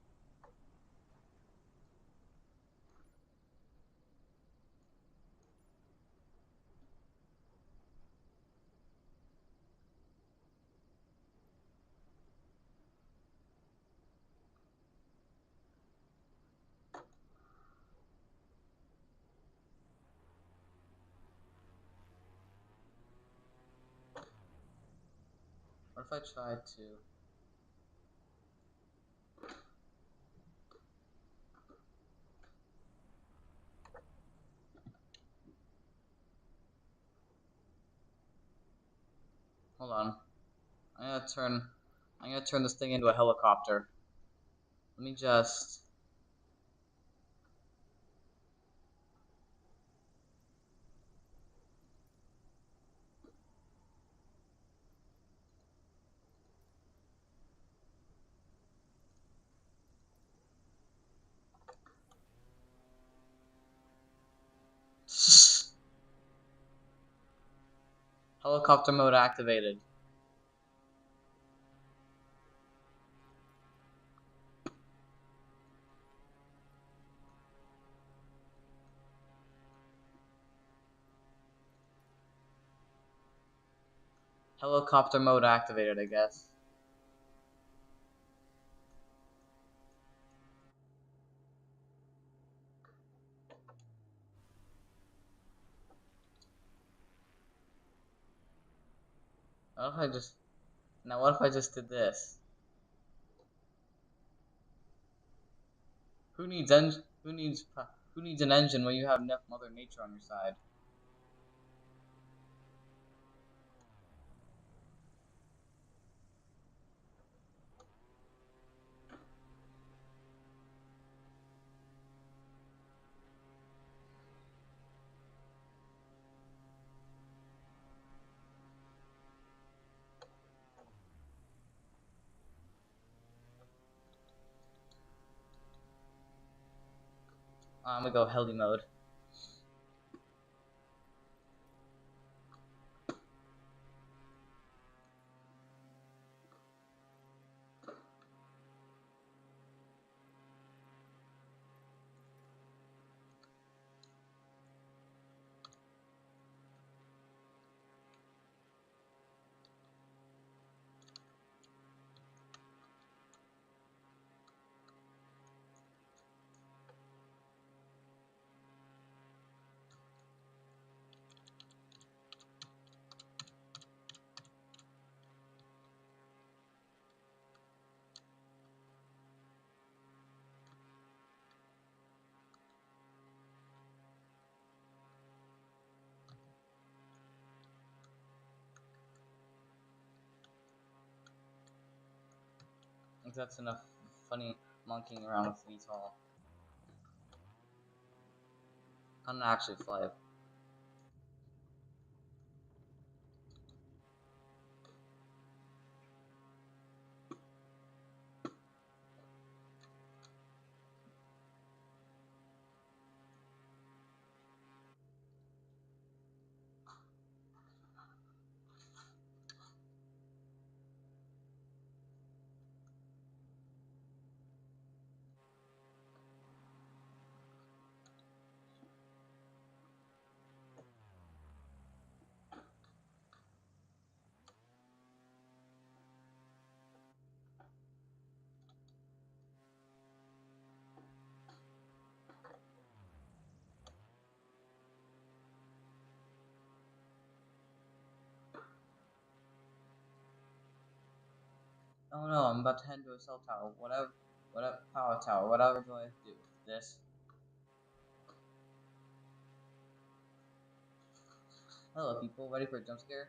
S1: What if I tried to... Hold on. I'm gonna turn this thing into a helicopter. Let me just... Helicopter mode activated. Helicopter mode activated, I guess. What if I just... Now what if I just did this? Who needs an engine when you have enough Mother Nature on your side? I'm gonna go heli mode. I think that's enough funny monkeying around with VTOL. I'm gonna actually fly it. Oh no, I'm about to head to a cell tower. Whatever, power tower. Whatever do I have to do? This. Hello, people. Ready for a jump scare?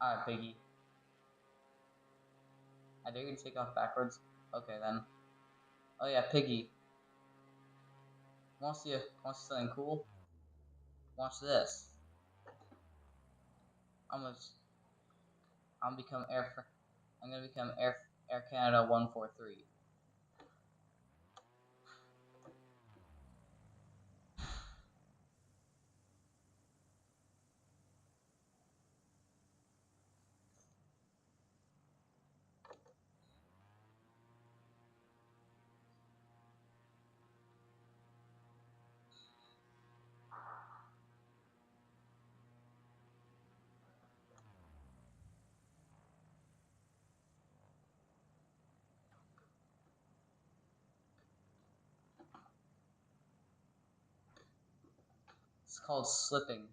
S1: Alright, Piggy. I dare you to take off backwards. Okay then. Oh yeah, Piggy. Want to see something cool? Watch this. I'm gonna become I'm gonna become Air Canada 143. It's called slipping.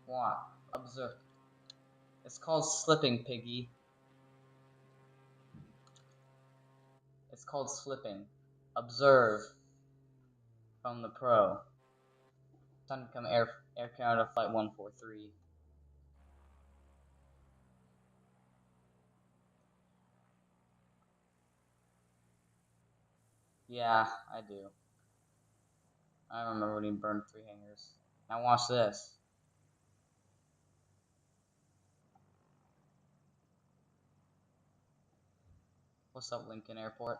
S1: What? Observe. It's called slipping, Piggy. It's called slipping. Observe from the pro. Time to become Air Canada Flight 143. Yeah, I do. I remember when he burned 3 hangars. Now watch this. What's up, Lincoln Airport?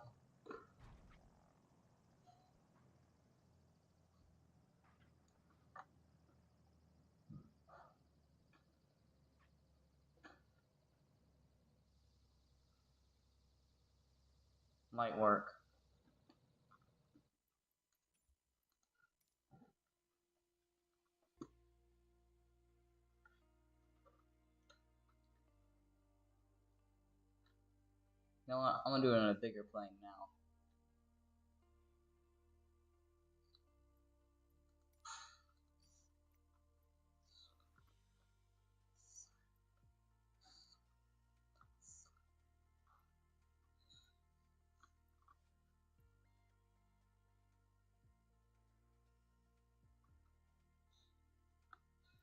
S1: Might work. You know what? I'm gonna do it in a bigger plane now.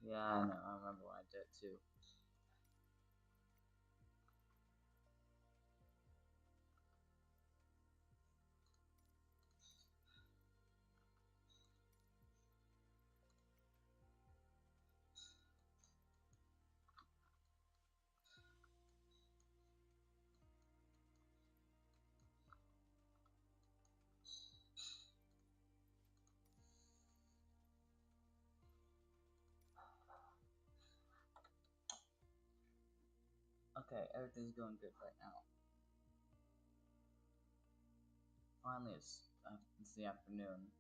S1: Yeah, I know. I remember when I did it too. Okay, everything's going good right now. Finally, it's the afternoon.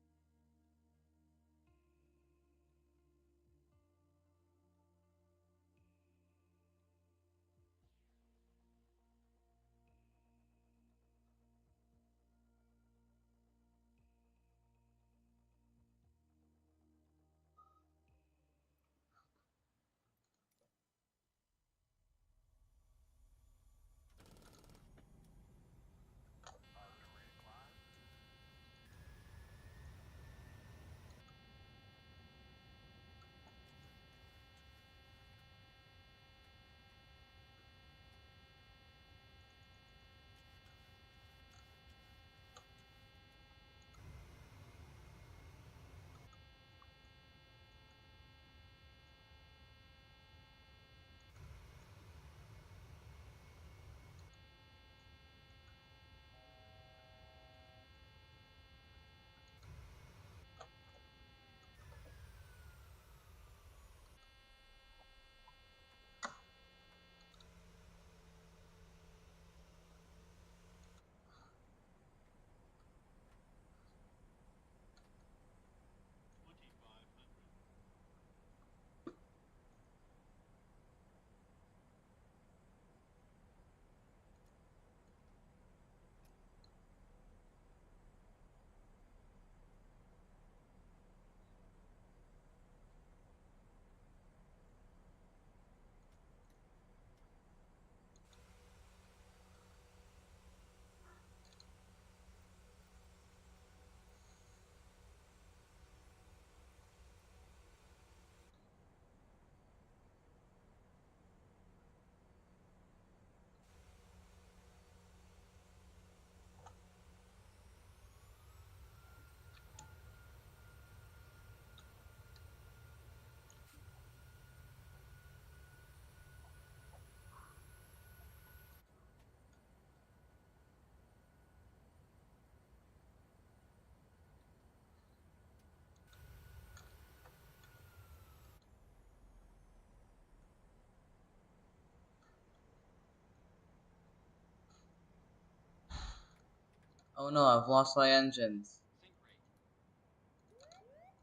S1: Oh no, I've lost my engines.
S2: Sink rate.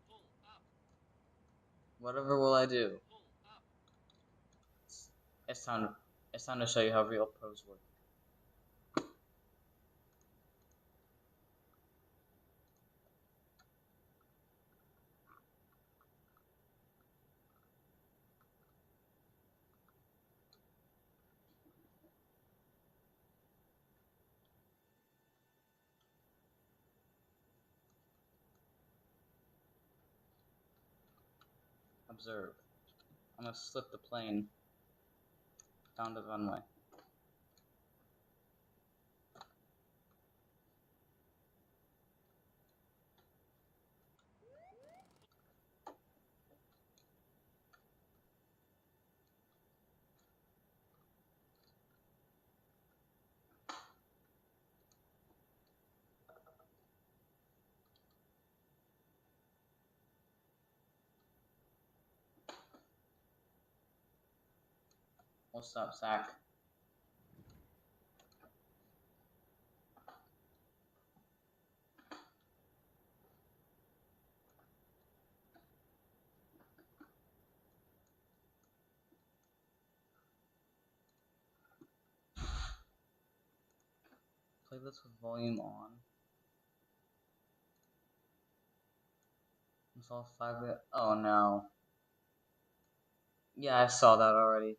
S2: Pull up.
S1: Whatever will I do?
S2: Pull up.
S1: It's time. It's time to show you how real pros work. Observe. I'm gonna slip the plane down the runway. What's up, Zach? Play this with volume on. It's all 5 bit. Oh no. Yeah, I saw that already.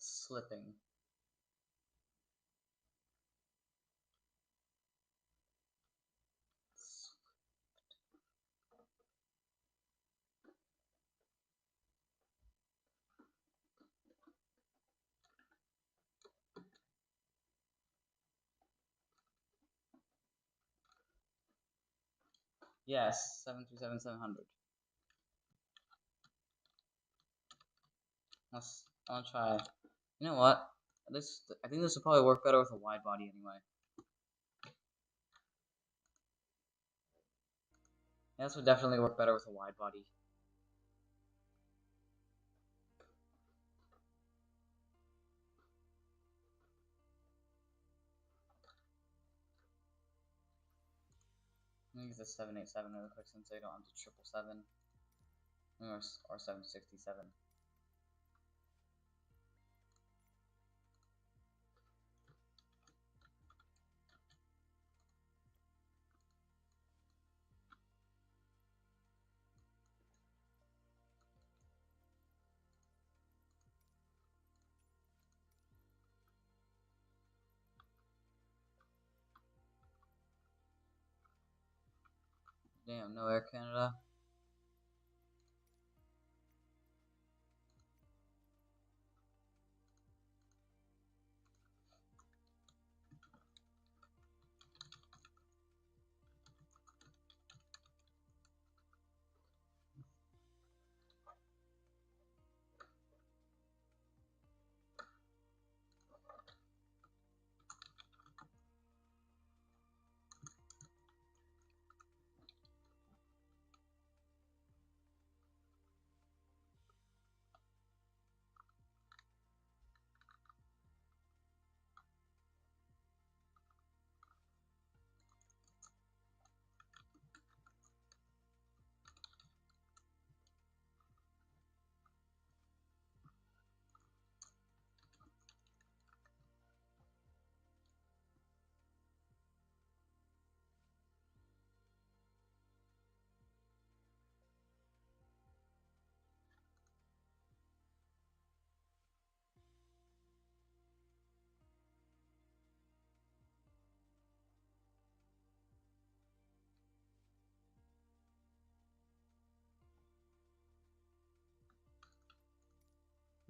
S1: Slipping. Yes, 737-700. I want to try. You know what? I think this would probably work better with a wide body anyway. Yeah, this would definitely work better with a wide body. I'm gonna use the 787 really quick since they don't have the 777 or 767. Damn, no Air Canada.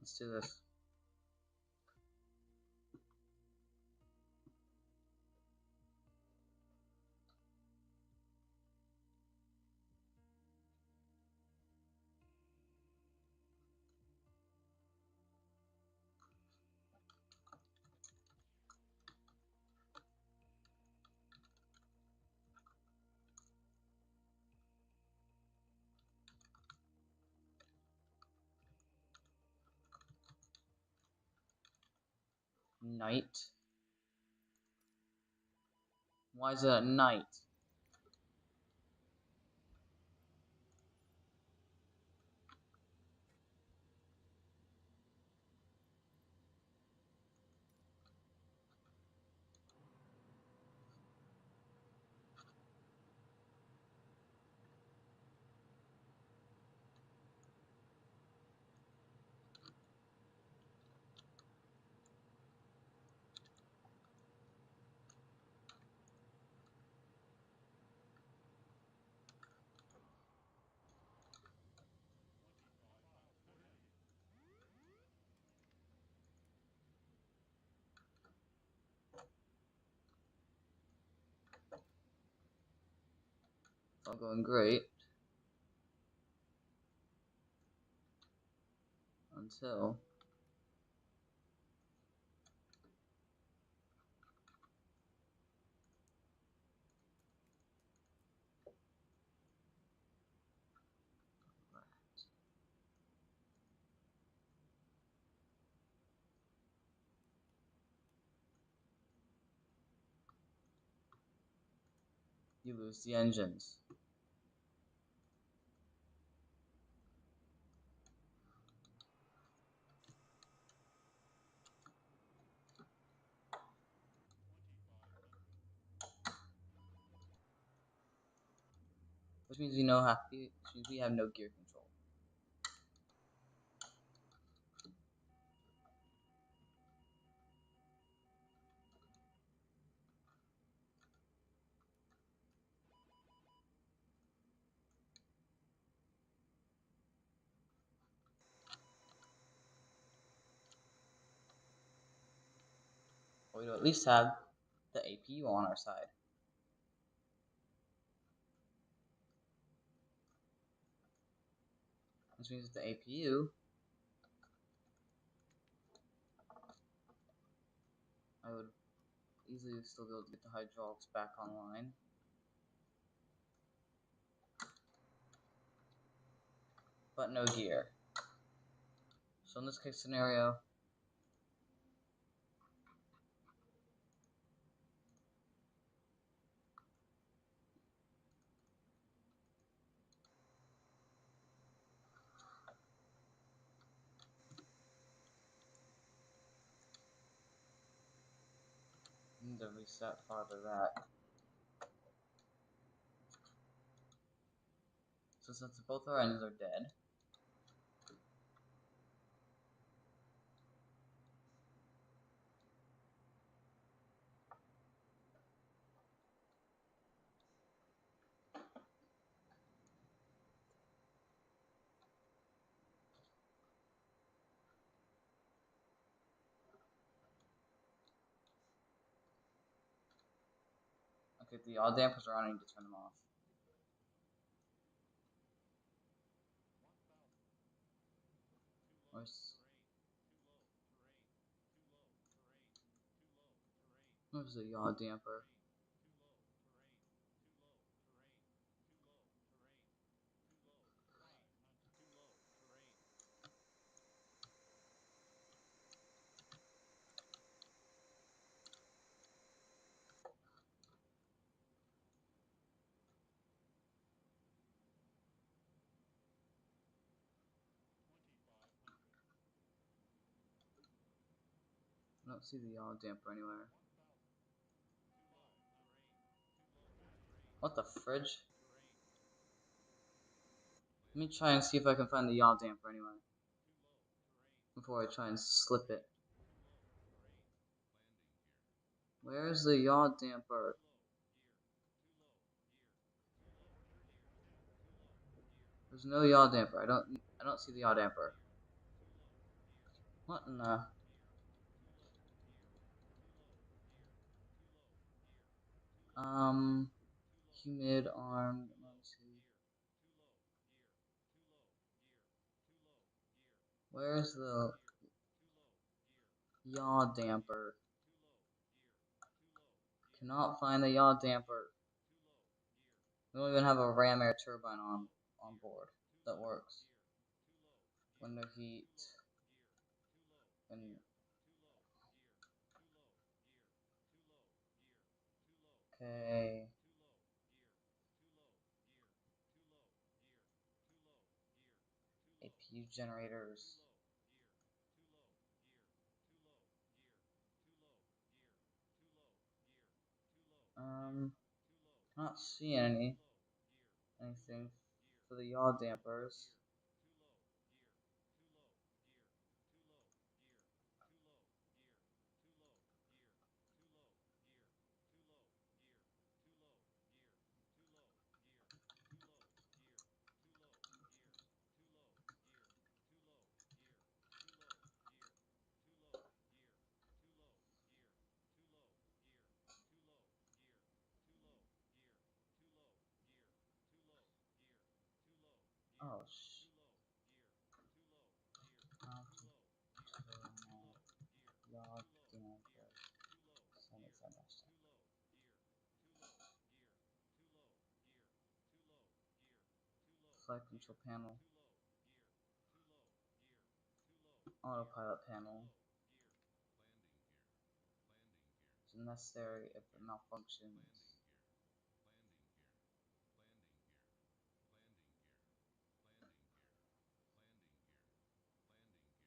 S1: Let's do this. Night. Why is it at night? It's all going great. Until... you lose the engines. Which means which means we have no gear control. But we do at least have the APU on our side. Which means the APU, I would easily still be able to get the hydraulics back online. But no gear. So in this case scenario, I need to reset farther that. So since both our engines are dead, Okay, the yaw dampers are on. I need to turn them off. Where's the yaw damper? I don't see the yaw damper anywhere. What the fridge? Let me try and see if I can find the yaw damper anyway. Before I try and slip it. Where's the yaw damper? There's no yaw damper. I don't see the yaw damper. What in the humid armed, let me see. Where's the yaw damper? Cannot find the yaw damper. We don't even have a ram air turbine on board that works. Window heat and okay. APU generators. Not seeing anything for the yaw dampers. Oh yaw damper. Flight control panel. Autopilot panel. It's necessary if it malfunctions.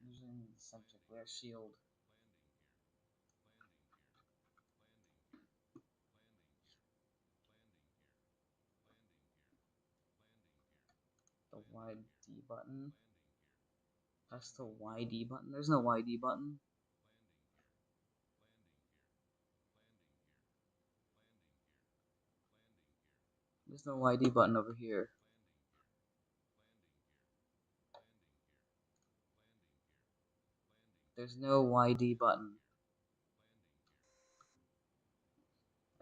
S1: Using the subject layer shield. The YD button. Press the YD button. There's no YD button. There's no YD button over here. There's no YD button.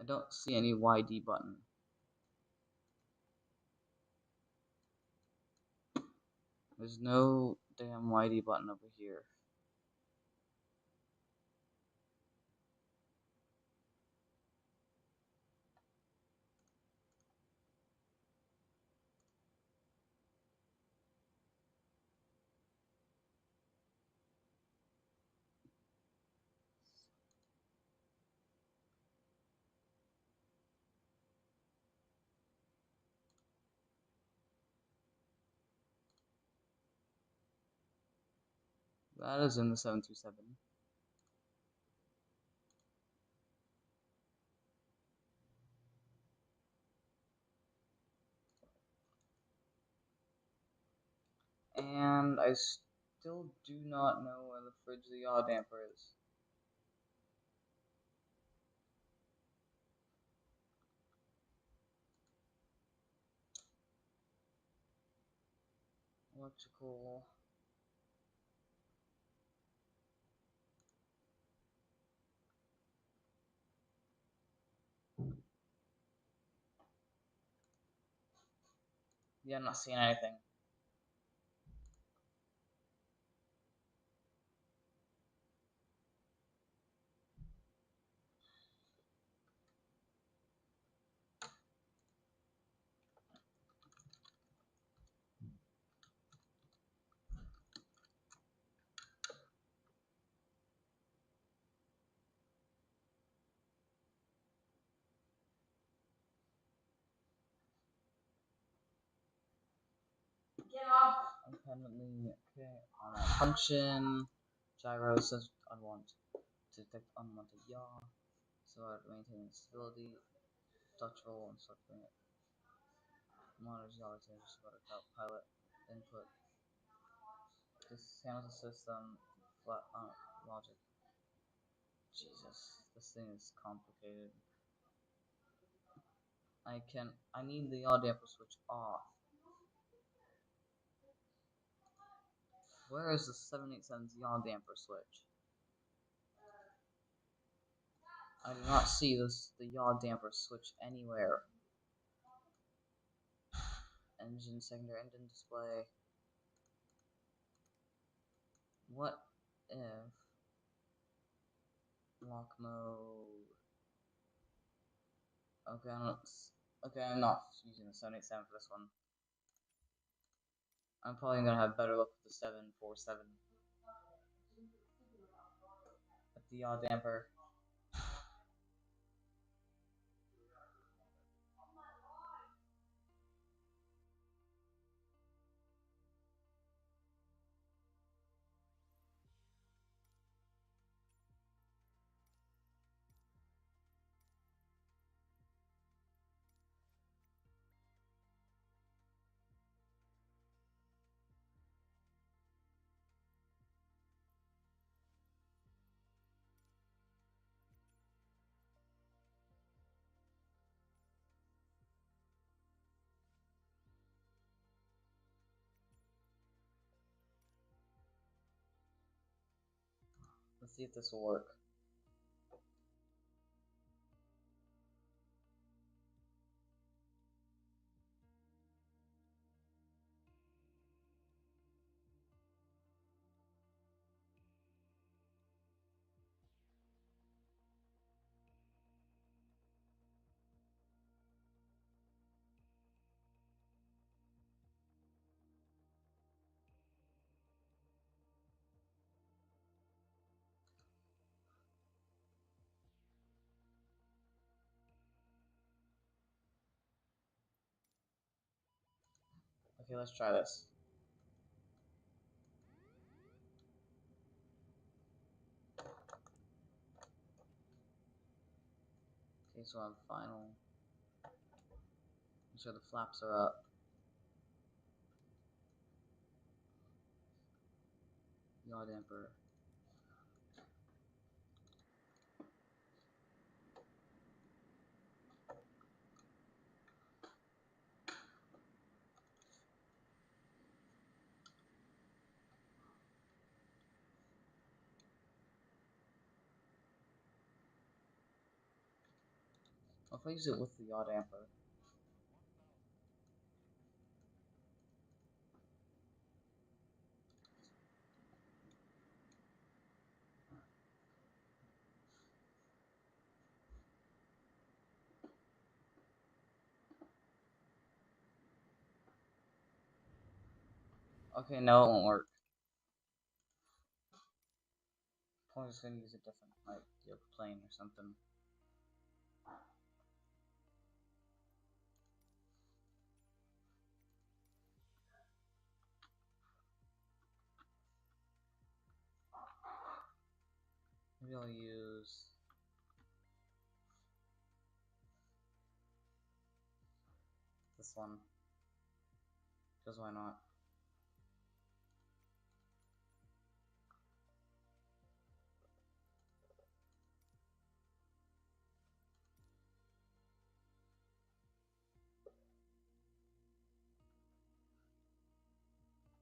S1: I don't see any YD button. There's no damn YD button over here. That is in the 727. And I still do not know where the fridge the yaw damper is. Electrical. Yeah, I'm not seeing anything. Independently, okay. On a function, gyro says unwanted. Detect unwanted yaw. So I maintain stability. Touch roll and start doing it. Monitors yaw changes about a pilot input. This handles the system. Flat logic. Jesus, this thing is complicated. I need the yaw damper switch off. Where is the 787's yaw damper switch? I do not see the yaw damper switch anywhere. Engine, secondary engine display. What if lock mode? Okay, I'm not using the 787 for this one. I'm probably gonna have better luck with the 747. With the yaw damper. Let's see if this will work. Okay, let's try this. Okay, so I'm final. Make sure the flaps are up. Yaw damper. What if I use it with the yaw damper? Okay, no, it won't work. I'm just gonna use a different, like, plane or something. Maybe I'll use this one. Because why not?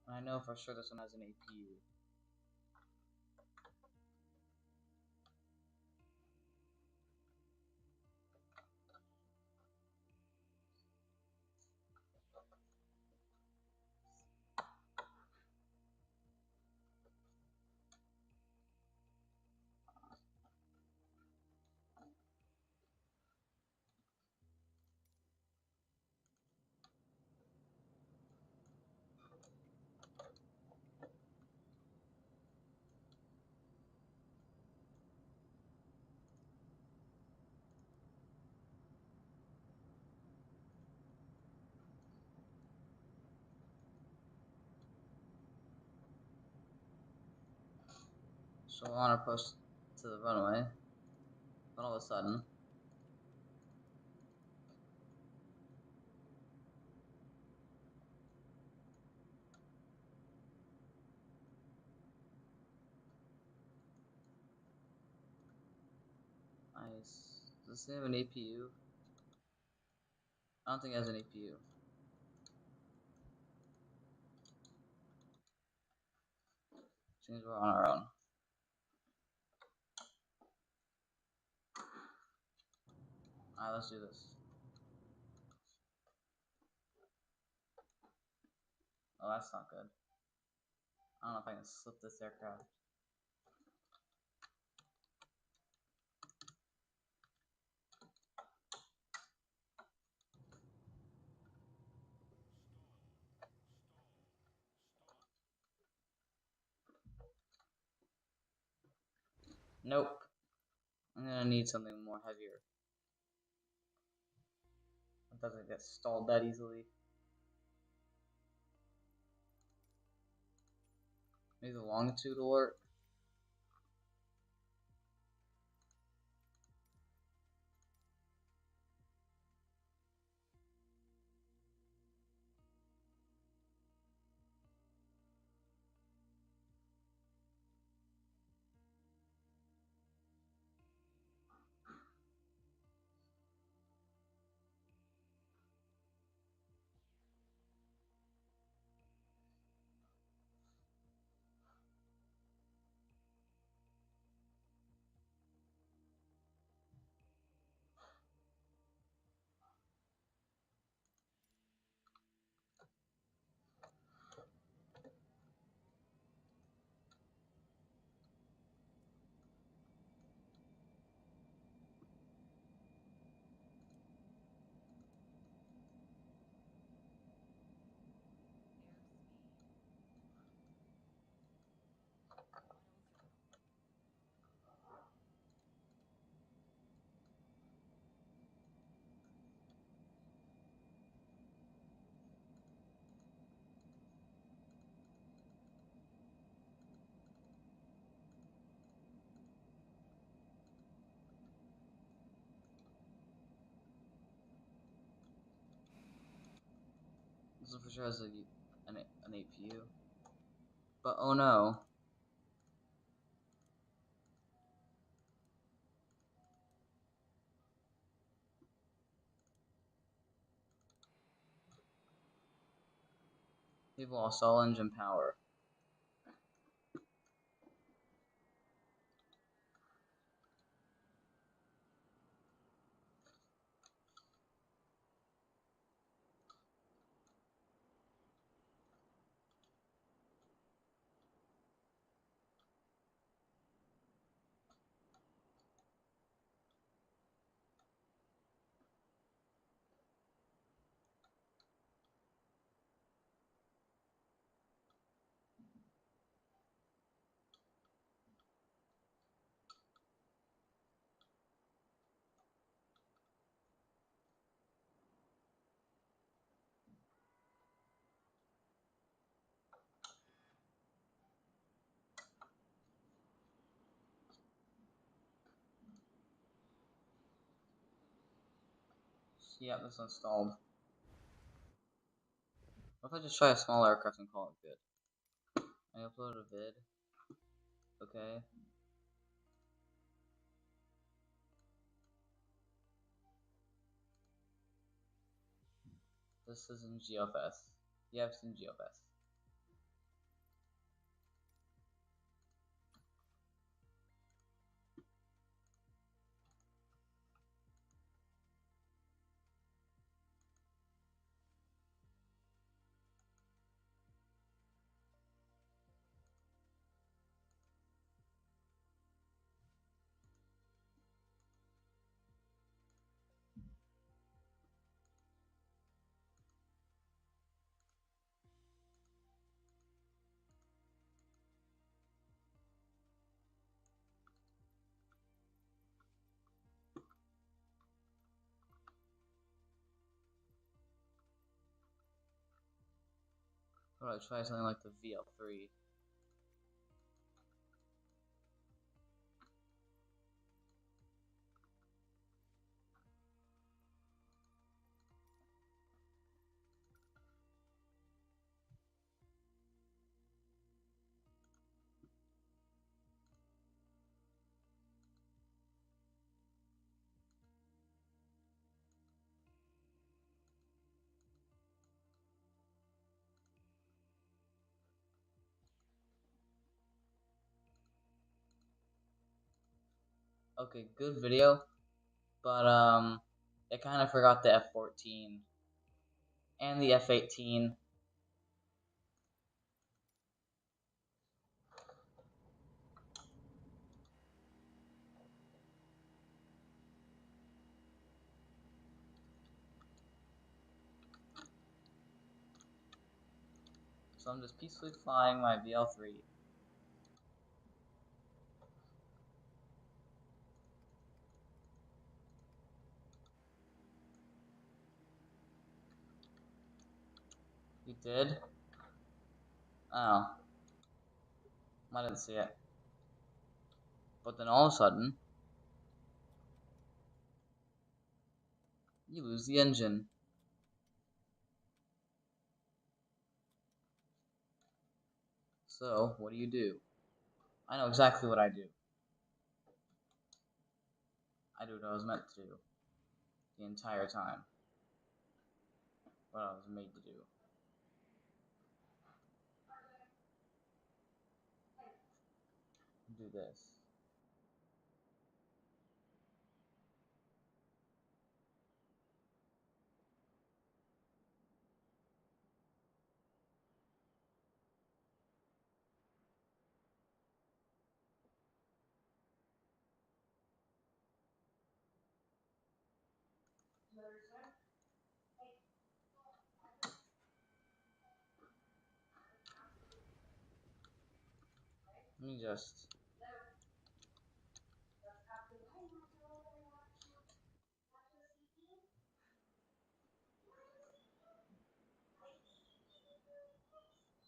S1: And I know for sure this one has an APU. So we're on our approach to the runway. But all of a sudden, nice. Does this have an APU? I don't think it has an APU. Seems we're on our own. Alright, let's do this. Oh, that's not good. I don't know if I can slip this aircraft. Nope. I'm gonna need something more heavier. It doesn't get stalled that easily. Maybe the longitude will work. This for sure has an APU. But oh no. We've lost all engine power. Yep, this one's stalled. What if I just try a small aircraft and call it good? I upload a vid. Okay. This is in GFS. Yeah, it's in GFS. What about try something like the VL3? Okay, good video, but it kind of forgot the F-14 and the F-18. So I'm just peacefully flying my VL-3. You did? Oh. I didn't see it. But then all of a sudden, you lose the engine. So, what do? I know exactly what I do. I do what I was meant to do. The entire time. What I was made to do. Do this. Let me just...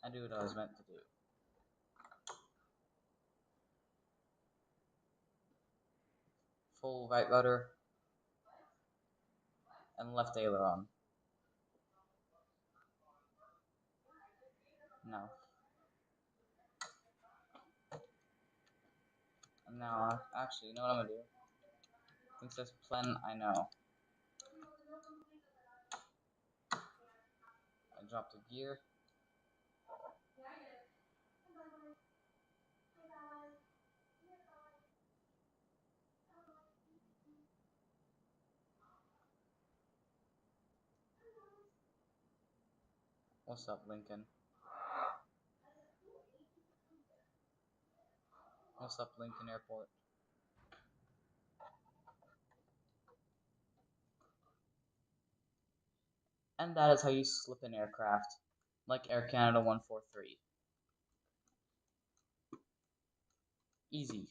S1: I do what I was meant to do. Full right rudder. And left aileron. No. And now, actually, you know what I'm gonna do? It says plan, I know. I dropped a gear. What's up, Lincoln? What's up, Lincoln Airport? And that is how you slip an aircraft, like Air Canada 143. Easy.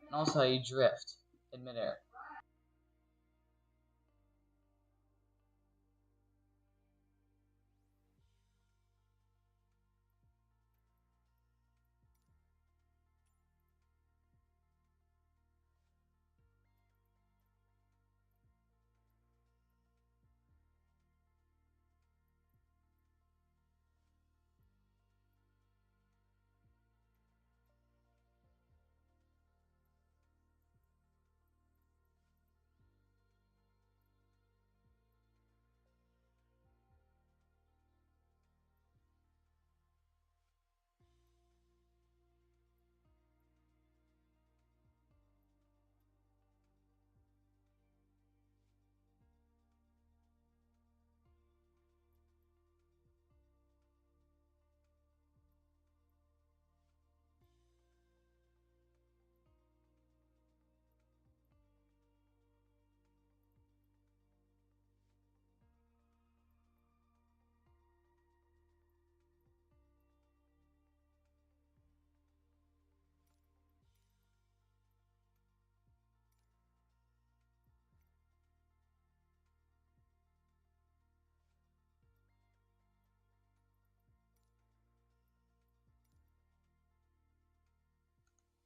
S1: And also how you drift in midair.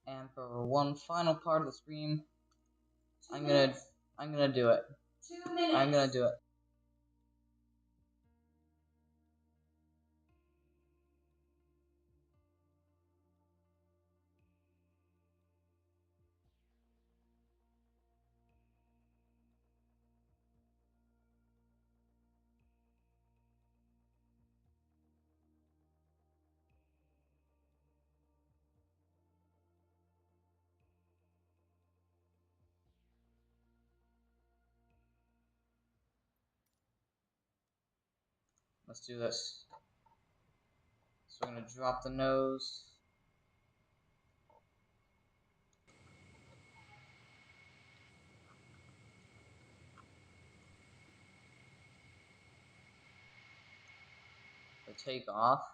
S1: And for one final part of the stream, I'm gonna do it. 2 minutes. I'm gonna do it. Let's do this. So we're gonna drop the nose. The take off.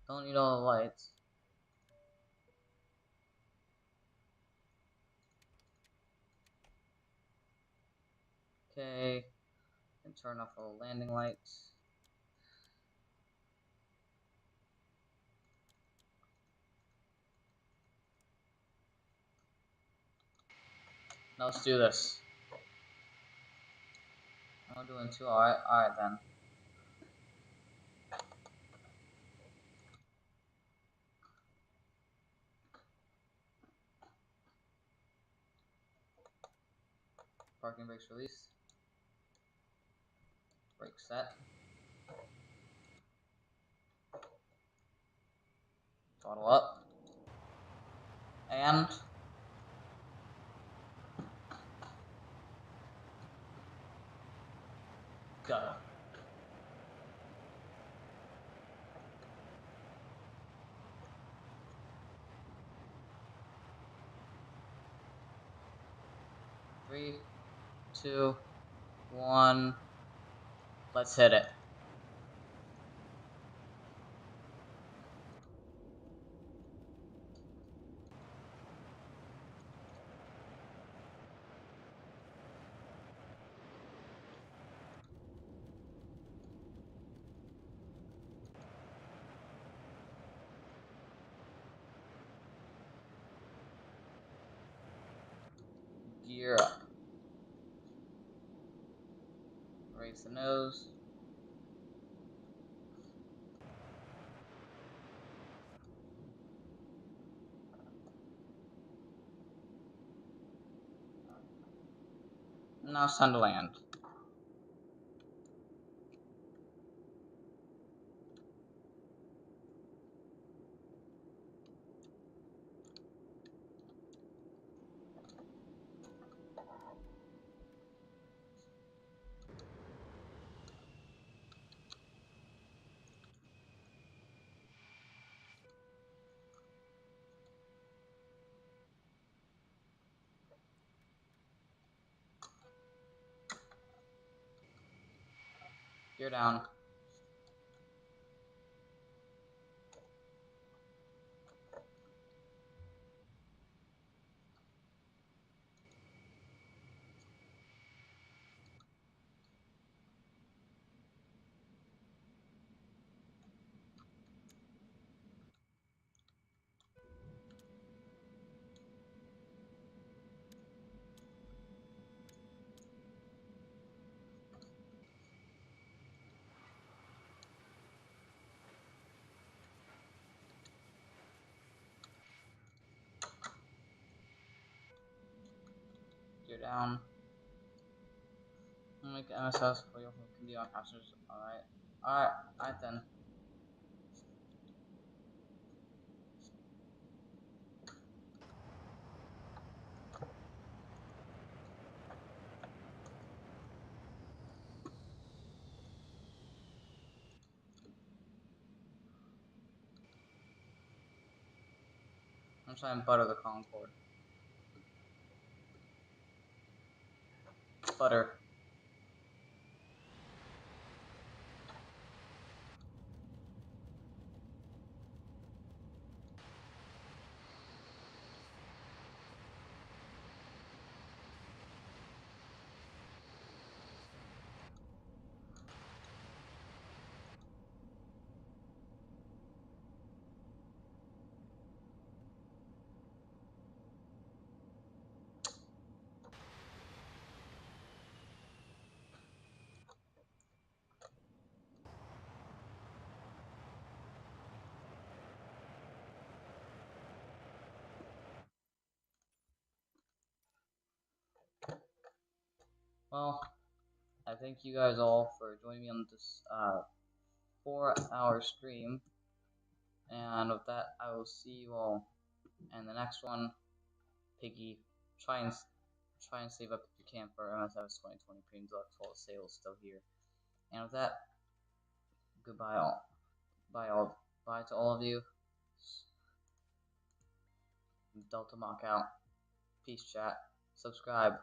S1: Don't need all the lights. Okay, and turn off all the landing lights. Now let's do this. I'm doing two. Alright then. Parking brakes release. Brake set. Throttle up. And go. Three, two, one. Let's hit it. Gear up. Raise the nose. Now it's time to land. Gear down. Gear down. Make MSS for your can be on passengers. Alright then. I'm trying to butter the Concorde. Butter. Well, I thank you guys all for joining me on this 4-hour stream. And with that, I will see you all And the next one, Piggy, try and save up if you can for MSF's 2020 Premium Deluxe while the sale is still here. And with that, goodbye all. Bye to all of you. Delta Mock out. Peace, chat. Subscribe.